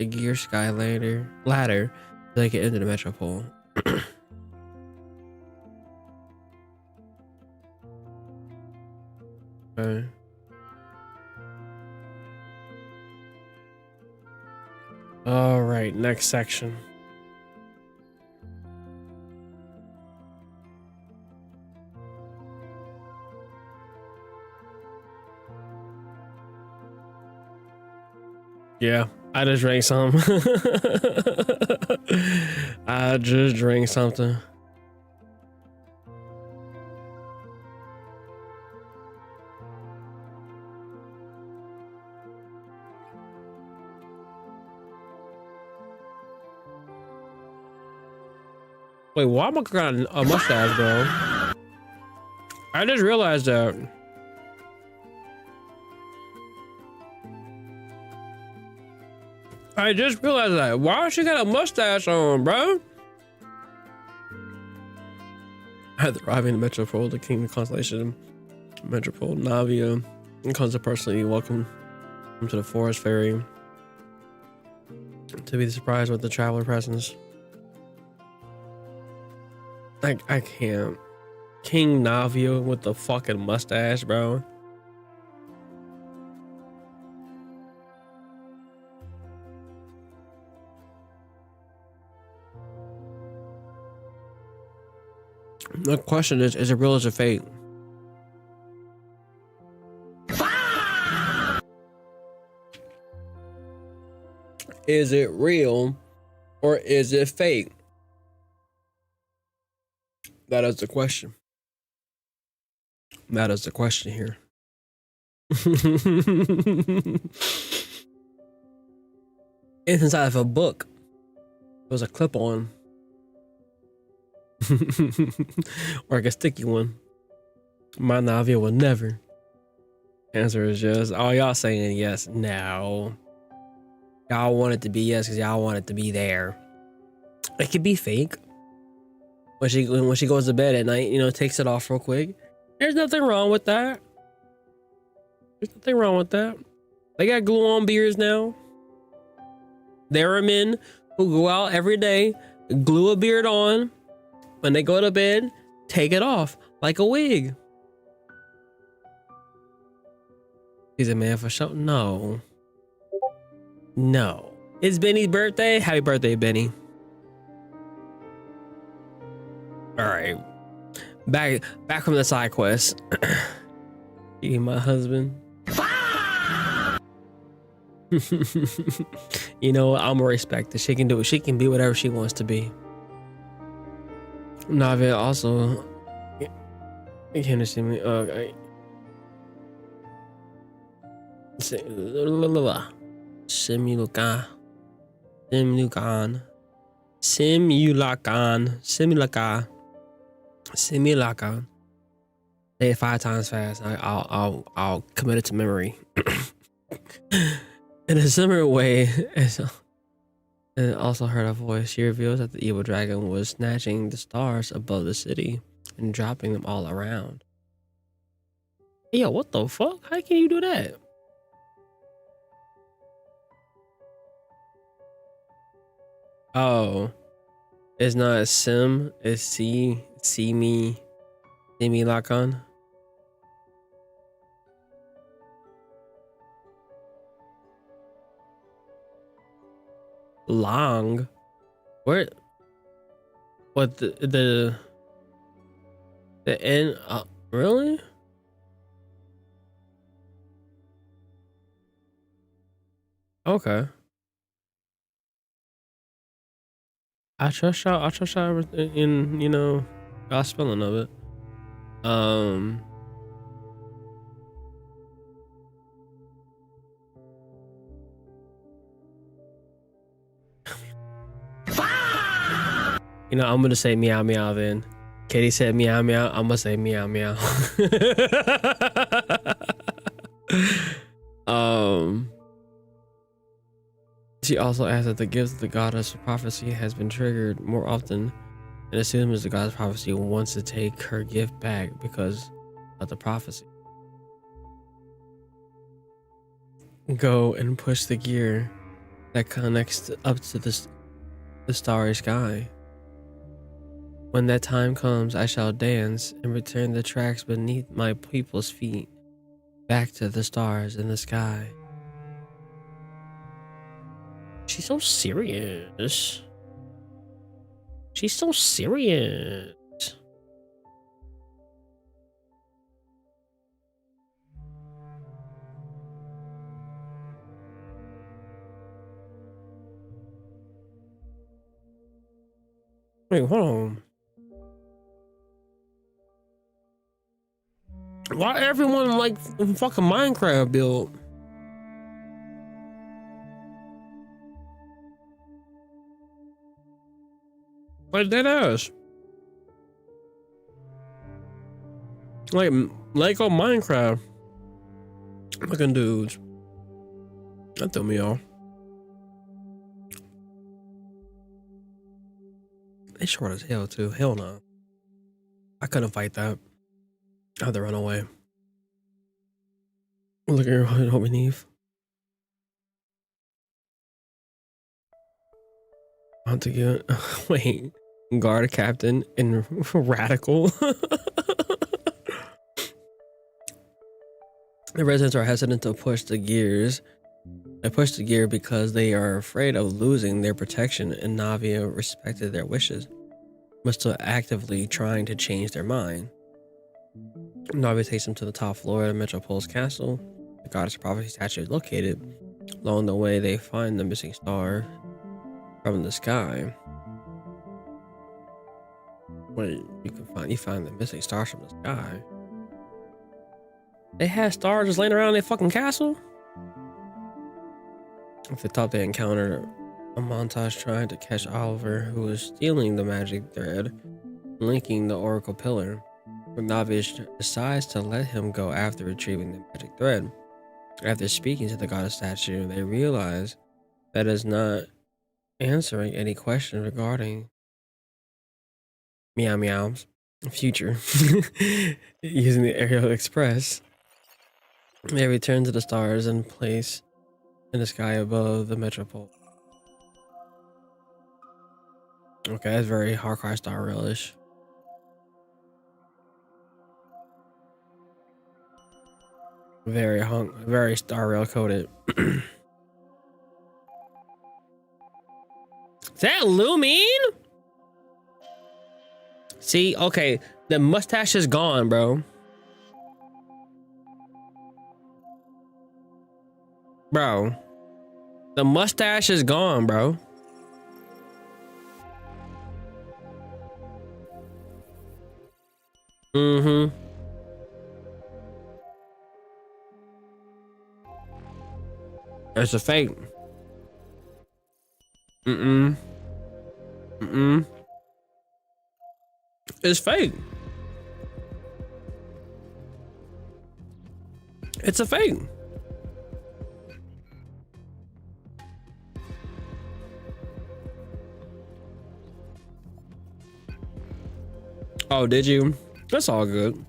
gear sky ladder so they can enter the Metropole. Okay. All right, next section. Yeah, I just drank some. I just drank something. Wait, why am I got a mustache, bro? I just realized that. I just realized that. Why she got a mustache on, bro? At arriving in Metropole, the King of Constellation, Metropole, Navia, and comes to personally welcome him to the Forest Ferry to be surprised with the traveler presence. I can't. King Navia with the fucking mustache, bro. The question is it real or is it fake? Is it real or is it fake? That is the question. That is the question here. It's inside of a book. There was a clip on. Or like a sticky one. My Navia will never. Answer is yes. Oh, y'all saying yes. No. Y'all want it to be yes because y'all want it to be there. It could be fake. When she goes to bed at night, you know, takes it off real quick. There's nothing wrong with that. There's nothing wrong with that. They got glue-on beards now. There are men who go out every day, glue a beard on. When they go to bed, take it off like a wig. He's a man for sure. No. No. It's Benny's birthday. Happy birthday, Benny. All right. Back from the side quest. You my husband. You know, I'm gonna respect it. She can do it. She can be whatever she wants to be. Navia also. You can't understand me. Okay. Simulukan. Simulukan. Simulakan. Simulakan. Simulakan. Say it 5 times fast. I'll commit it to memory. In a similar way, and also heard a voice. She reveals that the evil dragon was snatching the stars above the city and dropping them all around. Yo, what the fuck? How can you do that? Oh, it's not sim. It's see me lock on. Long. Where? What the end? Really? Okay. I trust y'all. I trust y'all in, you know, God's spelling of it. You know, I'm gonna say meow meow then. Katie said meow meow. I'm gonna say meow meow. She also adds that the gift of the goddess of prophecy has been triggered more often, and assumes the goddess of prophecy wants to take her gift back because of the prophecy. Go and push the gear that connects up to the starry sky. When that time comes, I shall dance and return the tracks beneath my people's feet back to the stars in the sky. She's so serious. She's so serious. Wait, hold on. Why everyone like fucking Minecraft build? Like that ass. Like Lego Minecraft. Looking dudes. That threw me off. They short as hell too. Hell no. I couldn't fight that. I had to run away. Look at her holding beneath. Want to get wait. Guard captain and radical. The residents are hesitant to push the gears. They push the gear because they are afraid of losing their protection, and Navia respected their wishes, but still actively trying to change their mind. Navia takes them to the top floor of the metropole's castle. The goddess of prophecy statue is located. Along the way, they find the missing star from the sky. Wait, you find the missing stars from the sky. They had stars just laying around in their fucking castle? At the top, they encountered a montage trying to catch Oliver, who was stealing the magic thread, linking the oracle pillar. But Navia decides to let him go after retrieving the magic thread. After speaking to the goddess statue, they realize that is not answering any questions regarding Meow Meow's future using the aerial express. They return to the stars and place in the sky above the metropole. Okay, that's very Hardcore Star Rail-ish. Very Star Rail coded. Is that Lumine? See, okay, the mustache is gone, bro. Bro, the mustache is gone, bro. Mm-hmm. It's a fake. Mm-mm. Mm-mm. It's fake. It's a fake. Oh, did you? That's all good.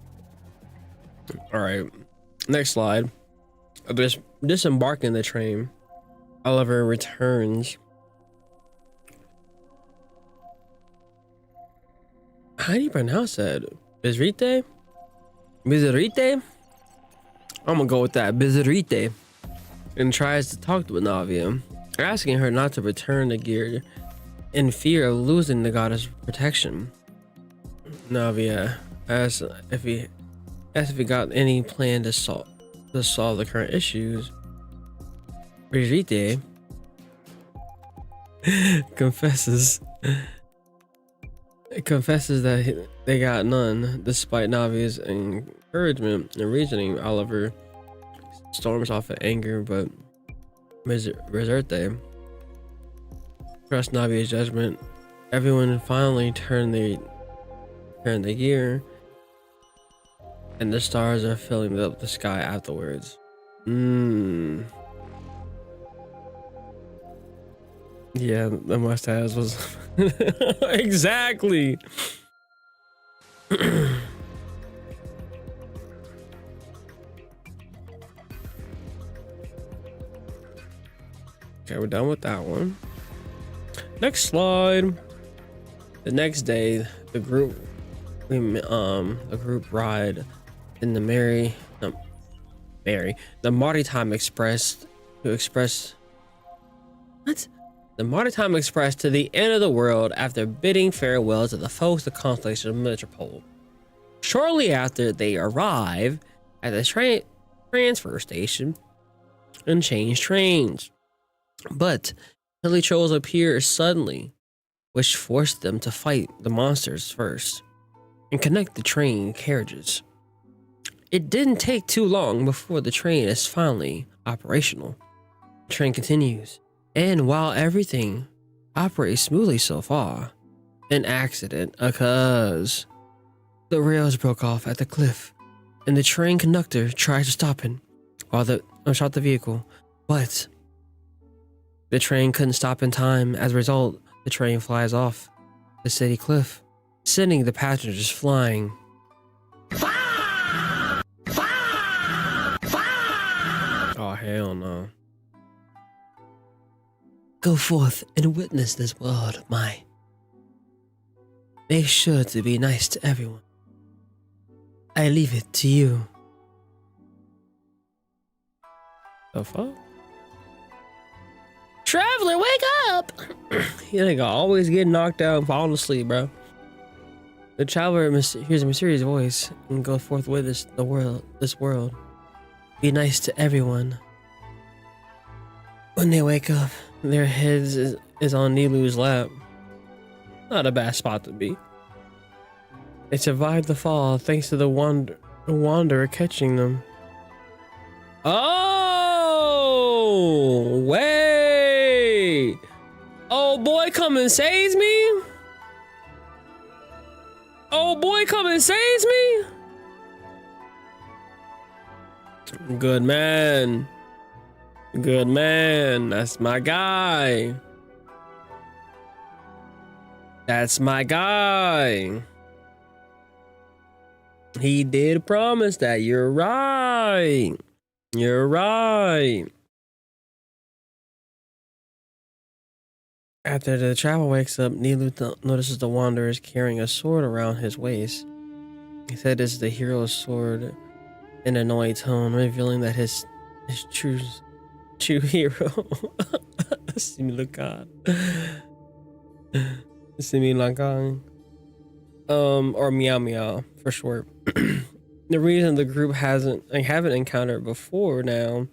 All right. Next slide. Disembarking the train. Oliver returns. How do you pronounce that? Bizrite? Bizarite? I'm gonna go with that. Bizarite. And tries to talk to Navia, asking her not to return the gear in fear of losing the goddess' protection. Navia asks if he got any plan to solve the current issues. Brigitte confesses that they got none, despite Navi's encouragement and reasoning. Oliver storms off in anger, but Reserte trusts Navi's judgment. Everyone finally turned the gear, and the stars are filling up the sky afterwards. Yeah, the mustache was exactly. Okay, we're done with that one. Next slide. The next day, the group ride in the Maritime Express the Maritime Express to the end of the world after bidding farewell to the folks of the constellation of metropole. Shortly after, they arrive at the transfer station and change trains. But hilly trolls appear suddenly, which forced them to fight the monsters first and connect the train carriages. It didn't take too long before the train is finally operational. The train continues, and while everything operates smoothly so far, an accident occurs. The rails broke off at the cliff, and the train conductor tried to stop the vehicle, but the train couldn't stop in time. As a result, the train flies off the city cliff, sending the passengers flying. Oh, hell no. Go forth and witness this world of mine. Make sure to be nice to everyone. I leave it to you. The fuck? Traveler, wake up! You nigga always get knocked out and falling asleep, bro. The traveler hears a mysterious voice and goes forth with this world. Be nice to everyone. When they wake up, their heads is on Nilu's lap. Not a bad spot to be. They survived the fall thanks to the wanderer catching them. Oh, wait! Oh boy, come and saves me? Oh boy, come and saves me? Good man. Good man. That's my guy. That's my guy. He did promise that. You're right. You're right. After the traveler wakes up, Nilu notices the wanderer is carrying a sword around his waist. He said this is the hero's sword in an annoyed tone, revealing that his true hero, Similakan, or Meow Meow for short. The reason the group haven't encountered before now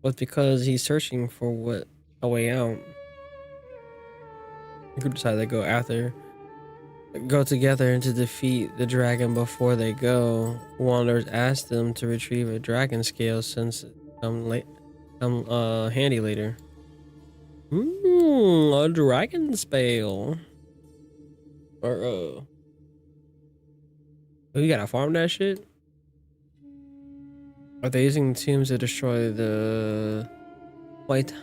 was because he's searching for a way out. The group decided to go together to defeat the dragon. Before they go, Wanderers asked them to retrieve a dragon scale since it come handy later. A dragon spell. Oh, you gotta farm that shit? Are they using tombs to destroy the Toitanium?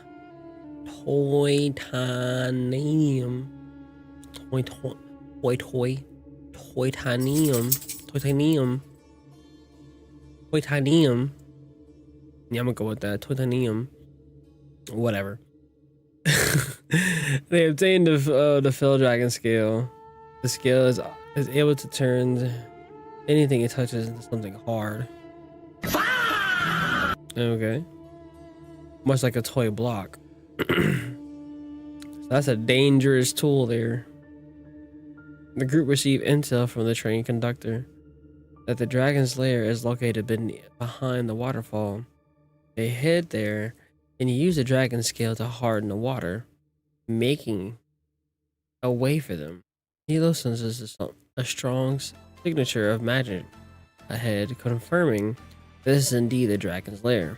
Toitanium. Yeah, I'm gonna go with that. Toitanium. Whatever. They obtained the Fell Dragon scale. The scale is able to turn anything it touches into something hard. Okay. Much like a toy block. So that's a dangerous tool there. The group received intel from the train conductor that the dragon's lair is located behind the waterfall. They head there and use the dragon scale to harden the water, making a way for them. Hilo senses a strong signature of magic ahead, confirming this is indeed the dragon's lair.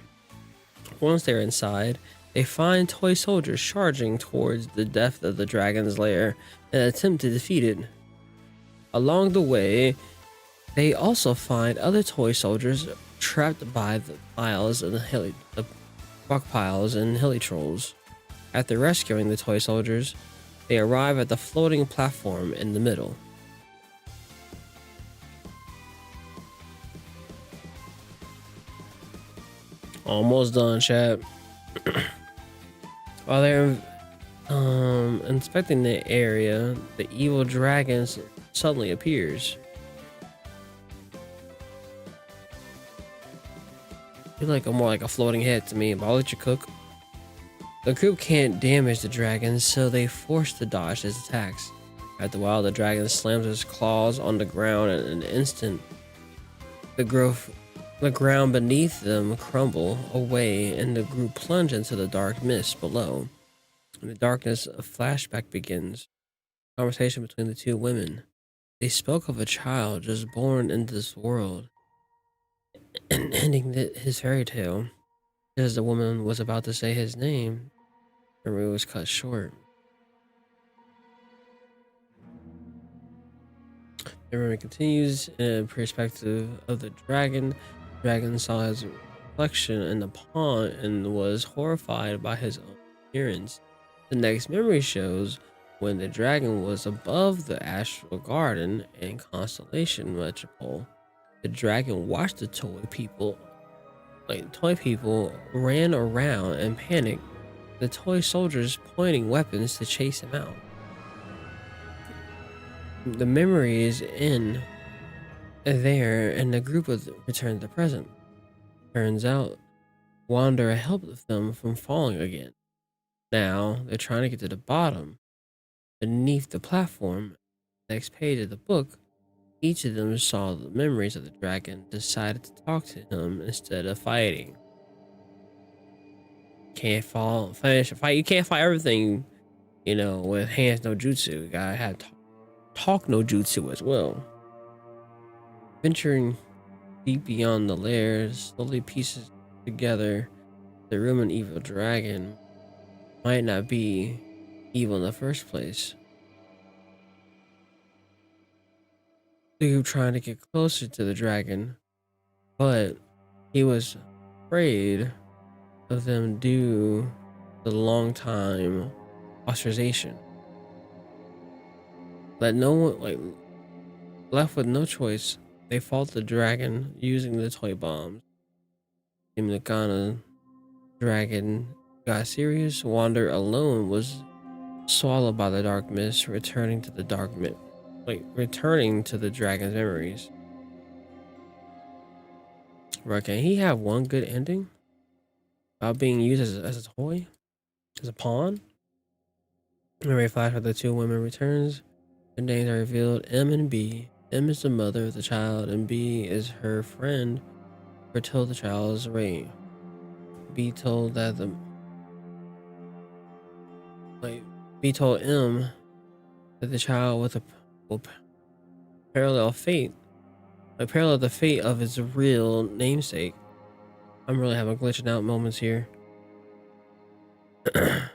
Once they're inside, they find toy soldiers charging towards the depth of the dragon's lair and attempt to defeat it. Along the way, they also find other toy soldiers trapped by the piles and the rock piles and hilly trolls. After rescuing the toy soldiers, they arrive at the floating platform in the middle. Almost done, chat. While they're inspecting the area, the evil dragon suddenly appears. You're more like a floating head to me, but I'll let you cook. The group can't damage the dragon, so they force to dodge his attacks. After a while, the dragon slams his claws on the ground, and in an instant, the ground beneath them crumble away, and the group plunge into the dark mist below. In the darkness, a flashback begins. A conversation between the two women. They spoke of a child just born into this world, and ending his fairy tale. As the woman was about to say his name, memory was cut short. The memory continues in perspective of the dragon. The dragon saw his reflection in the pond and was horrified by his own appearance. The next memory shows when the dragon was above the astral garden and constellation metropole. The dragon watched the toy people ran around and panicked, the toy soldiers pointing weapons to chase him out. The memory is in there, and the group returned to the present. Turns out, Wanderer helped them from falling again. Now, they're trying to get to the bottom. Beneath the platform, next page of the book, each of them saw the memories of the dragon, decided to talk to him instead of fighting. Can't finish a fight. You can't fight everything, with hands no jutsu. You gotta have talk no jutsu as well. Venturing deep beyond the lair, slowly pieces together the Roman evil dragon might not be evil in the first place. The group trying to get closer to the dragon, but he was afraid of them due to the long time ostracization. Left with no choice, they fought the dragon using the toy bombs. The dragon got serious. Wander alone was swallowed by the dark mist, returning to the dragon's memories. Bro, can he have one good ending? About being used as a toy? As a pawn? Memory flash of the two women returns. Their names are revealed. M and B. M is the mother of the child, and B is her friend. Until the child is raped. B told that the B told M that the child will parallel fate, parallel the fate of its real namesake. I'm really having glitching out moments here. That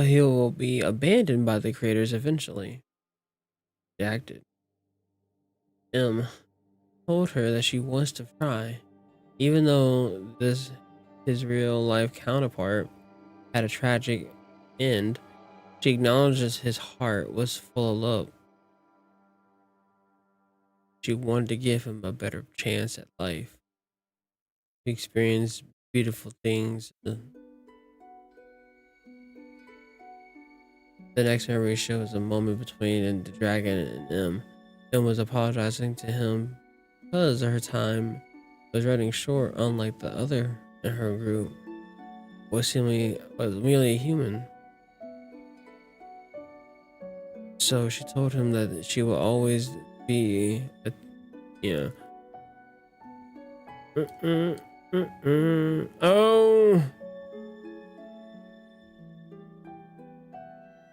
he will be abandoned by the creators eventually. She acted. M told her that she wants to try, even though his real life counterpart had a tragic end. She acknowledges his heart was full of love. She wanted to give him a better chance at life. She experienced beautiful things. The next memory shows a moment between the dragon and M. M was apologizing to him because her time was running short, unlike the other in her group, was merely a human. So she told him that she will always be Oh!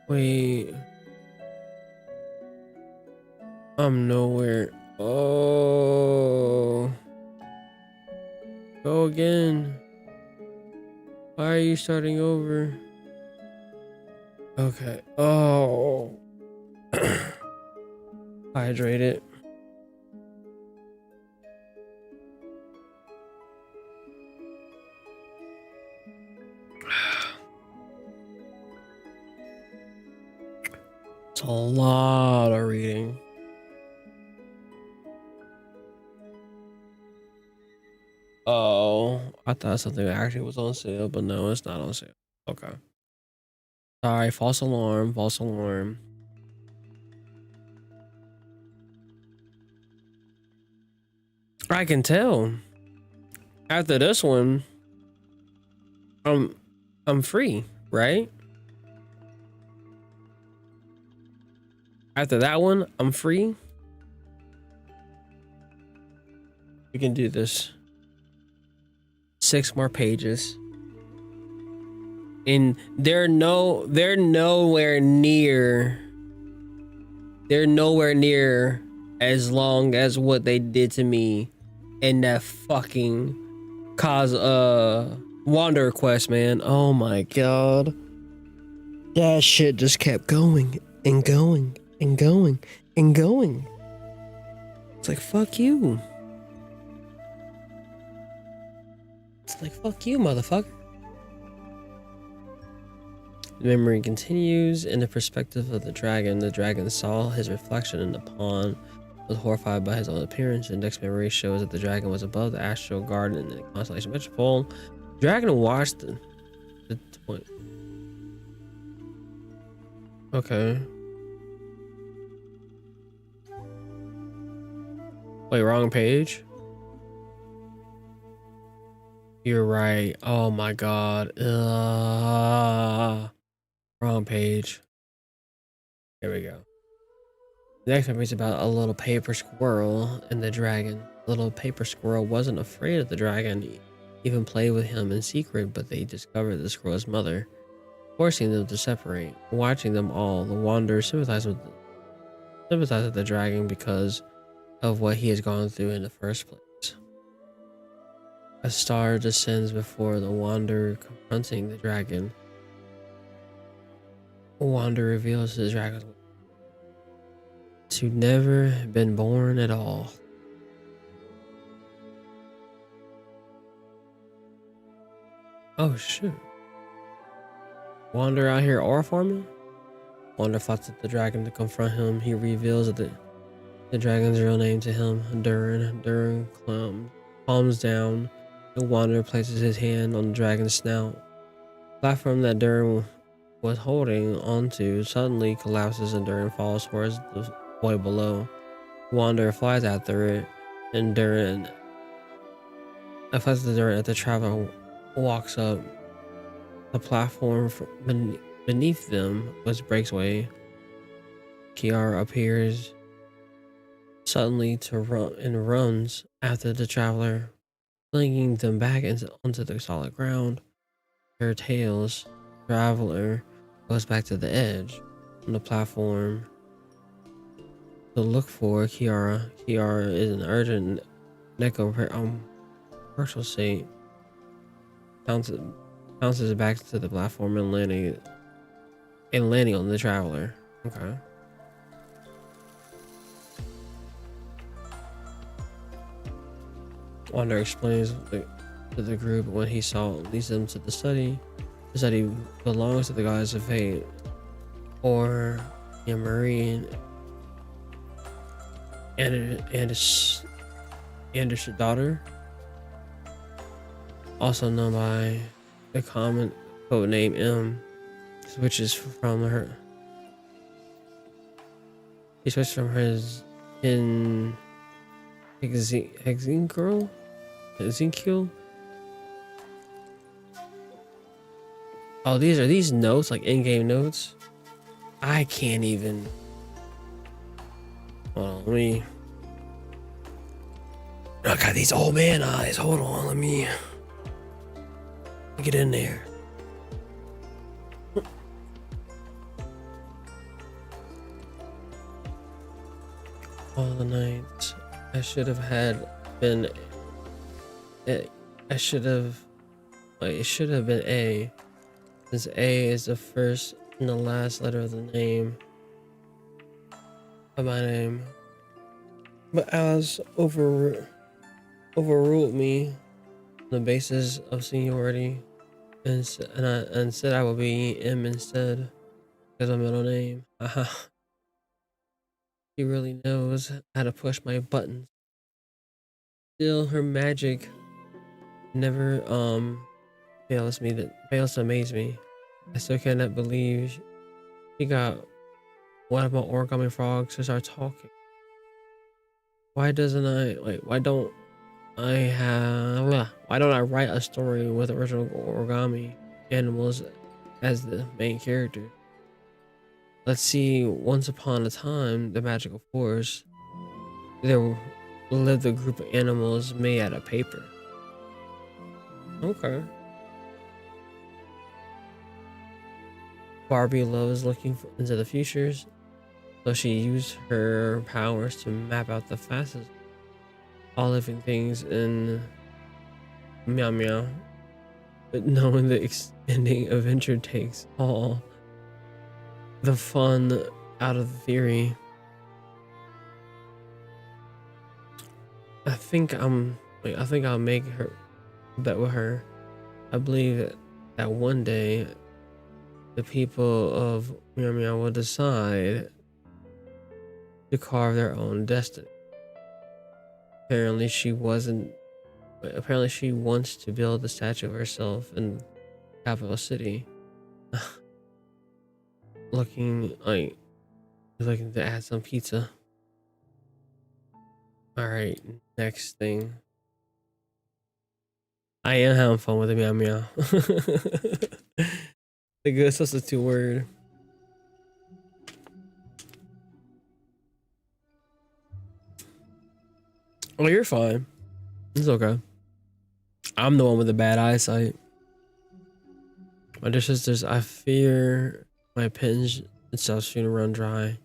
Wait. I'm nowhere. Oh. Go again. Why are you starting over? Okay. Oh. Hydrate it. It's a lot of reading. Oh, I thought something actually was on sale, but no, it's not on sale. Okay. Sorry, false alarm, false alarm. I can tell. After this one, I'm free, right? After that one, I'm free. We can do this. 6 more pages. And they're nowhere near as long as what they did to me in that fucking Wander quest, man. Oh my god. That shit just kept going and going and going and going. It's like, fuck you. It's like, fuck you, motherfucker. The memory continues. In the perspective of the dragon saw his reflection in the pond, was horrified by his own appearance. The next memory shows that the dragon was above the astral garden in the constellation metropole. The dragon watched the point. Okay. Wait, wrong page? You're right. Oh my god. Wrong page. There we go. The next memory is about a little paper squirrel and the dragon. The little paper squirrel wasn't afraid of the dragon, even played with him in secret, but they discovered the squirrel's mother, forcing them to separate. Watching them all, the wanderer sympathized with the dragon because of what he has gone through in the first place. A star descends before the wanderer, confronting the dragon. The wanderer reveals to the dragon to never been born at all. Oh shit. Wander out here aura farming? Wander fights the dragon to confront him. He reveals that the dragon's real name to him, Durin. Durin calms down. The wanderer places his hand on the dragon's snout. The platform that Durin was holding onto suddenly collapses and Durin falls towards the void below. The wanderer flies after it, and Durin As the traveler walks up, the platform beneath them breaks away. Kiara appears suddenly to run and runs after the traveler, flinging them back onto the solid ground. Her tails, traveler goes back to the edge on the platform to look for Kiara. Kiara is in urgent partial state. Bounces back to the platform and landing on the traveler. Okay. Wander explains to the group when he leads them to the study. The study belongs to the goddess of fate, or Marine and his daughter, also known by the common code name M, switches from her. He switched from his in Ezekiel. Oh, these notes, like in-game notes. I can't even. Hold on, let me. I got these old man eyes. Hold on, let me get in there. All the nights I should have been. It should have been A, since A is the first and the last letter of the name of my name. But Alice overruled me on the basis of seniority, and said I will be M instead, because my middle name. She really knows how to push my buttons. Still, her magic never fails to amaze me. I still cannot believe she got one of my origami frogs to start talking. Why don't I write a story with original origami animals as the main character? Let's see. Once upon a time, the magical forest, there lived a group of animals made out of paper. Okay. Barbie loves looking into the futures, so she used her powers to map out the fastest all living things in Meow Meow. But knowing the extending adventure takes all the fun out of the theory. I think I'll make her bet with her. I believe that one day the people of Meow Meow will decide to carve their own destiny. Apparently she wants to build a statue of herself in capital city. looking to add some pizza. All right, next thing. I am having fun with the Meow Meow. The good substitute word. Oh, you're fine. It's okay. I'm the one with the bad eyesight. My dear sisters, I fear my pen's itself soon run dry.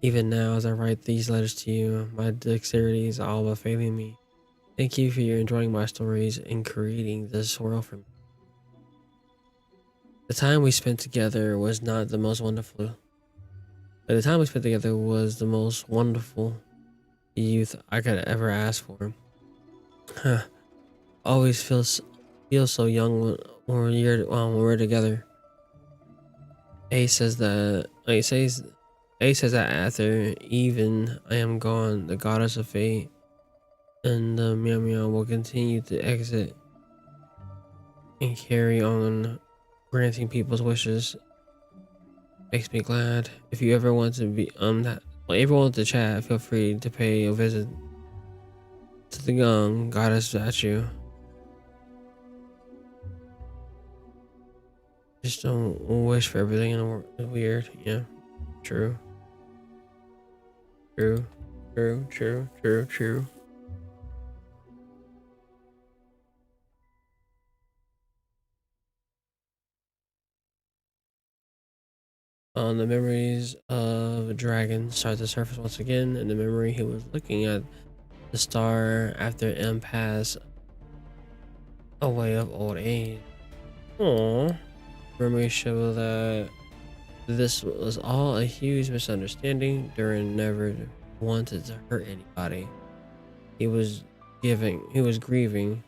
Even now, as I write these letters to you, my dexterity is all but failing me. Thank you for your enjoying my stories and creating this world for me. The time we spent together was not the most wonderful. But the time we spent together was the most wonderful youth I could ever ask for. Always feel so young when we're together. A says that after even I am gone, the goddess of fate and the Meow Meow will continue to exit and carry on granting people's wishes. Makes me glad. If you ever want to be everyone to chat, feel free to pay a visit to the young goddess statue. Just don't wish for everything in the world. Weird. Yeah. True. True. True. True. True. True. The memories of a dragon start to surface once again. In the memory, he was looking at the star after M passed away of old age. Aww. Memories show that this was all a huge misunderstanding. Durin never wanted to hurt anybody. He was grieving,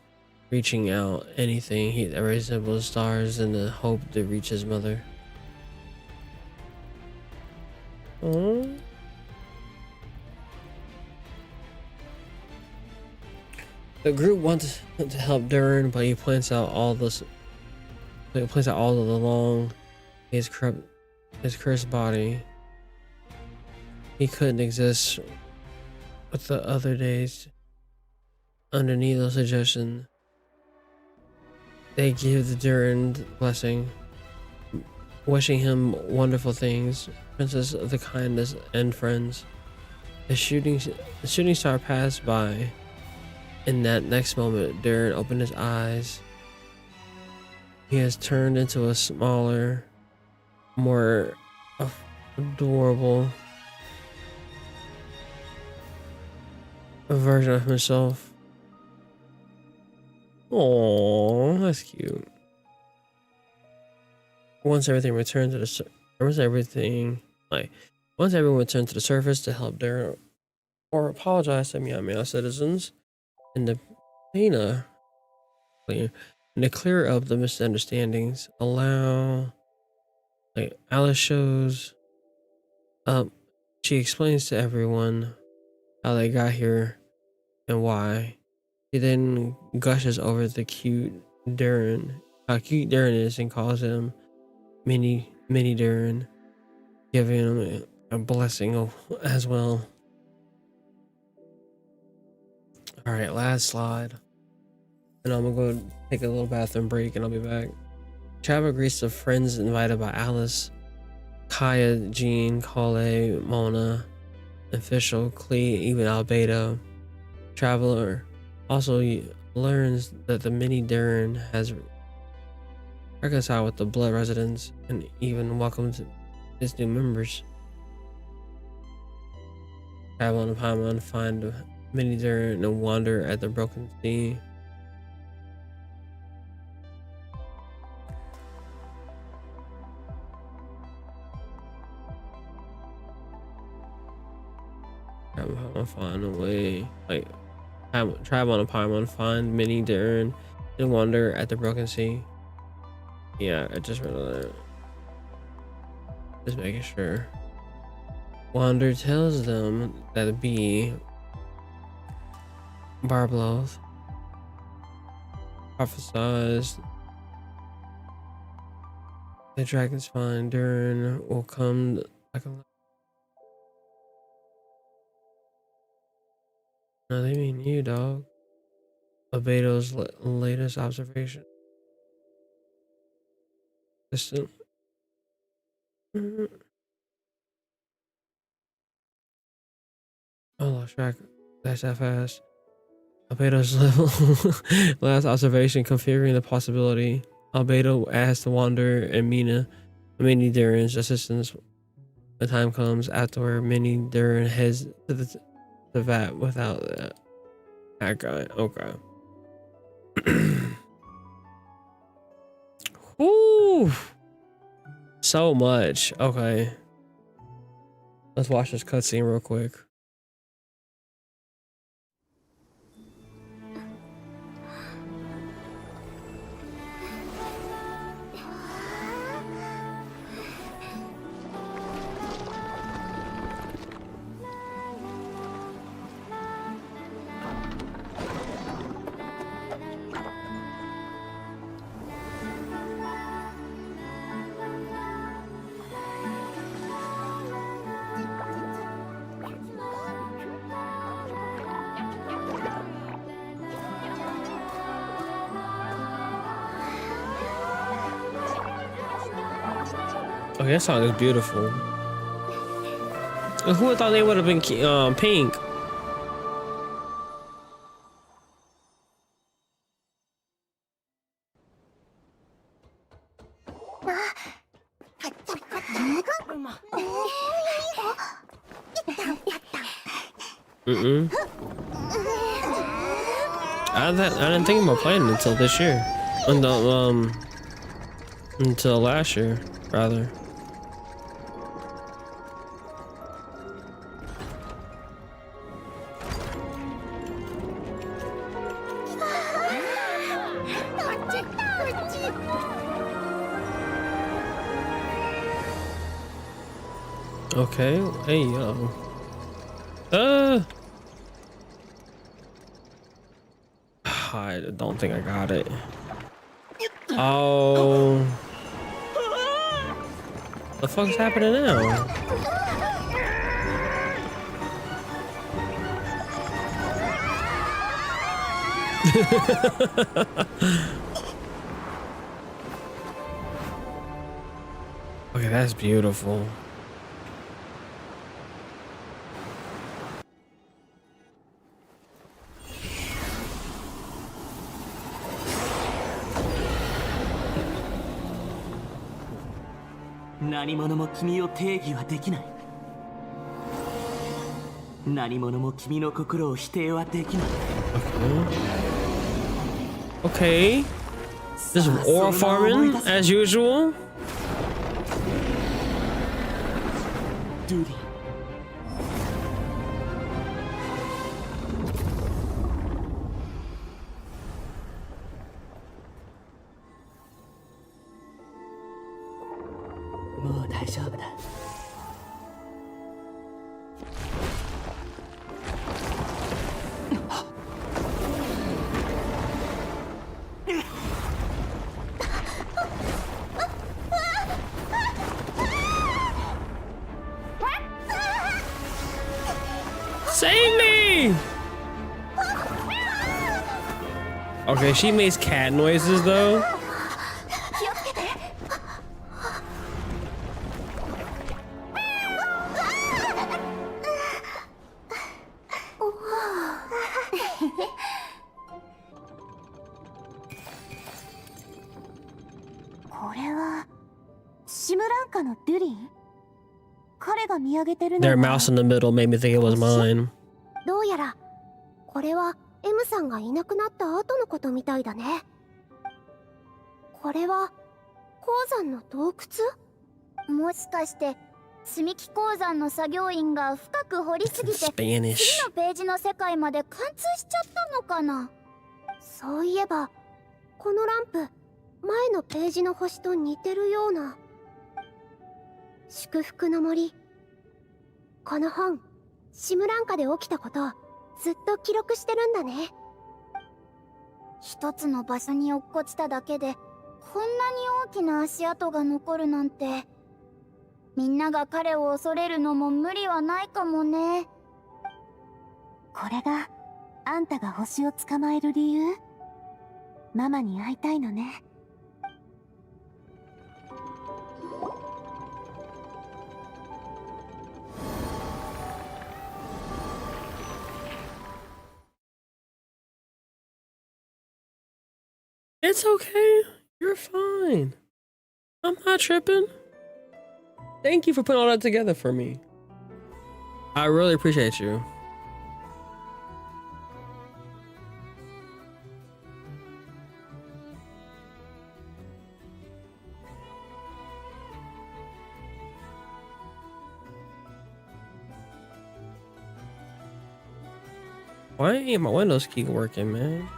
reaching out anything that resembled stars in the hope to reach his mother. Aww. The group wants to help Durin, but he points out all along his cursed body. He couldn't exist with the other days. Underneath the suggestion, they give the Durin blessing, wishing him wonderful things, princess of the kindness and friends. The shooting star passed by. In that next moment, Durin opened his eyes. He has turned into a smaller, more adorable version of himself. Aww, that's cute. Once everyone returned to the surface to help Durin or apologize to Meow citizens and to clear up the misunderstandings, Alice shows up. She explains to everyone how they got here and why. She then gushes over the how cute Durin is, and calls him mini Durin, giving him a blessing as well. All right, last slide, and I'm gonna go take a little bathroom break, and I'll be back. Travel greets the friends invited by Alice, Kaya, Jean, Kale, Mona, Official, Klee, even Albedo. Traveler also learns that the mini Durin has reconciled with the blood residents and even welcomes his new members. Travel on Paimon, find mini Durin and wander at the broken sea. Find a way, travel on a Paimon, find mini Durin and wander at the broken sea. Yeah, I just read that. Just making sure. Wander tells them that B Barbloth prophesies the dragon's find Durin will come like a. No, they mean you, dog. Albedo's latest observation. Distant. I lost track. That's that fast. Albedo's last observation, confirming the possibility. Albedo asks the Wanderer and Mini Durin's assistance. The time comes after Mini Durin heads to the vat without that guy. Okay. Woo! So much. Okay. Let's watch this cutscene real quick. Oh, that song is beautiful. Who would thought they would have been pink? I didn't think about playing it until this year. Until last year, rather. Okay, hey yo. I don't think I got it. Oh. The fuck's happening now? Okay, that's beautiful. Okay. This is ore farming as usual. Duty. Save me! Okay, she makes cat noises though. Their mouse in the middle made me think it was mine. どうやらこれは M さんがいなくなった後のことみたいだね。これは鉱山の洞窟？もしかして積み木鉱山の作業員が深く掘りすぎて次のページの世界まで貫通しちゃったのかな。そういえばこのランプ前のページの星と似てるような。祝福の森。この本シムランカで起きたことをずっと記録してるんだね。一つの場所に落っこちただけでこんなに大きな足跡が残るなんて、みんなが彼を恐れるのも無理はないかもね。これがあんたが星を捕まえる理由？ママに会いたいのね。It's okay. You're fine. I'm not tripping. Thank you for putting all that together for me. I really appreciate you. Why ain't my windows keep working, man?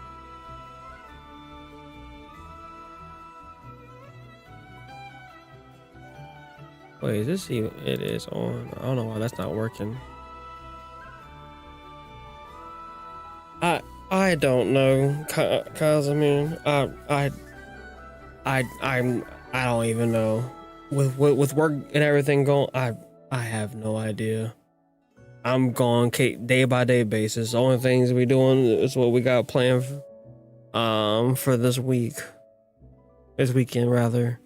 Wait, is this even? It is on. I don't know why that's not working. I don't know, cause I mean, I don't even know. With work and everything going, I have no idea. I'm going day by day basis. The only things we doing is what we got planned for this weekend rather.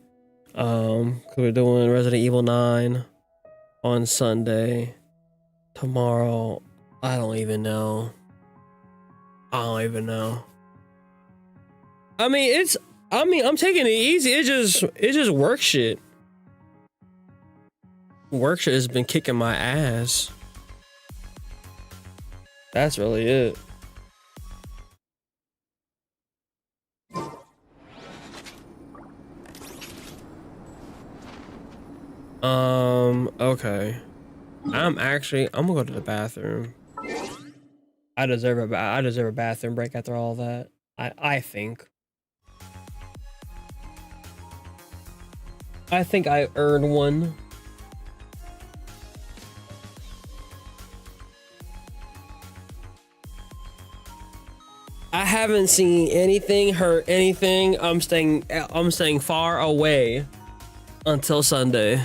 'Cause we're doing Resident Evil 9 on Sunday. Tomorrow, I don't even know. I mean, I'm taking it easy. It's just work shit. Work shit has been kicking my ass. That's really it. Okay. I'm gonna go to the bathroom. I deserve a bathroom break after all that. I think I earned one. I haven't seen anything, heard anything. I'm staying far away until Sunday.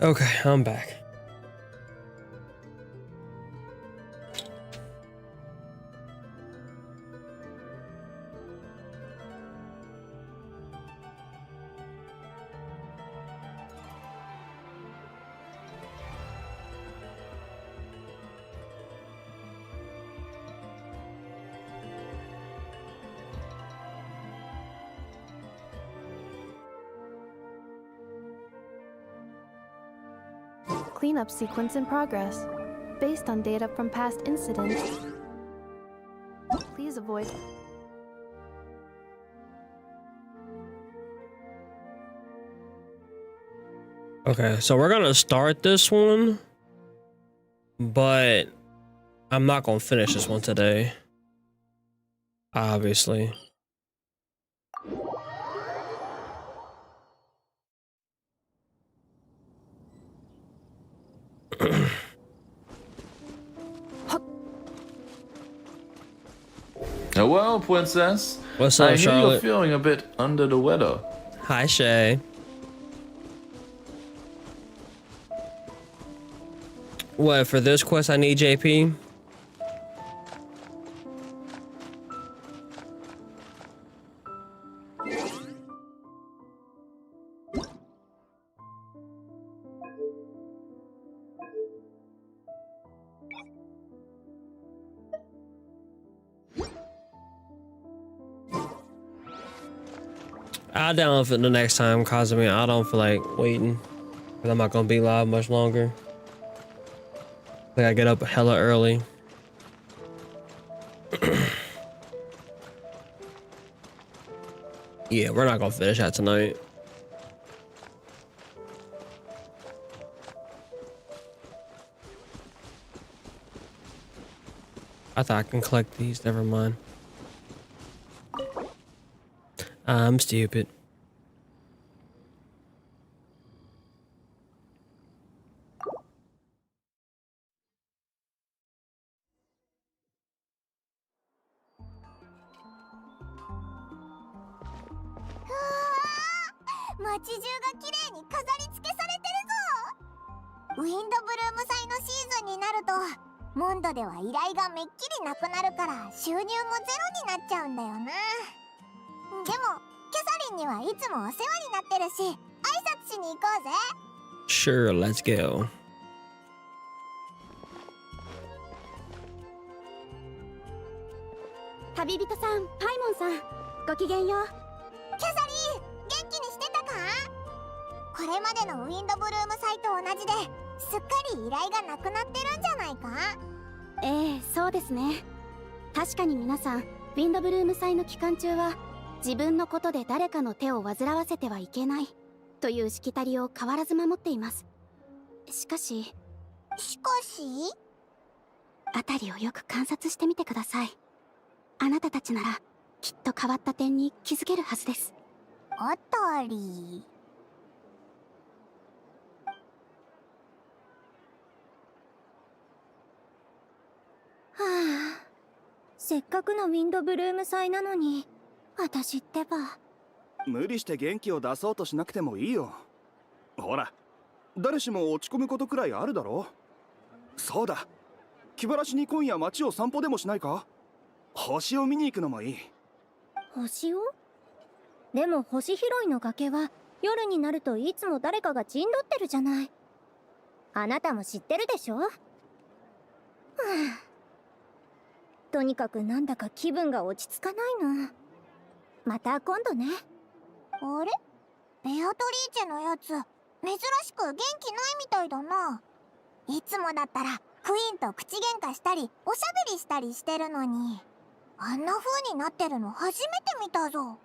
Okay, I'm back. Cleanup sequence in progress. Based on data from past incidents, please avoid. Okay, so we're gonna start this one, but I'm not gonna finish this one today. Obviously. Oh, well, princess. What's up, I hear Charlotte? you're feeling a bit under the weather. Hi, Shay. What, for this quest I need JP? I'll down for the next time, cause I mean I don't feel like waiting. Cause I'm not gonna be live much longer. Like I get up hella early. Yeah, we're not gonna finish that tonight. I thought I can collect these, never mind. I'm stupid.ウィンドブルーム祭のシーズンになるとモンドでは依頼がめっきりなくなるから収入もゼロになっちゃうんだよな。でもキャサリンにはいつもお世話になってるし挨拶しに行こうぜ。 Sure, let's go. 旅人さん、パイモンさん、ごきげんよう。キャサリン、元気にしてたか？これまでのウィンドブルーム祭と同じですっかり依頼がなくなってるんじゃないか？ええ、そうですね。確かに皆さん、ウィンドブルーム祭の期間中は自分のことで誰かの手を煩わせてはいけないというしきたりを変わらず守っています。しかし辺りをよく観察してみてください。あなたたちならきっと変わった点に気づけるはずです。辺り。はあ、せっかくのウィンドブルーム祭なのに私ってば。無理して元気を出そうとしなくてもいいよ。ほら、誰しも落ち込むことくらいあるだろ。そうだ、気晴らしに今夜街を散歩でもしないか？星を見に行くのもいい。星を？でも星拾いの崖は夜になるといつも誰かが陣取ってるじゃない。あなたも知ってるでしょ？はあ、とにかくなんだか気分が落ち着かないの。また今度ね。あれ？ベアトリーチェのやつ珍しく元気ないみたいだな。いつもだったらクイーンと口喧嘩したりおしゃべりしたりしてるのに、あんな風になってるの初めて見たぞ。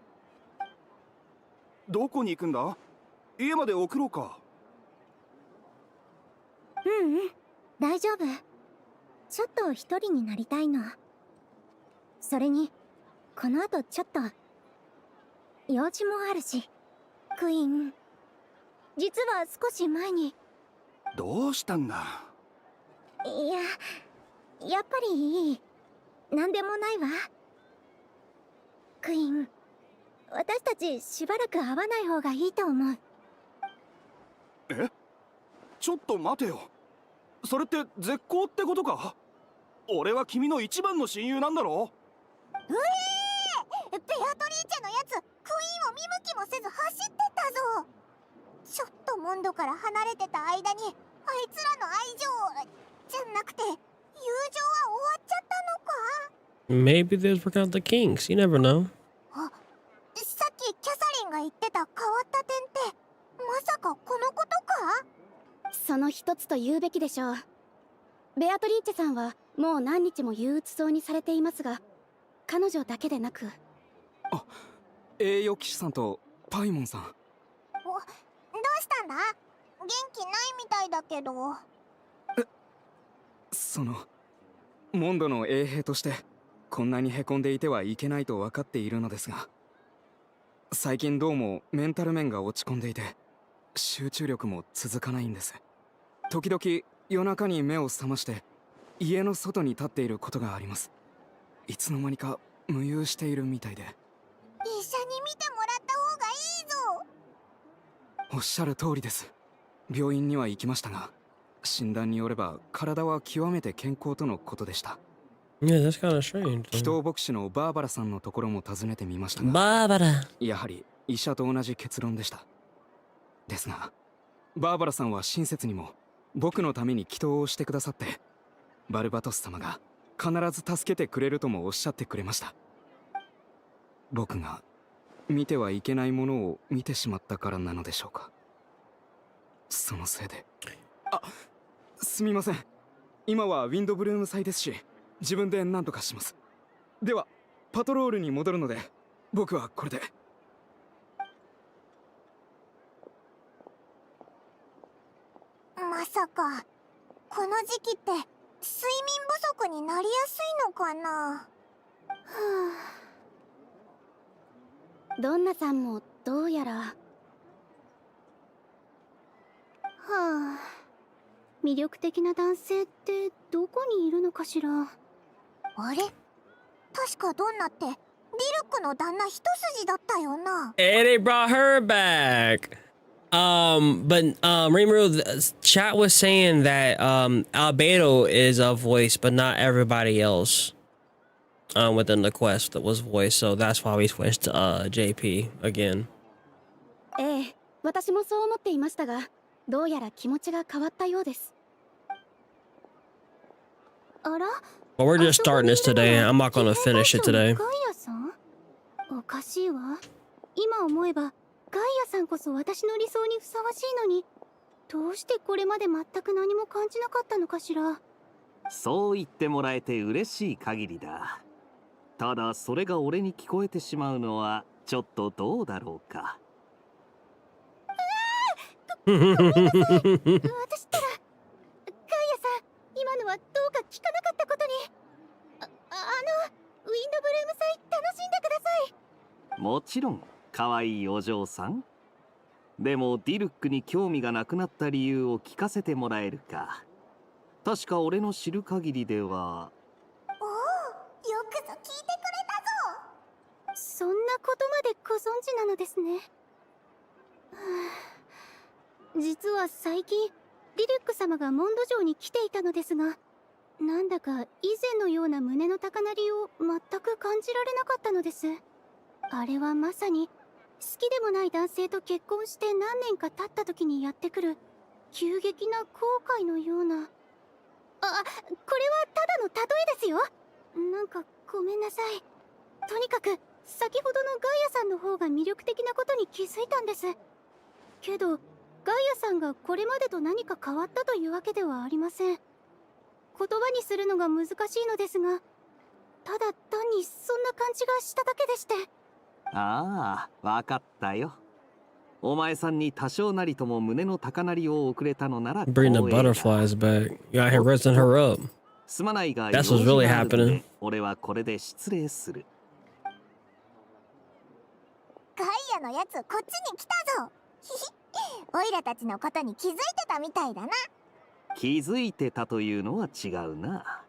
どこに行くんだ？家まで送ろうか。ううん、大丈夫。ちょっと一人になりたいの。それにこの後ちょっと用事もあるし。クイーン、実は少し前に。どうしたんだ？いや、やっぱりいい。なんでもないわ。クイーン、私たちしばらく会わない方がいいと思う。え？ちょっと待てよ。それって絶好ってことか？俺は君の一番の親友なんだろ？ベアトリーチェのやつ、クイーンを見向きもせず走ってたぞ。ちょっとモンドから離れてた間に、あいつらの愛情じゃなくて、友情は終わっちゃったのか？ Maybe those work out the kinks. You never know. あ、さっきキャサリンが言ってた変わった点って、まさかこのことか？その一つと言うべきでしょう。ベアトリーチェさんはもう何日も憂鬱そうにされていますが、彼女だけでなく、あ、栄誉騎士さんとパイモンさん。どうしたんだ？元気ないみたいだけど。モンドの衛兵としてこんなにへこんでいてはいけないと分かっているのですが、最近どうもメンタル面が落ち込んでいて集中力も続かないんです。時々夜中に目を覚まして家の外に立っていることがあります。いつの間にか無遊しているみたいで。医者に見てもらった方がいいぞ。おっしゃる通りです。病院には行きましたが、診断によれば体は極めて健康とのことでした。Yeah, that's kind of strange. 祈祷牧師のバーバラさんのところも訪ねてみましたが、バーバラ。やはり医者と同じ結論でした。ですが、バーバラさんは親切にも僕のために祈祷をしてくださって、バルバトス様が必ず助けてくれるともおっしゃってくれました。僕が見てはいけないものを見てしまったからなのでしょうか。そのせいで。あ、すみません。今はウィンドブルーム祭ですし、自分で何とかします。ではパトロールに戻るので、僕はこれで。まさかこの時期って睡眠不足になりやすいのかな？はあ、ドンナさんもどうやら。はあ、魅力的な男性ってどこにいるのかしら。あれ、確かドンナってディルックの旦那一筋だったよな。And they brought her back. But Rimuru, the chat was saying that Albedo is a voice, but not everybody else within the quest that was voiced. So that's why we switched to JP again. ええ、私もそう思っていましたが、どうやら気持ちが変わったようです。あら？ Well, we're just starting this today. I'm not gonna finish it today. ガイアさん？おかしいわ。今思えばガイアさんこそ私の理想にふさわしいのに、どうしてこれまで全く何も感じなかったのかしら。そう言ってもらえて嬉しい限りだ。ただそれが俺に聞こえてしまうのはちょっとどうだろうか。ごめんなさい。私ったら、ガイアさん、今のはどうか聞かなかったことに。ウィンドブルーム祭楽しんでください。もちろん可愛いお嬢さん。でもディルックに興味がなくなった理由を聞かせてもらえるか。確か俺の知る限りでは。おお、よくぞ聞いてくれたぞ。そんなことまでご存知なのですね。実は最近ディルック様がモンド城に来ていたのですが、なんだか以前のような胸の高鳴りを全く感じられなかったのです。あれはまさに好きでもない男性と結婚して何年か経った時にやってくる急激な後悔のような。これはただの例えですよ。なんかごめんなさい。とにかく先ほどのガイアさんの方が魅力的なことに気づいたんです。けどガイアさんがこれまでと何か変わったというわけではありません。言葉にするのが難しいのですが、ただ単にそんな感じがしただけでして。ああ、わかったよ。お前さんに多少なりとも胸の高鳴りを送れたのなら Bring the butterflies back. You out here raising her up. すまないが That's what's really happening. 俺はこれで失礼する。ガイアのやつこっちに来たぞ。オイラたちのことに気づいてたみたいだな。気づいてたというのは違うな。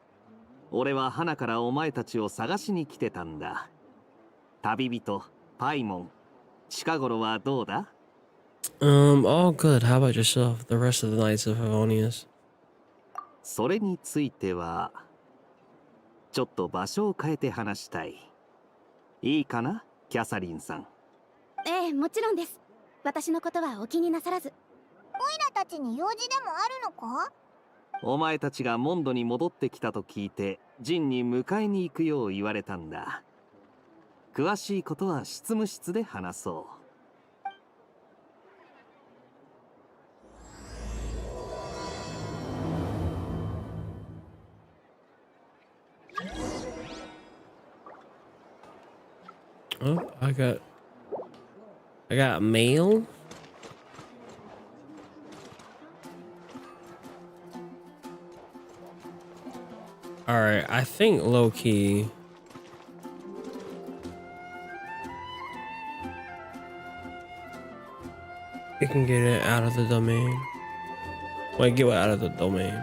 俺は花からお前たちを探しに来てたんだ。旅人パイモン、近頃はどうだ？ All good. How about yourself? The rest of the Knights of Favonius. それについてはちょっと場所を変えて話したい。いいかな、キャサリンさん。ええ、もちろんです。私のことはお気になさらず。オイラたちに用事でもあるのか？お前たちがモンドに戻ってきたと聞いてジンに迎えに行くよう言われたんだ。詳しいことは執務室で話そう。Oh, I got mail. All right, I think low key. You can get it out of the domain. Wait, get it out of the domain.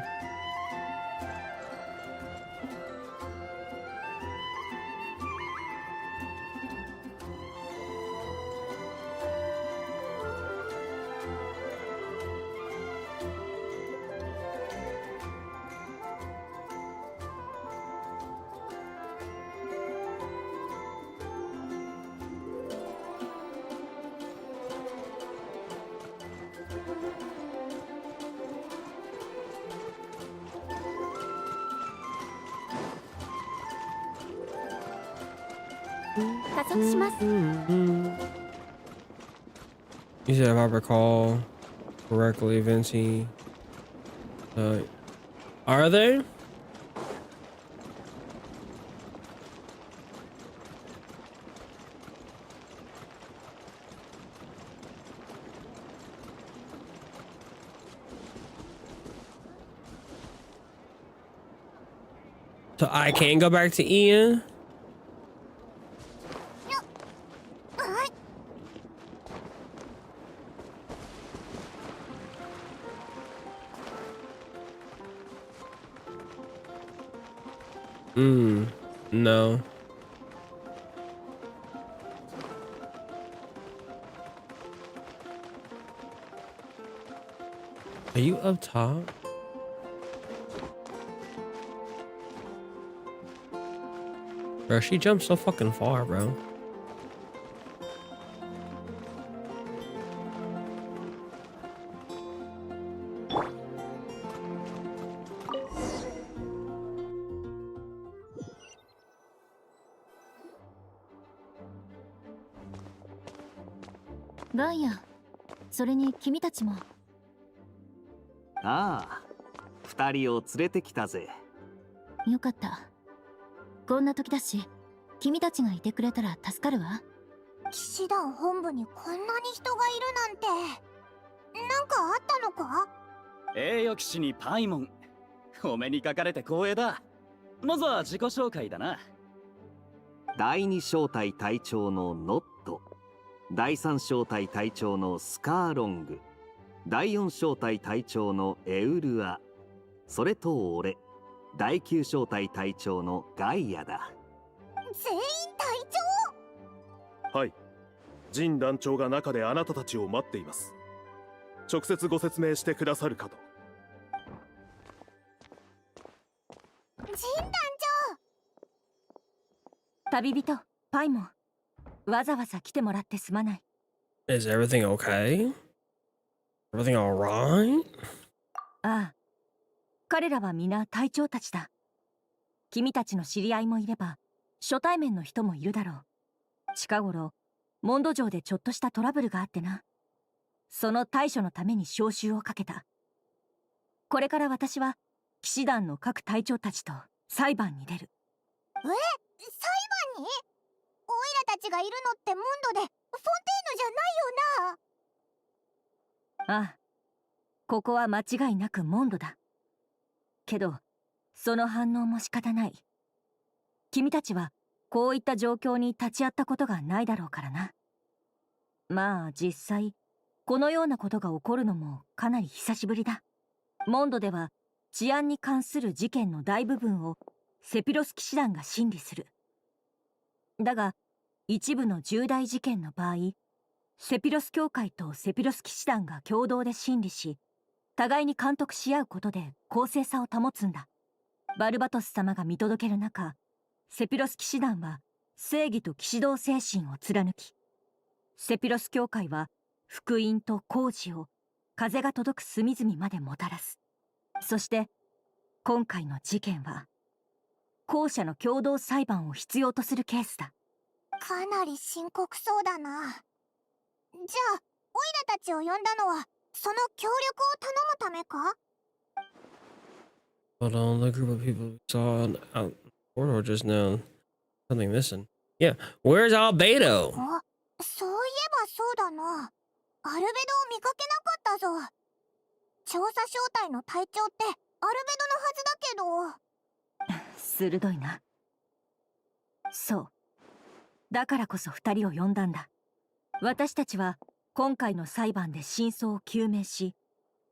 You said if I recall correctly, Vinci. Are they? So I can go back to Ian? No. Are you up top? Bro, she jumped so fucking far, bro. Ryan, それに君たちも。ああ、二人を連れてきたぜ。よかった。こんな時だし、君たちがいてくれたら助かるわ。騎士団本部にこんなに人がいるなんて。なんかあったのか？栄誉騎士にパイモン。お目にかかれて光栄だ。まずは自己紹介だな。第二小隊隊長のノット。第3小隊隊長のスカーロング、第4小隊隊長のエウルア、それと俺、第9小隊隊長のガイアだ。全員隊長？はい。ジン団長が中であなたたちを待っています。直接ご説明してくださるかと。ジン団長！旅人、パイモン。わざわざ来てもらってすまない。Is everything okay? Everything alright? ああ、彼らは皆隊長たちだ。君たちの知り合いもいれば、初対面の人もいるだろう。近頃、モンド城でちょっとしたトラブルがあってな。その対処のために招集をかけた。これから私は、騎士団の各隊長たちと裁判に出る。裁判に？オイラたちがいるのってモンドでフォンテーヌじゃないよな？ああ、ここは間違いなくモンドだ。けど、その反応も仕方ない。君たちはこういった状況に立ち会ったことがないだろうからな。まあ実際、このようなことが起こるのもかなり久しぶりだ。モンドでは治安に関する事件の大部分をセピロス騎士団が審理する。だが、一部の重大事件の場合、セピロス教会とセピロス騎士団が共同で審理し、互いに監督し合うことで公正さを保つんだ。バルバトス様が見届ける中、セピロス騎士団は正義と騎士道精神を貫き、セピロス教会は福音と工事を風が届く隅々までもたらす。そして今回の事件は後者の共同裁判を必要とするケースだ。かなり深刻そうだな。じゃあオイラたちを呼んだのはその協力を頼むためか？ Hold on, the group of people we saw out corridor just now. Something missing. Yeah, where's Albedo? あ、そういえばそうだな。アルベドを見かけなかったぞ。調査小隊の隊長ってアルベドのはずだけど。鋭いな。そう。だからこそ二人を呼んだんだ。私たちは今回の裁判で真相を究明し、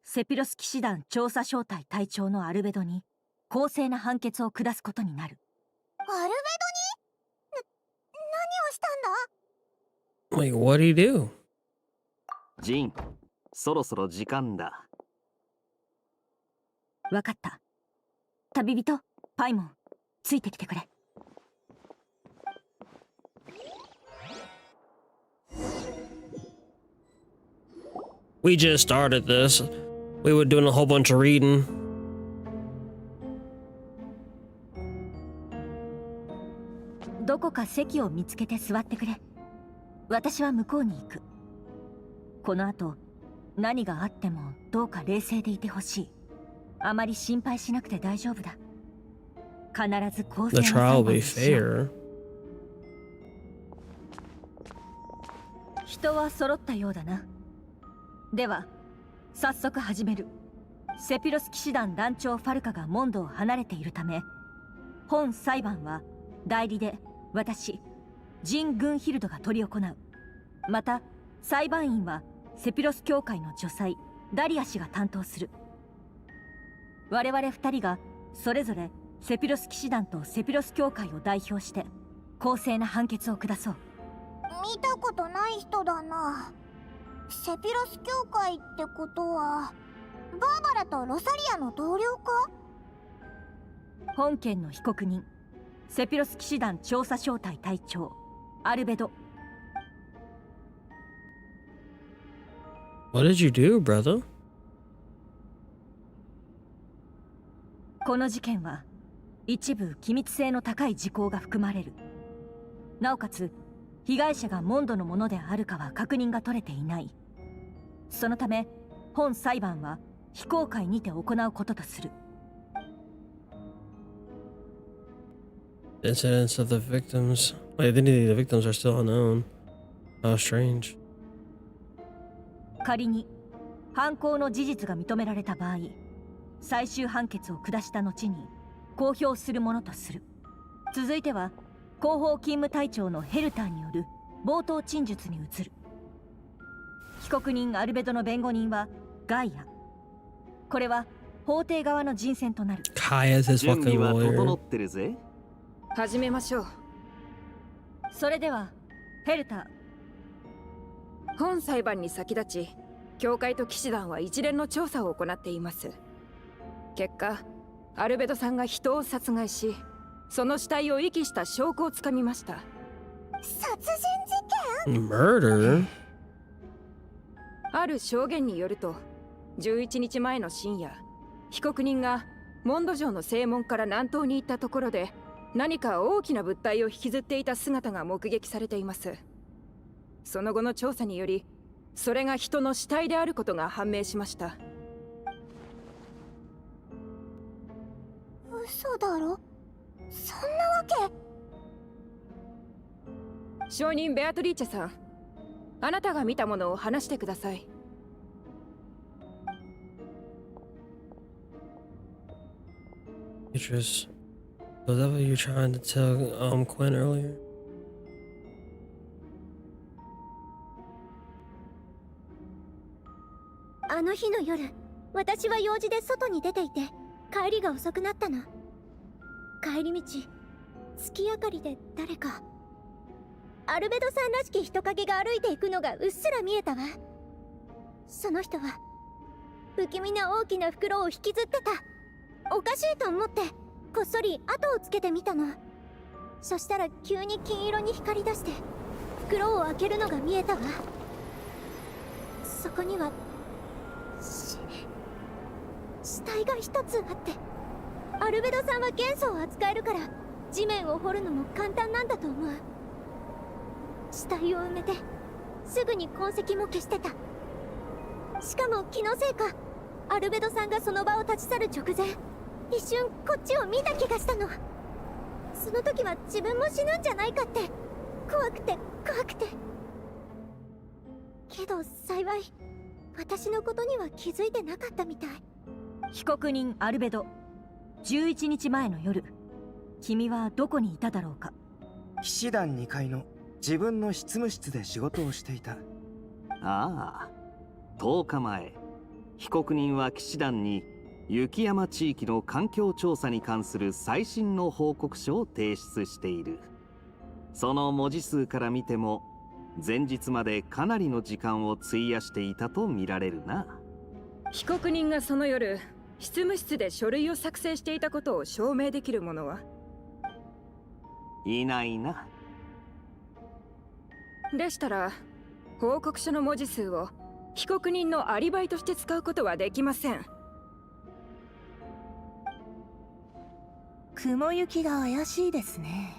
セピロス騎士団調査小隊隊長のアルベドに公正な判決を下すことになる。アルベドに？何をしたんだ？ Wait, what do you do? ジン、そろそろ時間だ。わかった。旅人、パイモン、ついてきてくれ。We just started this. We were doing a whole bunch of reading. どこか席を見つけて座ってくれ。私は向こうに行く。この後、何があってもどうか冷静でいてほしい。あまり心配しなくて大丈夫だ。必ず公正な The 裁 trial 判 will be をしよう。 fair. 人は揃ったようだな。では早速始める。セピロス騎士団団長ファルカがモンドを離れているため、本裁判は代理で私ジン・グンヒルドが執り行う。また裁判員はセピロス教会の女祭ダリア氏が担当する。我々二人がそれぞれセピロス騎士団とセピロス教会を代表して公正な判決を下そう。見たことない人だな。セピロス教会ってことはバーバラとロサリアの同僚か？本件の被告人、セピロス騎士団調査小隊隊長アルベド。 What did you do, brother? この事件は一部機密性の高い事項が含まれる。なおかつ被害者がモンドのものであるかは確認が取れていない。そのため本裁判は非公開にて行うこととする。 Incidents of the victims. Wait, the identity of the victims are still unknown. How strange. 仮に犯行の事実が認められた場合、最終判決を下した後に公表するものとする。続いては後方勤務隊長のヘルターによる冒頭陳述に移る。被告人アルベドの弁護人はガイア。これは法廷側の人選となる。準備は整ってるぜ。始めましょう。それではヘルター。本裁判に先立ち、教会と騎士団は一連の調査を行っています。結果、アルベドさんが人を殺害し、その死体を遺棄した証拠をつかみました。殺人事件？ Murder? ある証言によると、11日前の深夜、被告人がモンド城の正門から南東に行ったところで何か大きな物体を引きずっていた姿が目撃されています。その後の調査により、それが人の死体であることが判明しました。嘘だろ？そんなわけ？証人ベアトリーチェさん、あなたが見たものを話してください。Beatrice, was that what you were trying to tell Quinn earlier? あの日の夜、私は用事で外に出ていて帰りが遅くなったの。帰り道、月明かりで誰かアルベドさんらしき人影が歩いていくのがうっすら見えたわ。その人は不気味な大きな袋を引きずってた。おかしいと思ってこっそり後をつけてみたの。そしたら急に金色に光り出して袋を開けるのが見えたわ。そこには死体が一つあって、アルベドさんは元素を扱えるから地面を掘るのも簡単なんだと思う。死体を埋めてすぐに痕跡も消してた。しかも気のせいかアルベドさんがその場を立ち去る直前、一瞬こっちを見た気がしたの。その時は自分も死ぬんじゃないかって怖くて怖くて。けど幸い私のことには気づいてなかったみたい。被告人アルベド、11日前の夜、君はどこにいただろうか。騎士団2階の自分の執務室で仕事をしていた。ああ、10日前、被告人は騎士団に雪山地域の環境調査に関する最新の報告書を提出している。その文字数から見ても前日までかなりの時間を費やしていたと見られるな。被告人がその夜執務室で書類を作成していたことを証明できる者いないな。でしたら報告書の文字数を被告人のアリバイとして使うことはできません。雲行きが怪しいですね。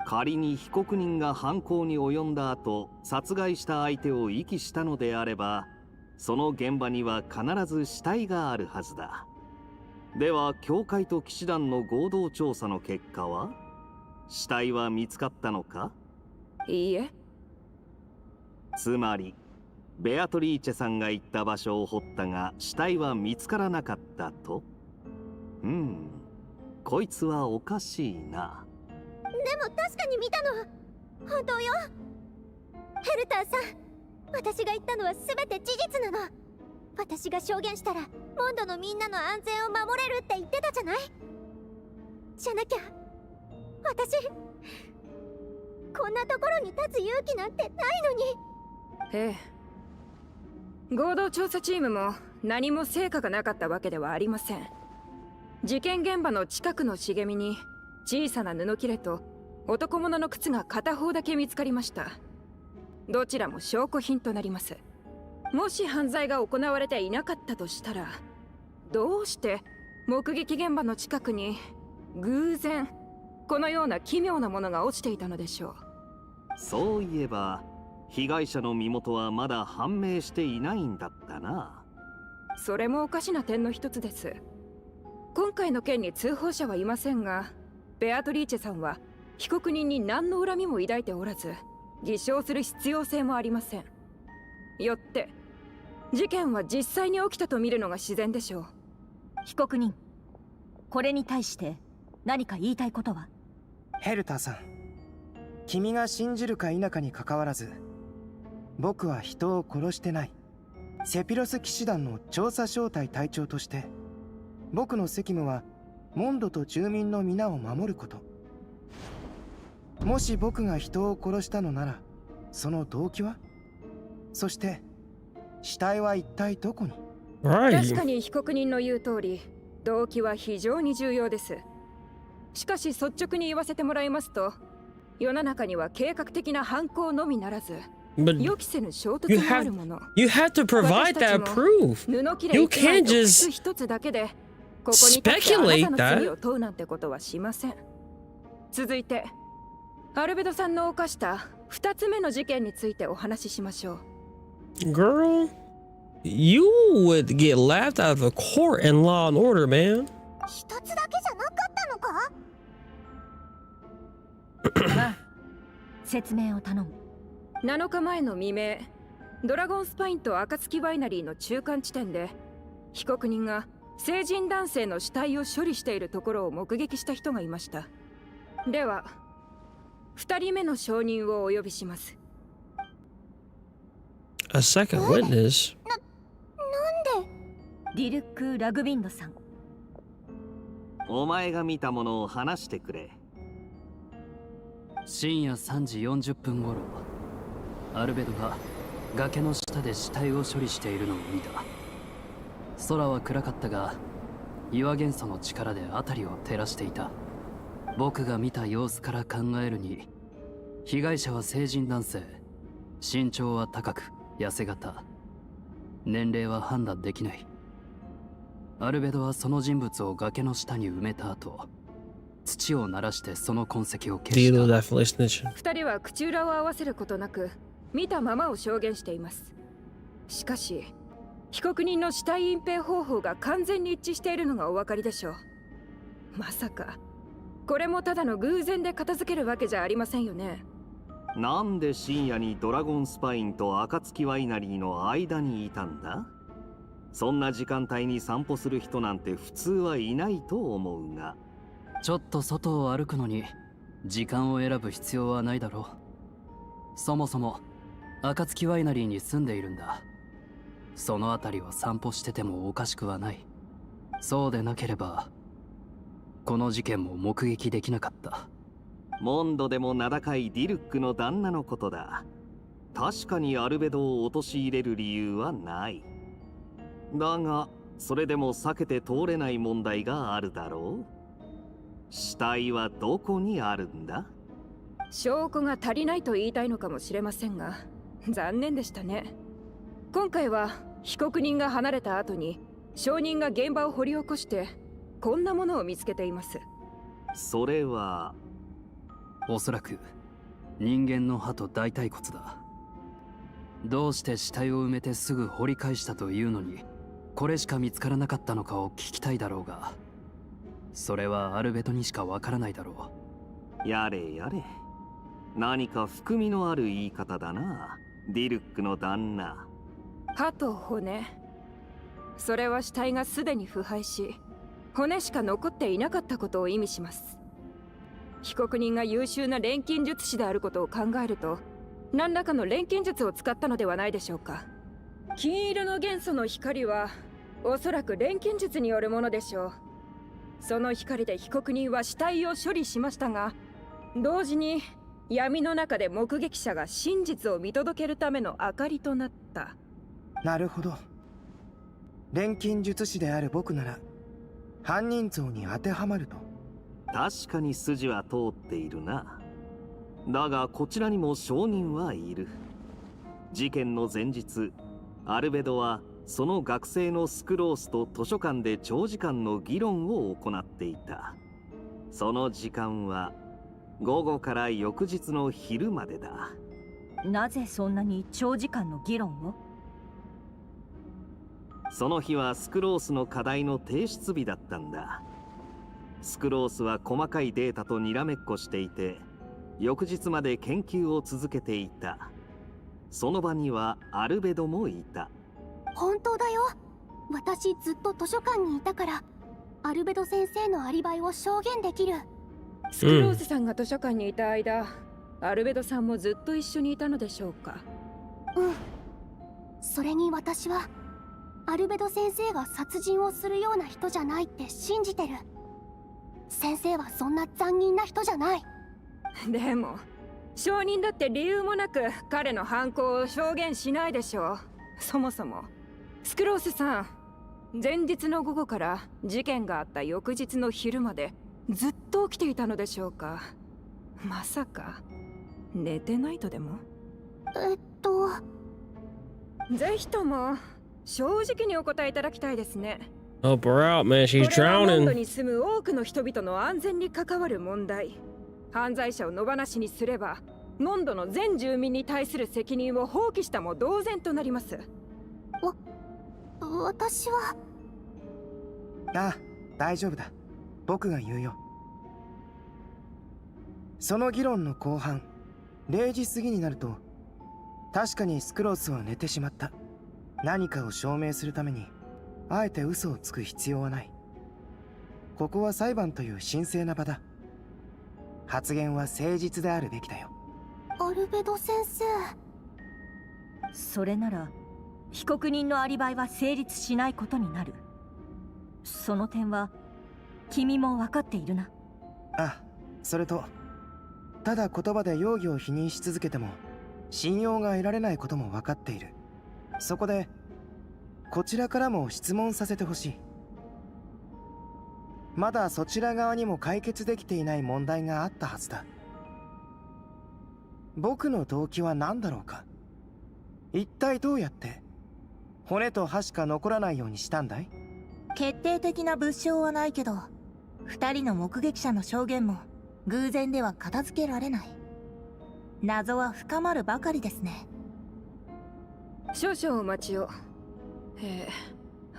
仮に被告人が犯行に及んだ後殺害した相手を遺棄したのであれば、その現場には必ず死体があるはずだ。では教会と騎士団の合同調査の結果は、死体は見つかったのか。いいえ。つまりベアトリーチェさんが行った場所を掘ったが死体は見つからなかったと。こいつはおかしいな。でも確かに見たの。本当よ。ヘルターさん、私が言ったのは全て事実なの。私が証言したらモンドのみんなの安全を守れるって言ってたじゃない。じゃなきゃ私こんなところに立つ勇気なんてないのに。ええ、合同調査チームも何も成果がなかったわけではありません。事件現場の近くの茂みに小さな布切れと男物の靴が片方だけ見つかりました。どちらも証拠品となります。もし犯罪が行われていなかったとしたら、どうして目撃現場の近くに偶然このような奇妙なものが落ちていたのでしょう。そういえば被害者の身元はまだ判明していないんだったな。それもおかしな点の一つです。今回の件に通報者はいませんが、ベアトリーチェさんは被告人に何の恨みも抱いておらず、偽証する必要性もありません。よって事件は実際に起きたと見るのが自然でしょう。被告人、これに対して何か言いたいことは。ヘルターさん、君が信じるか否かにかかわらず、僕は人を殺してない。セピロス騎士団の調査小隊隊長として僕の責務はモンドと住民の皆を守ること。もし僕が人を殺したのなら、その動機は？そして死体は一体どこに？確かに被告人の言う通り、動機は非常に重要です。しかし率直に言わせてもらいますと、世の中には計画的な犯行のみならず、予期せぬ衝突もあるもの。You have to provide that proof. You can't just 一つだけでここに立ってあなたの罪を問うなんてことはしません。続いてアルベドさんの犯した2つ目の事件についてお話ししましょう。Girl, you would get laughed out of the court in Law and Order, man. 一つだけじゃなかったのか？まあ、説明を頼む。7日前の未明、ドラゴンスパインと暁ワイナリーの中間地点で被告人が成人男性の死体を処理しているところを目撃した人がいました。では2人目の証人をお呼びします。A second witness? なんで？ディルック・ラグビンドさん。お前が見たものを話してくれ。深夜3時40分頃、アルベドが崖の下で死体を処理しているのを見た。空は暗かったが、岩元素の力で辺りを照らしていた。僕が見た様子から考えるに、被害者は成人男性、身長は高く痩せ型、年齢は判断できない。アルベドはその人物を崖の下に埋めた後、土を鳴らしてその痕跡を消した。二人は口裏を合わせることなく見たままを証言しています。しかし被告人の死体隠蔽方法が完全に一致しているのがお分かりでしょう。まさかこれもただの偶然で片付けるわけじゃありませんよね。なんで深夜にドラゴンスパインと暁ワイナリーの間にいたんだ？そんな時間帯に散歩する人なんて普通はいないと思うが。ちょっと外を歩くのに時間を選ぶ必要はないだろう。そもそも暁ワイナリーに住んでいるんだ。その辺りを散歩しててもおかしくはない。そうでなければこの事件も目撃できなかった。モンドでも名高いディルックの旦那のことだ。確かにアルベドを陥れる理由はない。だがそれでも避けて通れない問題があるだろう。死体はどこにあるんだ？証拠が足りないと言いたいのかもしれませんが、残念でしたね。今回は被告人が離れた後に証人が現場を掘り起こしてこんなものを見つけています。それはおそらく人間の歯と大腿骨だ。どうして死体を埋めてすぐ掘り返したというのにこれしか見つからなかったのかを聞きたいだろうが、それはアルベトにしかわからないだろう。やれやれ、何か含みのある言い方だな、ディルックの旦那。歯と骨、それは死体がすでに腐敗し骨しか残っていなかったことを意味します。被告人が優秀な錬金術師であることを考えると、何らかの錬金術を使ったのではないでしょうか。金色の元素の光はおそらく錬金術によるものでしょう。その光で被告人は死体を処理しましたが、同時に闇の中で目撃者が真実を見届けるための明かりとなった。なるほど。錬金術師である僕なら犯人像に当てはまると。確かに筋は通っているな。だがこちらにも証人はいる。事件の前日、アルベドはその学生のスクロースと図書館で長時間の議論を行っていた。その時間は午後から翌日の昼までだ。なぜそんなに長時間の議論を？その日はスクロースの課題の提出日だったんだ。スクロースは細かいデータとにらめっこしていて、翌日まで研究を続けていた。その場にはアルベドもいた。本当だよ。私ずっと図書館にいたからアルベド先生のアリバイを証言できる。スクロースさんが図書館にいた間、アルベドさんもずっと一緒にいたのでしょうか。うん。それに私はアルベド先生が殺人をするような人じゃないって信じてる。先生はそんな残忍な人じゃない。でも証人だって理由もなく彼の犯行を証言しないでしょう。そもそもスクロースさん、前日の午後から事件があった翌日の昼までずっと起きていたのでしょうか。まさか寝てないとでも？ぜひとも正直にお答えいただきたいですね。Help her out, man. She's これはモンド drowning. に住む多くの人々の安全に関わる問題。犯罪者を野放しにすればモンドの全住民に対する責任を放棄したも同然となります。私は。ああ、大丈夫だ。僕が言うよ。その議論の後半、0時過ぎになると確かにスクロースは寝てしまった。何かを証明するためにあえて嘘をつく必要はない。ここは裁判という神聖な場だ。発言は誠実であるべきだよ。アルベド先生。それなら被告人のアリバイは成立しないことになる。その点は君も分かっているな。あ、それとただ言葉で容疑を否認し続けても信用が得られないことも分かっている。そこでこちらからも質問させてほしい。まだそちら側にも解決できていない問題があったはずだ。僕の動機は何だろうか。一体どうやって骨と歯しか残らないようにしたんだい？決定的な物証はないけど、二人の目撃者の証言も偶然では片付けられない。謎は深まるばかりですね。少々お待ちを。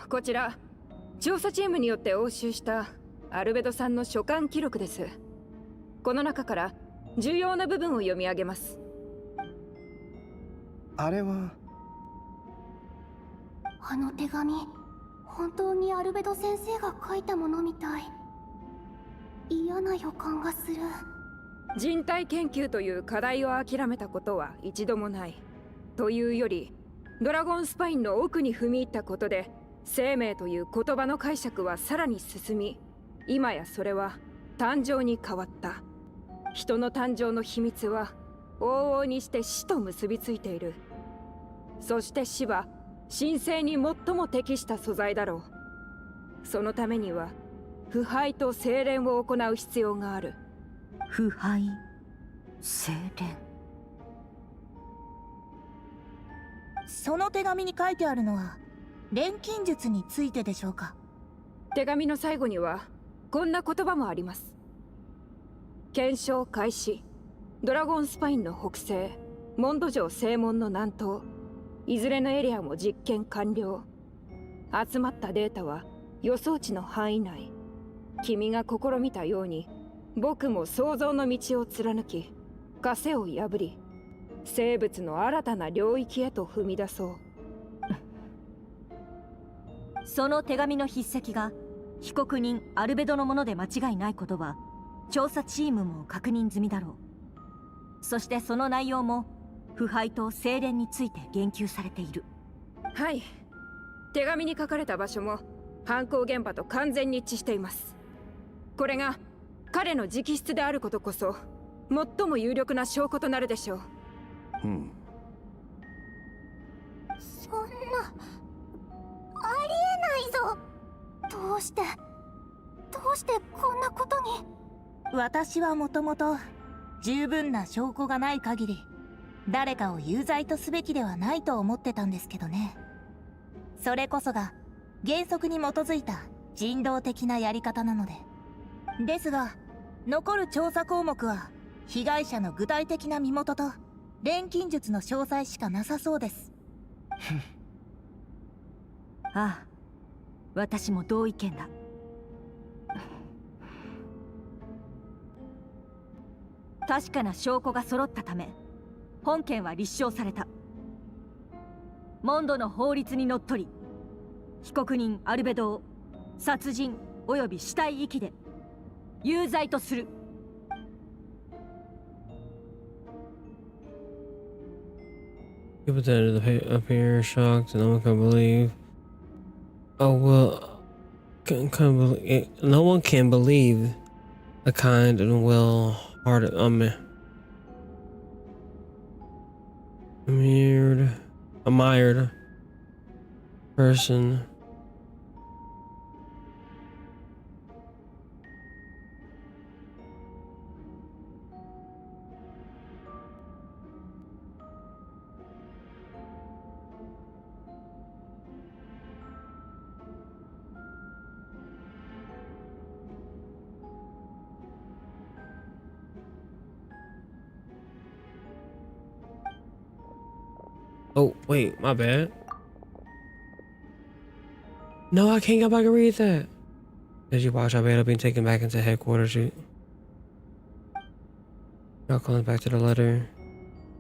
こちら調査チームによって押収したアルベドさんの書簡記録です。この中から重要な部分を読み上げます。あれはあの手紙、本当にアルベド先生が書いたものみたい。嫌な予感がする。人体研究という課題を諦めたことは一度もない。というより、ドラゴンスパインの奥に踏み入ったことで、生命という言葉の解釈はさらに進み、今やそれは誕生に変わった。人の誕生の秘密は往々にして死と結びついている。そして死は神聖に最も適した素材だろう。そのためには腐敗と精錬を行う必要がある。腐敗、精錬。その手紙に書いてあるのは錬金術についてでしょうか？手紙の最後にはこんな言葉もあります。検証開始。ドラゴンスパインの北西、モンド城正門の南東、いずれのエリアも実験完了。集まったデータは予想値の範囲内。君が試みたように、僕も想像の道を貫き、枷を破り、生物の新たな領域へと踏み出そう。その手紙の筆跡が被告人アルベドのもので間違いないことは調査チームも確認済みだろう。そしてその内容も腐敗と精錬について言及されている。はい。手紙に書かれた場所も犯行現場と完全に一致しています。これが彼の直筆であることこそ最も有力な証拠となるでしょう。そんな、ありえないぞ。どうしてこんなことに。私はもともと十分な証拠がない限り誰かを有罪とすべきではないと思ってたんですけどね。それこそが原則に基づいた人道的なやり方なので。ですが残る調査項目は被害者の具体的な身元と錬金術の詳細しかなさそうです。ああ、私も同意見だ。確かな証拠が揃ったため本件は立証された。モンドの法律にのっとり被告人アルベドを殺人及び死体遺棄で有罪とする。People that appear shocked, no one can believe. Oh well, no one can believe a kind and well-hearted, admired person. Oh, wait, my bad. No, I can't go back and read that. Did you watch? I may have been taken back into headquarters. Y'all calling back to the letter.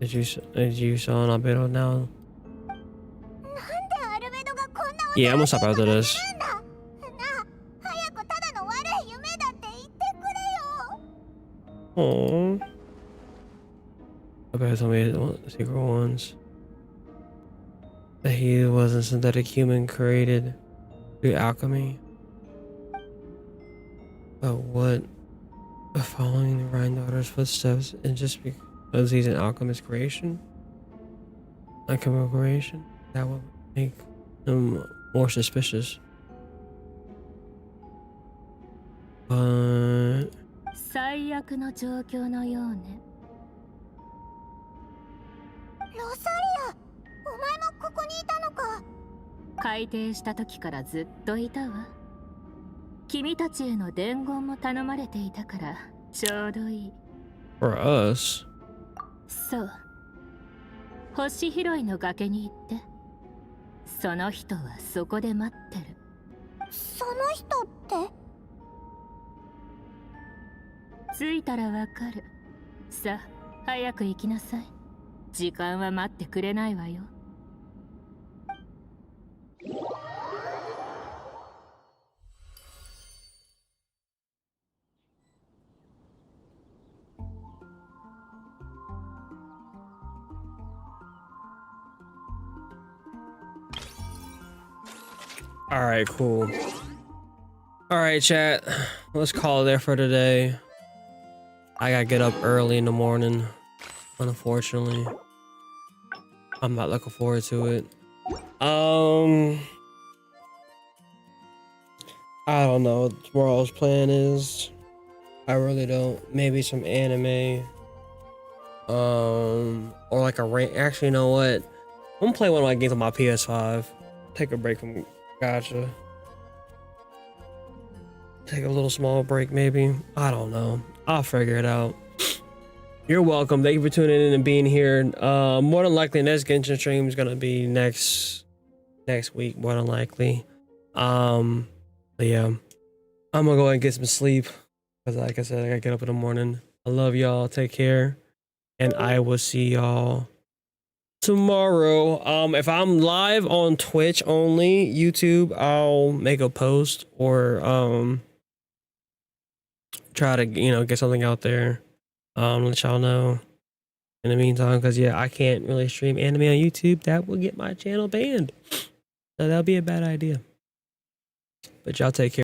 Did you saw an Albedo now? Yeah, I'm gonna stop after this. Aww. Okay, told me the secret ones. That he was a synthetic human created through alchemy. But what Following the Rhine daughter's footsteps, and just because he's an alchemist creation, a chemical creation, that would make him more suspicious. But 最悪の状況のようね。ロサリア、お前もここにいたのか。改定した時からずっといたわ。君たちへの伝言も頼まれていたからちょうどいい。for us. そう。星拾いの崖に行って。その人はそこで待ってる。その人って着いたらわかる。さあ、早く行きなさい。時間は待ってくれないわよ。All right, cool. All right, chat. Let's call it there for today. I gotta get up early in the morning. Unfortunately, I'm not looking forward to it. I don't know what tomorrow's plan is. I really don't. Maybe some anime. Or like a rank. Actually, you know what? I'm gonna play one of my games on my PS5. Take a break from Gotcha. Take a little small break, maybe. I don't know. I'll figure it out. You're welcome. Thank you for tuning in and being here. More than likely, next Genshin stream is gonna be next week. More than likely. But yeah, I'm gonna go ahead and get some sleep because, like I said, I gotta get up in the morning. I love y'all. Take care, and I will see y'all tomorrow. If I'm live on Twitch only, YouTube, I'll make a post or try to get something out there. Let y'all know in the meantime, because yeah, I can't really stream anime on YouTube. That will get my channel banned, so that'll be a bad idea. But y'all take care.